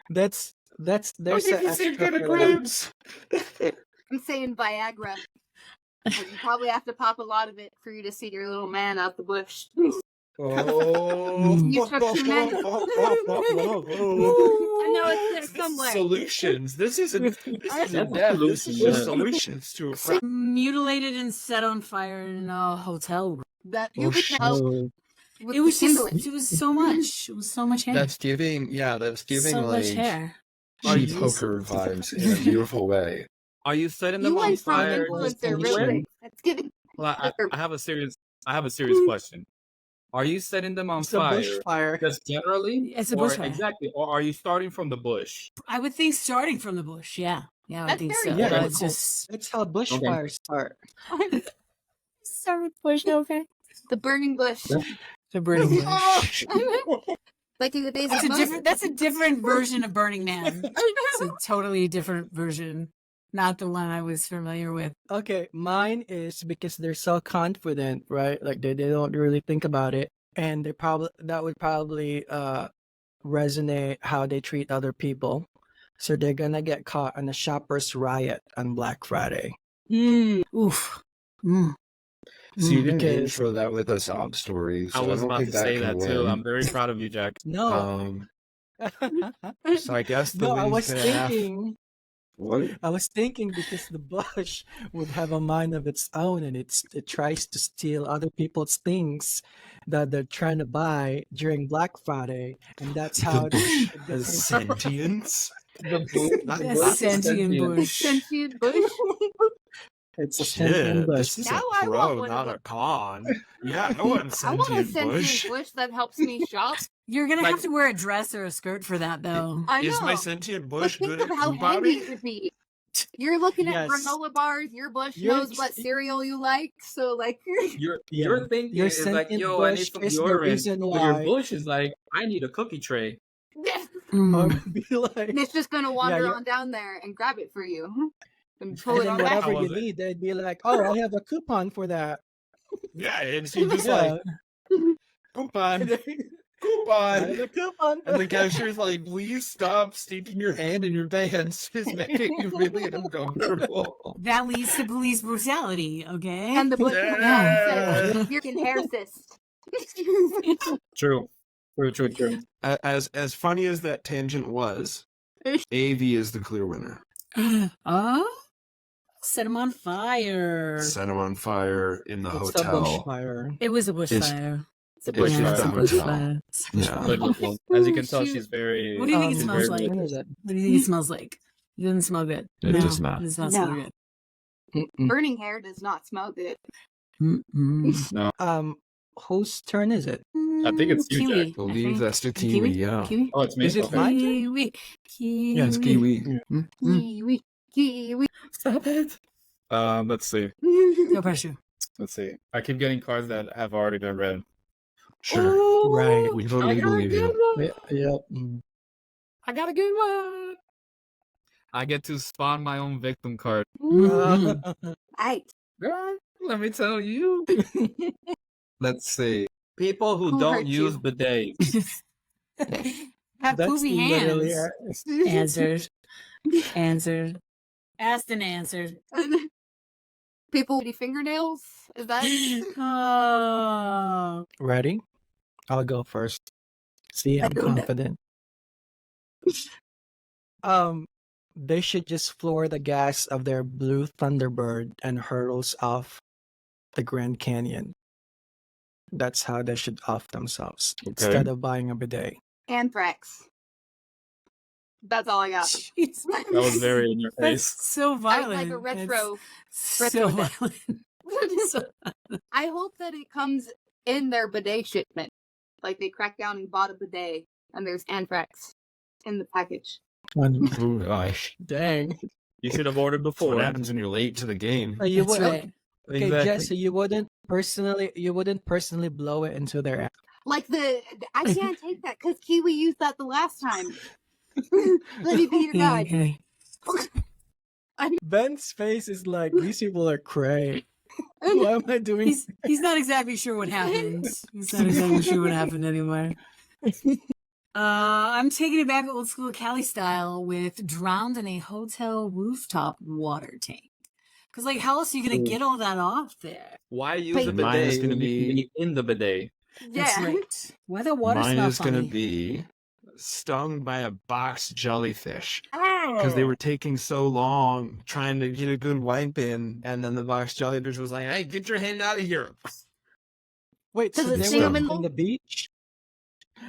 B: There's
D: I'll
B: an
D: give you some
B: extra
D: good
B: flavor.
D: crabs.
A: I'm saying Viagra. But you probably have to pop a lot of it for you to see your little man out the bush.
D: Oh.
A: You took too many. I know it's there
D: This is
A: somewhere.
D: solutions. This isn't
E: That's
D: death.
E: a
D: This is
E: solution,
D: just
E: yeah.
D: solutions to a problem.
C: Mutilated and set on fire in a hotel room.
A: That you could
B: Oh,
A: help
B: shit.
A: with
C: It was
A: the
C: just,
A: kindling.
C: it was so much. It was so much hair.
D: That's giving
C: so much hair.
D: cheap
E: you-
D: poker vibes in a beautiful way.
E: Are you setting them
A: You
E: on
A: went from
E: fire?
A: influencer
B: Just
A: really. That's getting
E: Well, I have a serious question. Are you setting them on
B: It's a
E: fire
B: bushfire.
E: just generally?
C: It's a
E: or
C: bushfire.
E: exactly, or are you starting from the bush?
C: I would think starting from the bush. Yeah. Yeah, I would
A: That's
C: think
A: very
C: so.
B: Yeah,
C: But
B: cool.
C: it's just
B: That's how bushfires start.
C: start with bush, okay?
A: the burning bush.
C: The burning bush.
A: Like in the days of Moses.
C: That's a different version of Burning Man. It's a totally different version. Not the one I was familiar with.
B: Okay, mine is because they're so confident, right? Like they don't really think about it, and that would probably resonate how they treat other people. So they're gonna get caught on a shoppers riot on Black Friday.
C: Oof. Mm.
D: So you didn't
B: Because-
D: intro that with a sob story. So
E: I was
D: don't
E: about
D: think
E: to say
D: can
E: that too.
D: win.
E: I'm very proud of you, Jack.
B: No,
D: So I guess the
B: no, I was
D: win's gonna have-
B: thinking.
D: What?
B: I was thinking because the bush would have a mind of its own, and it tries to steal other people's things that they're trying to buy during Black Friday, and that's how
D: The bush has sentience.
C: The sentient bush.
A: Sentient bush.
B: it's a
D: Shit,
B: sentient bush.
D: this is
A: Now
D: a
A: I want
D: pro,
A: one
D: not
A: of
D: a con. Yeah, I want
A: I want a
D: sentient
A: sentient
D: bush.
A: bush that helps me shop.
C: You're gonna
E: Like-
C: have to wear a dress or a skirt for that, though.
A: I know.
D: Is my sentient
A: But
D: bush
A: think
D: good
A: of
D: at
A: how
D: poo
A: handy
D: body?
A: it would be. You're looking at
B: Yes.
A: granola bars. Your bush
B: You're
A: knows what cereal you like. So like,
E: Your
B: Yeah.
E: thinking
B: Your
E: is like,
B: sentient
E: yo, I need
B: bush
E: some
B: is the
E: deodorant.
B: reason
E: But your
B: why-
E: bush is like, I need a cookie tray.
B: Or
C: Mm.
B: be like,
A: and it's just gonna wander
B: you're-
A: on down there and grab it for you and pull
B: and
A: it
B: then
A: on back.
B: whatever
D: How
B: you
D: was it?
B: need, they'd be like, "Oh, I have a coupon for that."
D: Yeah, and she just
B: Yeah.
D: like, coupon,
B: I have
D: coupon.
B: a coupon.
D: And the cashier's like, please stop sticking your hand in your pants. It's making you really uncomfortable.
C: That leads to police brutality, okay?
A: And the bush
D: Yeah.
A: says, "You can hair cyst."
E: True. True.
D: As funny as that tangent was, AV is the clear winner.
C: Oh? Set him on fire.
D: Set him on fire in the
B: It's a
D: hotel.
B: bushfire.
C: It was a bushfire.
A: It's a
D: It's
A: bush
C: Yeah,
D: just
C: it's
D: the
C: a
D: hotel.
C: bushfire.
D: Yeah.
E: But as you can tell,
A: Shoot.
E: she's very.
C: What do you think it
E: she's
C: smells
E: very-
C: like?
B: When is it?
C: What do you think it smells like? It doesn't smell good.
D: It does not.
C: It does not smell
A: No.
C: good.
B: Mm-mm.
A: Burning hair does not smell good.
C: Mm-mm.
B: Whose turn is it?
E: I think it's you,
C: Kiwi.
E: Jack.
C: I
D: Believe
C: think.
D: that's the kiwi, yeah.
C: Kiwi.
E: Oh, it's me.
B: Is it
E: Okay.
B: mine?
C: Kiwi. Kiwi.
D: Yeah, it's kiwi.
A: Kiwi, kiwi.
E: Stop it. Let's see.
C: No pressure.
E: Let's see. I keep getting cards that have already been read.
D: Sure.
B: Right.
D: We totally believe you.
B: Yep. Mm.
E: I got a good one. I get to spawn my own victim card.
A: Right.
E: Girl, let me tell you. Let's see. People who
A: Who
E: don't
A: hurt
E: use
A: you?
E: bidets.
C: Have
B: That's
C: poopy
B: literally
C: hands. Answered. Answered. Asked and answered.
A: People with fingernails? Is that?
C: Oh.
B: Ready? I'll go first. See, I'm
A: don't know.
B: confident. They should just floor the gas of their blue Thunderbird and hurtles off the Grand Canyon. That's how they should off themselves instead of buying a bidet.
A: Anthrax. That's all I got.
C: Jeez.
E: That was very in your
C: That's
E: face.
C: so
A: I was
C: violent.
A: like a retro.
C: That's
A: retro
C: so
A: death.
C: violent. So-
A: I hope that it comes in their bidet shipment. Like they crack down and bought a bidet and there's anthrax in the package.
D: Oh gosh.
B: Dang.
E: You should have ordered
D: That's what
E: before.
D: happens when you're late to the game.
B: You
C: That's
B: would,
C: right.
B: okay,
E: Exactly.
B: Jess, so you wouldn't personally blow it into their ass.
A: Like I can't take that because Kiwi used that the last time. Let me be your guide.
C: Okay.
B: Ben's face is like, these people are cray. Why am I doing
C: He's not exactly sure what happened. He's not exactly sure what happened anymore. I'm taking it back old school Cali style with drowned in a hotel rooftop water tank. Because, like, how else are you going to get all that off there?
E: Why use
A: Wait.
E: a
D: Mine is
E: bidet
D: gonna
E: when you can be in the bidet?
C: That's
A: Yeah.
C: right. Why the water
D: Mine
C: smell
D: is
C: funny?
D: going to be stung by a box jellyfish. Because they were taking so long trying to get a good wipe in, and then the box jellyfish was like, "Hey, get your hand out of here!"
B: Wait, so
A: Does it
B: they
A: sting
B: were
A: 'em in
B: in the beach?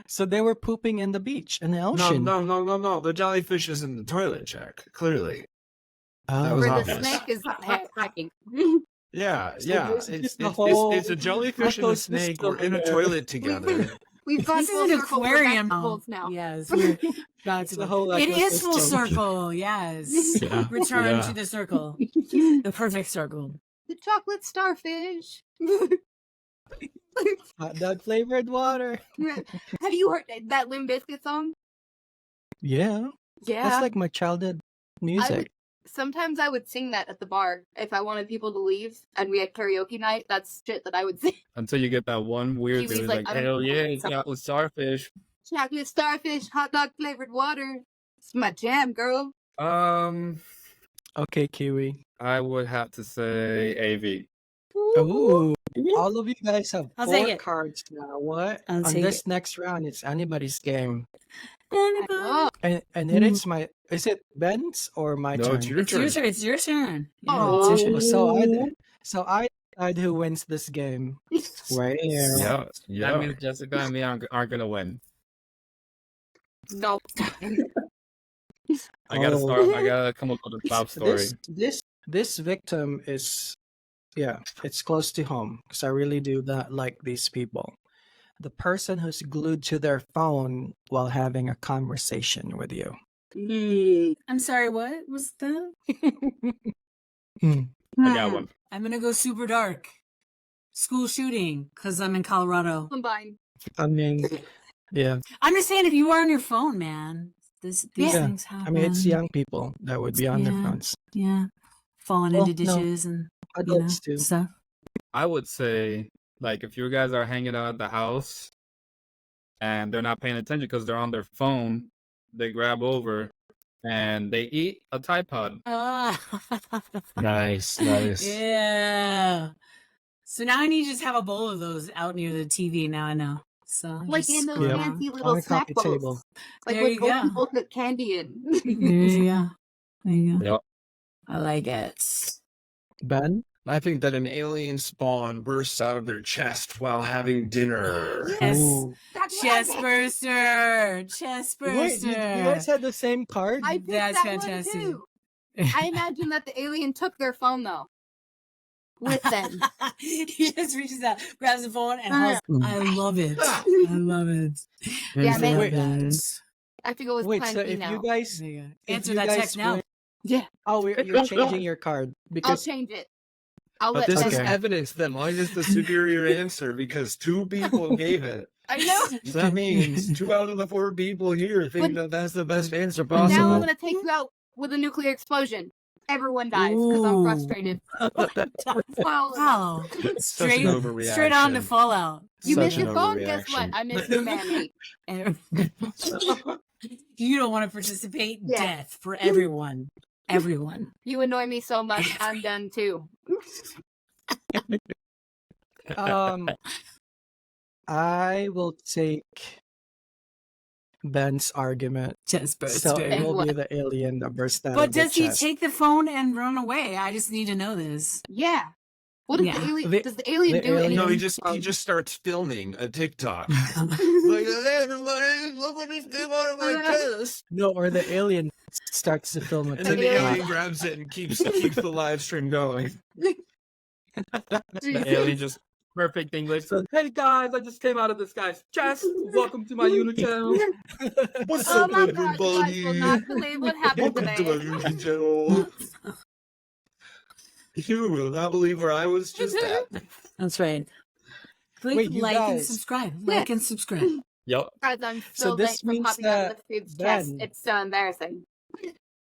B: So they were pooping in the beach, in the
D: No,
B: ocean.
D: no. The jellyfish is in the toilet, Jack. Clearly, that was
A: Where the
D: obvious.
A: snake is hacking.
D: Yeah,
B: So
D: yeah.
B: this is
D: It's,
B: just the
D: it's,
B: whole
D: it's, it's a jellyfish and a
B: ecosystem
D: snake. We're in a
B: there.
D: toilet together.
A: We've gone
C: This
A: full
C: is an
A: circle. We're back
C: aquarium.
A: to bulls now.
C: Yes, we're back
B: It's
C: to
B: the
C: the
B: whole
C: It is full
B: ecosystem.
C: circle. Yes.
D: Yeah.
C: Return
D: Yeah.
C: to the circle. The perfect circle.
A: The chocolate starfish.
B: Hot dog flavored water.
A: Have you heard that Limp Bizkit song?
B: Yeah,
A: Yeah.
B: that's like my childhood music.
A: Sometimes I would sing that at the bar if I wanted people to leave and we had karaoke night. That's shit that I would sing.
E: Until you get that one weird
A: Kiwi's
E: dude
A: like,
E: like,
A: I don't
E: hell
A: know
E: yeah,
A: what's
E: it's
A: up.
E: got with starfish.
A: Chocolate starfish, hot dog flavored water. It's my jam, girl.
B: Okay, Kiwi.
E: I would have to say AV.
B: Ooh, all of you guys have
C: I'll take
B: 4
C: it.
B: cards now. What?
C: I'll
B: On
C: take
B: this next round, it's anybody's game.
A: Oh,
B: And it is my. Is it Ben's or my
D: No,
B: turn?
D: it's your
C: It's
D: turn.
C: your turn. It's your turn. Yeah,
A: Aw.
C: it's your turn.
B: So I decide who wins this game. Right here.
D: Yeah, yeah.
E: That means Jessica and me aren't gonna win.
A: no.
E: I gotta
B: Oh.
E: start. I gotta come up with a top story.
B: This victim is, yeah, it's close to home because I really do not like these people. The person who's glued to their phone while having a conversation with you.
C: I'm sorry, what was that?
E: I got one.
C: I'm going to go super dark. School shooting, because I'm in Colorado.
A: Combine.
B: I mean, yeah.
C: I'm just saying, if you are on your phone, man, these
B: Yeah.
C: things happen.
B: I mean, it's young people that would be on their
C: Yeah.
B: phones.
C: Yeah. Falling
B: Well,
C: into
B: no,
C: dishes and
B: Adults too.
C: stuff.
E: I would say, like, if you guys are hanging out at the house and they're not paying attention because they're on their phone, they grab over and they eat a Tide Pod.
C: Ah.
D: Nice.
C: Yeah. So now I need to just have a bowl of those out near the TV. Now I know. So
A: Like
C: just
A: in those
C: screw
B: Yeah.
C: around.
A: fancy
B: On
A: little
B: a
A: snack
B: coffee
A: bowls.
B: table.
A: Like
C: There
A: what
C: you
A: old
C: go.
A: people put candy in.
C: There you go. There you go.
E: Yep.
C: I like it.
B: Ben?
D: I think that an alien spawn bursts out of their chest while having dinner.
C: Yes.
B: Ooh.
A: That's what
C: Chest
A: I picked.
C: burster. Chest burster.
B: Wait, you guys had the same card?
A: I picked
C: That's
A: that
C: fantastic.
A: one too. I imagine that the alien took their phone though. With them.
C: He just reaches out, grabs the phone, and
A: Uh.
C: holds. I love it. I love it.
A: Yeah,
C: I
A: man.
C: love
B: Wait.
C: it.
A: I think it was
B: Wait,
A: Plan
B: so
A: B
B: if
A: now.
B: you guys...
C: There you go.
B: if
C: Answer
B: you
C: that
B: guys
C: text now.
B: win-
A: Yeah.
B: Oh, you're changing your card.
A: I'll
B: Because
A: change it. I'll
D: But
A: let
D: this
A: Ben
D: is
B: Okay.
D: evidence that mine is the superior answer because 2 people gave it.
A: I know.
D: So that means 2 out of the 4 people here think that that's the best answer
A: But now I'm
D: possible.
A: gonna take you out with a nuclear explosion. Everyone dies because I'm
C: Ooh.
A: frustrated. Well,
C: Wow.
D: Such an overreaction.
C: Straight on to Fallout.
A: you
D: Such
A: miss
D: an
A: your phone? Guess what?
D: overreaction.
A: I miss your man-mate.
C: You don't want to participate.
A: Yeah.
C: Death for everyone. Everyone.
A: You annoy me so much, I'm done too.
B: I will take Ben's argument.
C: Chest burster.
B: So it
A: And
B: will be
A: what?
B: the alien that burst out
C: But
B: of the
C: does he
B: chest.
C: take the phone and run away? I just need to know this.
A: Yeah. What if
C: Yeah.
A: the alien?
B: The-
A: Does the alien
B: the
A: do
B: alien-
A: anything?
D: No, he just starts filming a TikTok. Like, everybody, look what he's doing on my chest.
B: No, or the alien starts to film a
D: And then the
B: TikTok.
D: alien grabs it and keeps the live stream going.
E: The alien just perfect English. Hey guys, I just came out of this guy's chest. Welcome to my Unichannel.
D: What's
A: Oh
D: up,
A: my god, you guys will
D: everybody?
A: not believe what happened
D: Welcome to my
A: today.
D: YouTube channel. You will not believe where I was just at.
C: That's right. Click
B: Wait, you
C: like and
B: guys.
C: subscribe. Like and subscribe.
E: Yep.
A: Guys, I'm
B: So
A: still
B: this
A: late for
B: means
A: popping out of
B: that
A: the food's chest.
B: Ben-
A: It's so embarrassing.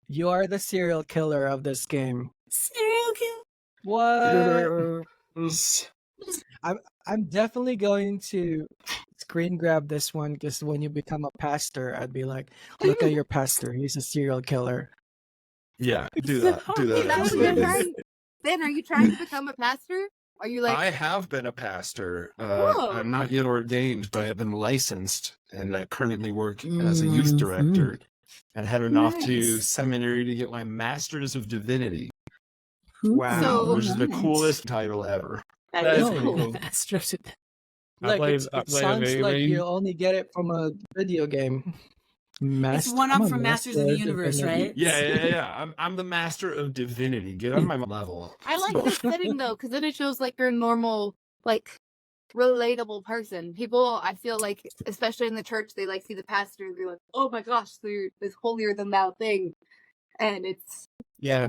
B: You are the serial killer of this game.
C: Serial kill.
B: What? I'm definitely going to screen grab this one because when you become a pastor, I'd be like, look at your pastor. He's a serial killer.
D: Yeah, do that. Do
A: Is
D: that.
A: that what you're
D: absolutely.
A: trying? Ben, are you trying to become a pastor? Are you like?
D: I have been a pastor.
A: Whoa.
D: I'm not yet ordained, but I have been licensed, and I currently work as a youth director. And heading off to
C: Nice.
D: seminary to get my Master's of Divinity,
B: Wow.
A: So-
D: which is the coolest title ever.
A: That
E: That
A: is
E: is
B: Oh.
E: pretty
A: cool.
E: cool.
C: Faster.
E: I played
B: it
E: a
B: sounds
E: video
B: like
E: game.
B: you only get it from a video game.
C: It's one
B: I'm
C: up
B: a
C: from Masters of the Universe,
B: Divinity.
C: right?
D: Yeah. I'm the Master of Divinity. Get on my level.
A: I like this setting though, because then it shows like you're a normal, like, relatable person. People, I feel like, especially in the church, they like see the pastor and they're like, "Oh my gosh, they're this holier than thou thing," and it's
B: Yeah.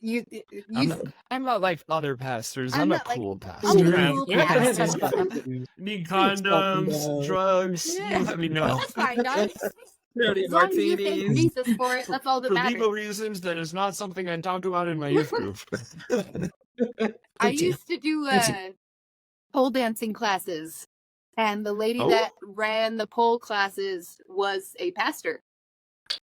A: you.
D: I'm not like other pastors.
A: I'm
D: I'm a
A: not like-
D: cool
A: I'm
D: pastor.
A: a cool pastor.
D: Need
B: about.
D: condoms, drugs.
A: Yeah.
D: Let me know.
A: That's fine, guys.
E: Dirty
A: As long as you thank
E: martinis.
A: Jesus for it, that's all that
D: For
A: matters.
D: legal reasons, that is not something I talked about in my youth group.
A: I
B: Good deal.
A: used to do
B: Good deal.
A: pole dancing classes, and the lady
D: Oh.
A: that ran the pole classes was a pastor.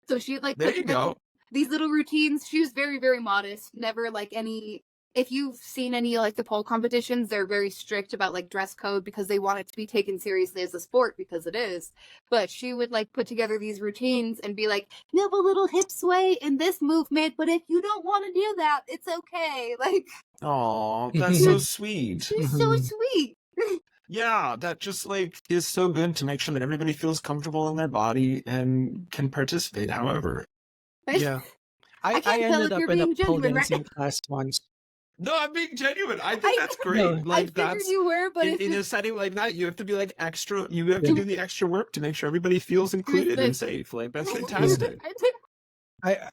A: So she like
D: There
A: put
D: you
A: together
D: go.
A: these little routines. She was very, very modest. Never like any. If you've seen any like the pole competitions, they're very strict about like dress code because they want it to be taken seriously as a sport because it is. But she would like put together these routines and be like, "You have a little hip sway in this movement, but if you don't want to do that, it's okay." Like
D: Oh, that's so sweet.
A: she's so
B: Mhm.
A: sweet.
D: Yeah, that just like is so good to make sure that everybody feels comfortable in their body and can participate. However,
B: Yeah.
A: I
B: I
A: can't tell
B: ended
A: if
B: up
A: you're
B: in a
A: being
B: pole
A: genuine, right?
B: dancing class once.
D: no, I'm being genuine. I think
A: I-
D: that's great.
B: No.
A: I
D: Like
A: figured
D: that's
A: you were, but
D: in,
A: it's
D: in a
A: just,
D: setting like that, you have to be like extra. You have
B: Yeah.
D: to do the extra work to make sure everybody feels included and
A: this.
D: safe. Like that's fantastic.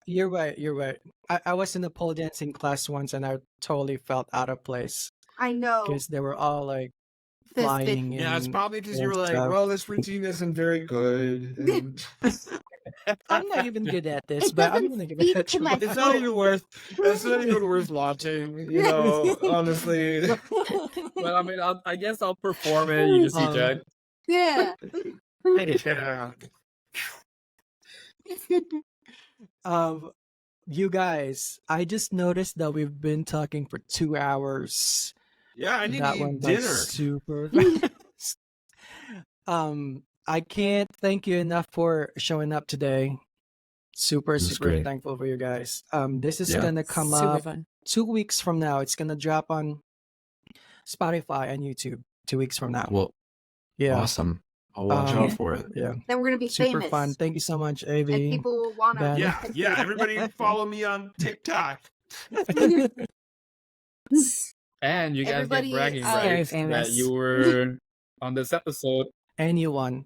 B: You're right. You're right. I was in a pole dancing class once, and I totally felt out of place
A: I know.
B: because they were all like
A: This
B: flying.
D: Yeah, it's
B: and
D: probably because you were
B: and
D: like,
B: stuff.
D: well, this routine isn't very good. and-
B: I'm not even good at this,
A: It
B: but I'm
A: doesn't
B: gonna give
A: speak
B: it a
A: to
B: try.
A: my
D: It's not even worth. It's not even worth watching. You know, honestly.
E: Well, I mean, I guess I'll perform it. You just see
B: Um,
E: Jack.
A: Yeah.
B: You guys, I just noticed that we've been talking for 2 hours.
D: Yeah, I need
B: That
D: to eat
B: went by
D: dinner.
B: super fast. I can't thank you enough for showing up today. Super,
D: This is
B: super
D: great.
B: thankful for you guys. This is
D: Yeah.
B: gonna come
C: Super
B: up
C: fun.
B: 2 weeks from now. It's gonna drop on Spotify and YouTube 2 weeks from now.
D: Well,
B: Yeah,
D: awesome. I'll watch
B: Um,
D: out for it.
B: yeah,
A: Then we're gonna be
B: super
A: famous.
B: fun. Thank you so much,
A: And
B: AV.
A: people will wanna
B: Ben.
D: Yeah. Everybody follow me on TikTok.
E: And you guys
A: Everybody,
E: get bragging
A: Very
E: rights that
C: famous.
E: you were on this episode.
B: And you won.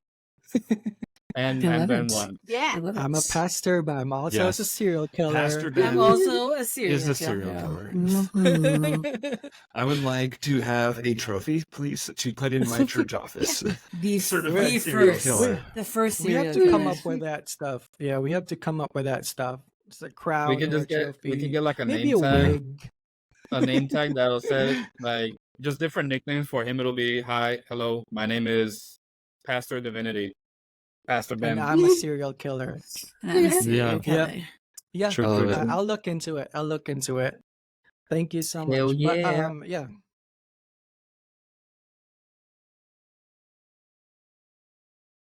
E: And
C: I love
E: then
C: it.
E: one.
C: I
A: Yeah.
C: love
B: I'm a
C: it.
B: pastor, but I'm also a
D: Yes.
B: serial killer.
D: Pastor
C: I'm
D: Dan
C: also a serial
D: is a
C: killer.
D: serial killer.
C: Mhm.
D: I would like to have a trophy, please, to put in my church office.
C: The,
D: Certified
C: the
D: serial
C: first,
D: killer.
C: the first
B: We have
C: serial
B: to come
C: killer.
B: up with that stuff. Yeah, we have to come up with that stuff. It's a crown
E: We can
B: or a
E: just get
B: trophy.
E: like a
B: Maybe
E: name
B: a
E: tag.
B: wig.
E: A name tag that'll say like just different nicknames for him. It'll be hi, hello, my name is Pastor Divinity, Pastor
B: And
E: Ben.
B: I'm a serial killer.
C: And I'm a serial
E: Yeah.
C: killer.
B: Yeah,
D: Triple
E: it.
B: I'll look into it. I'll look into it. Thank you so
E: Hell
B: much. But
E: yeah.
B: yeah,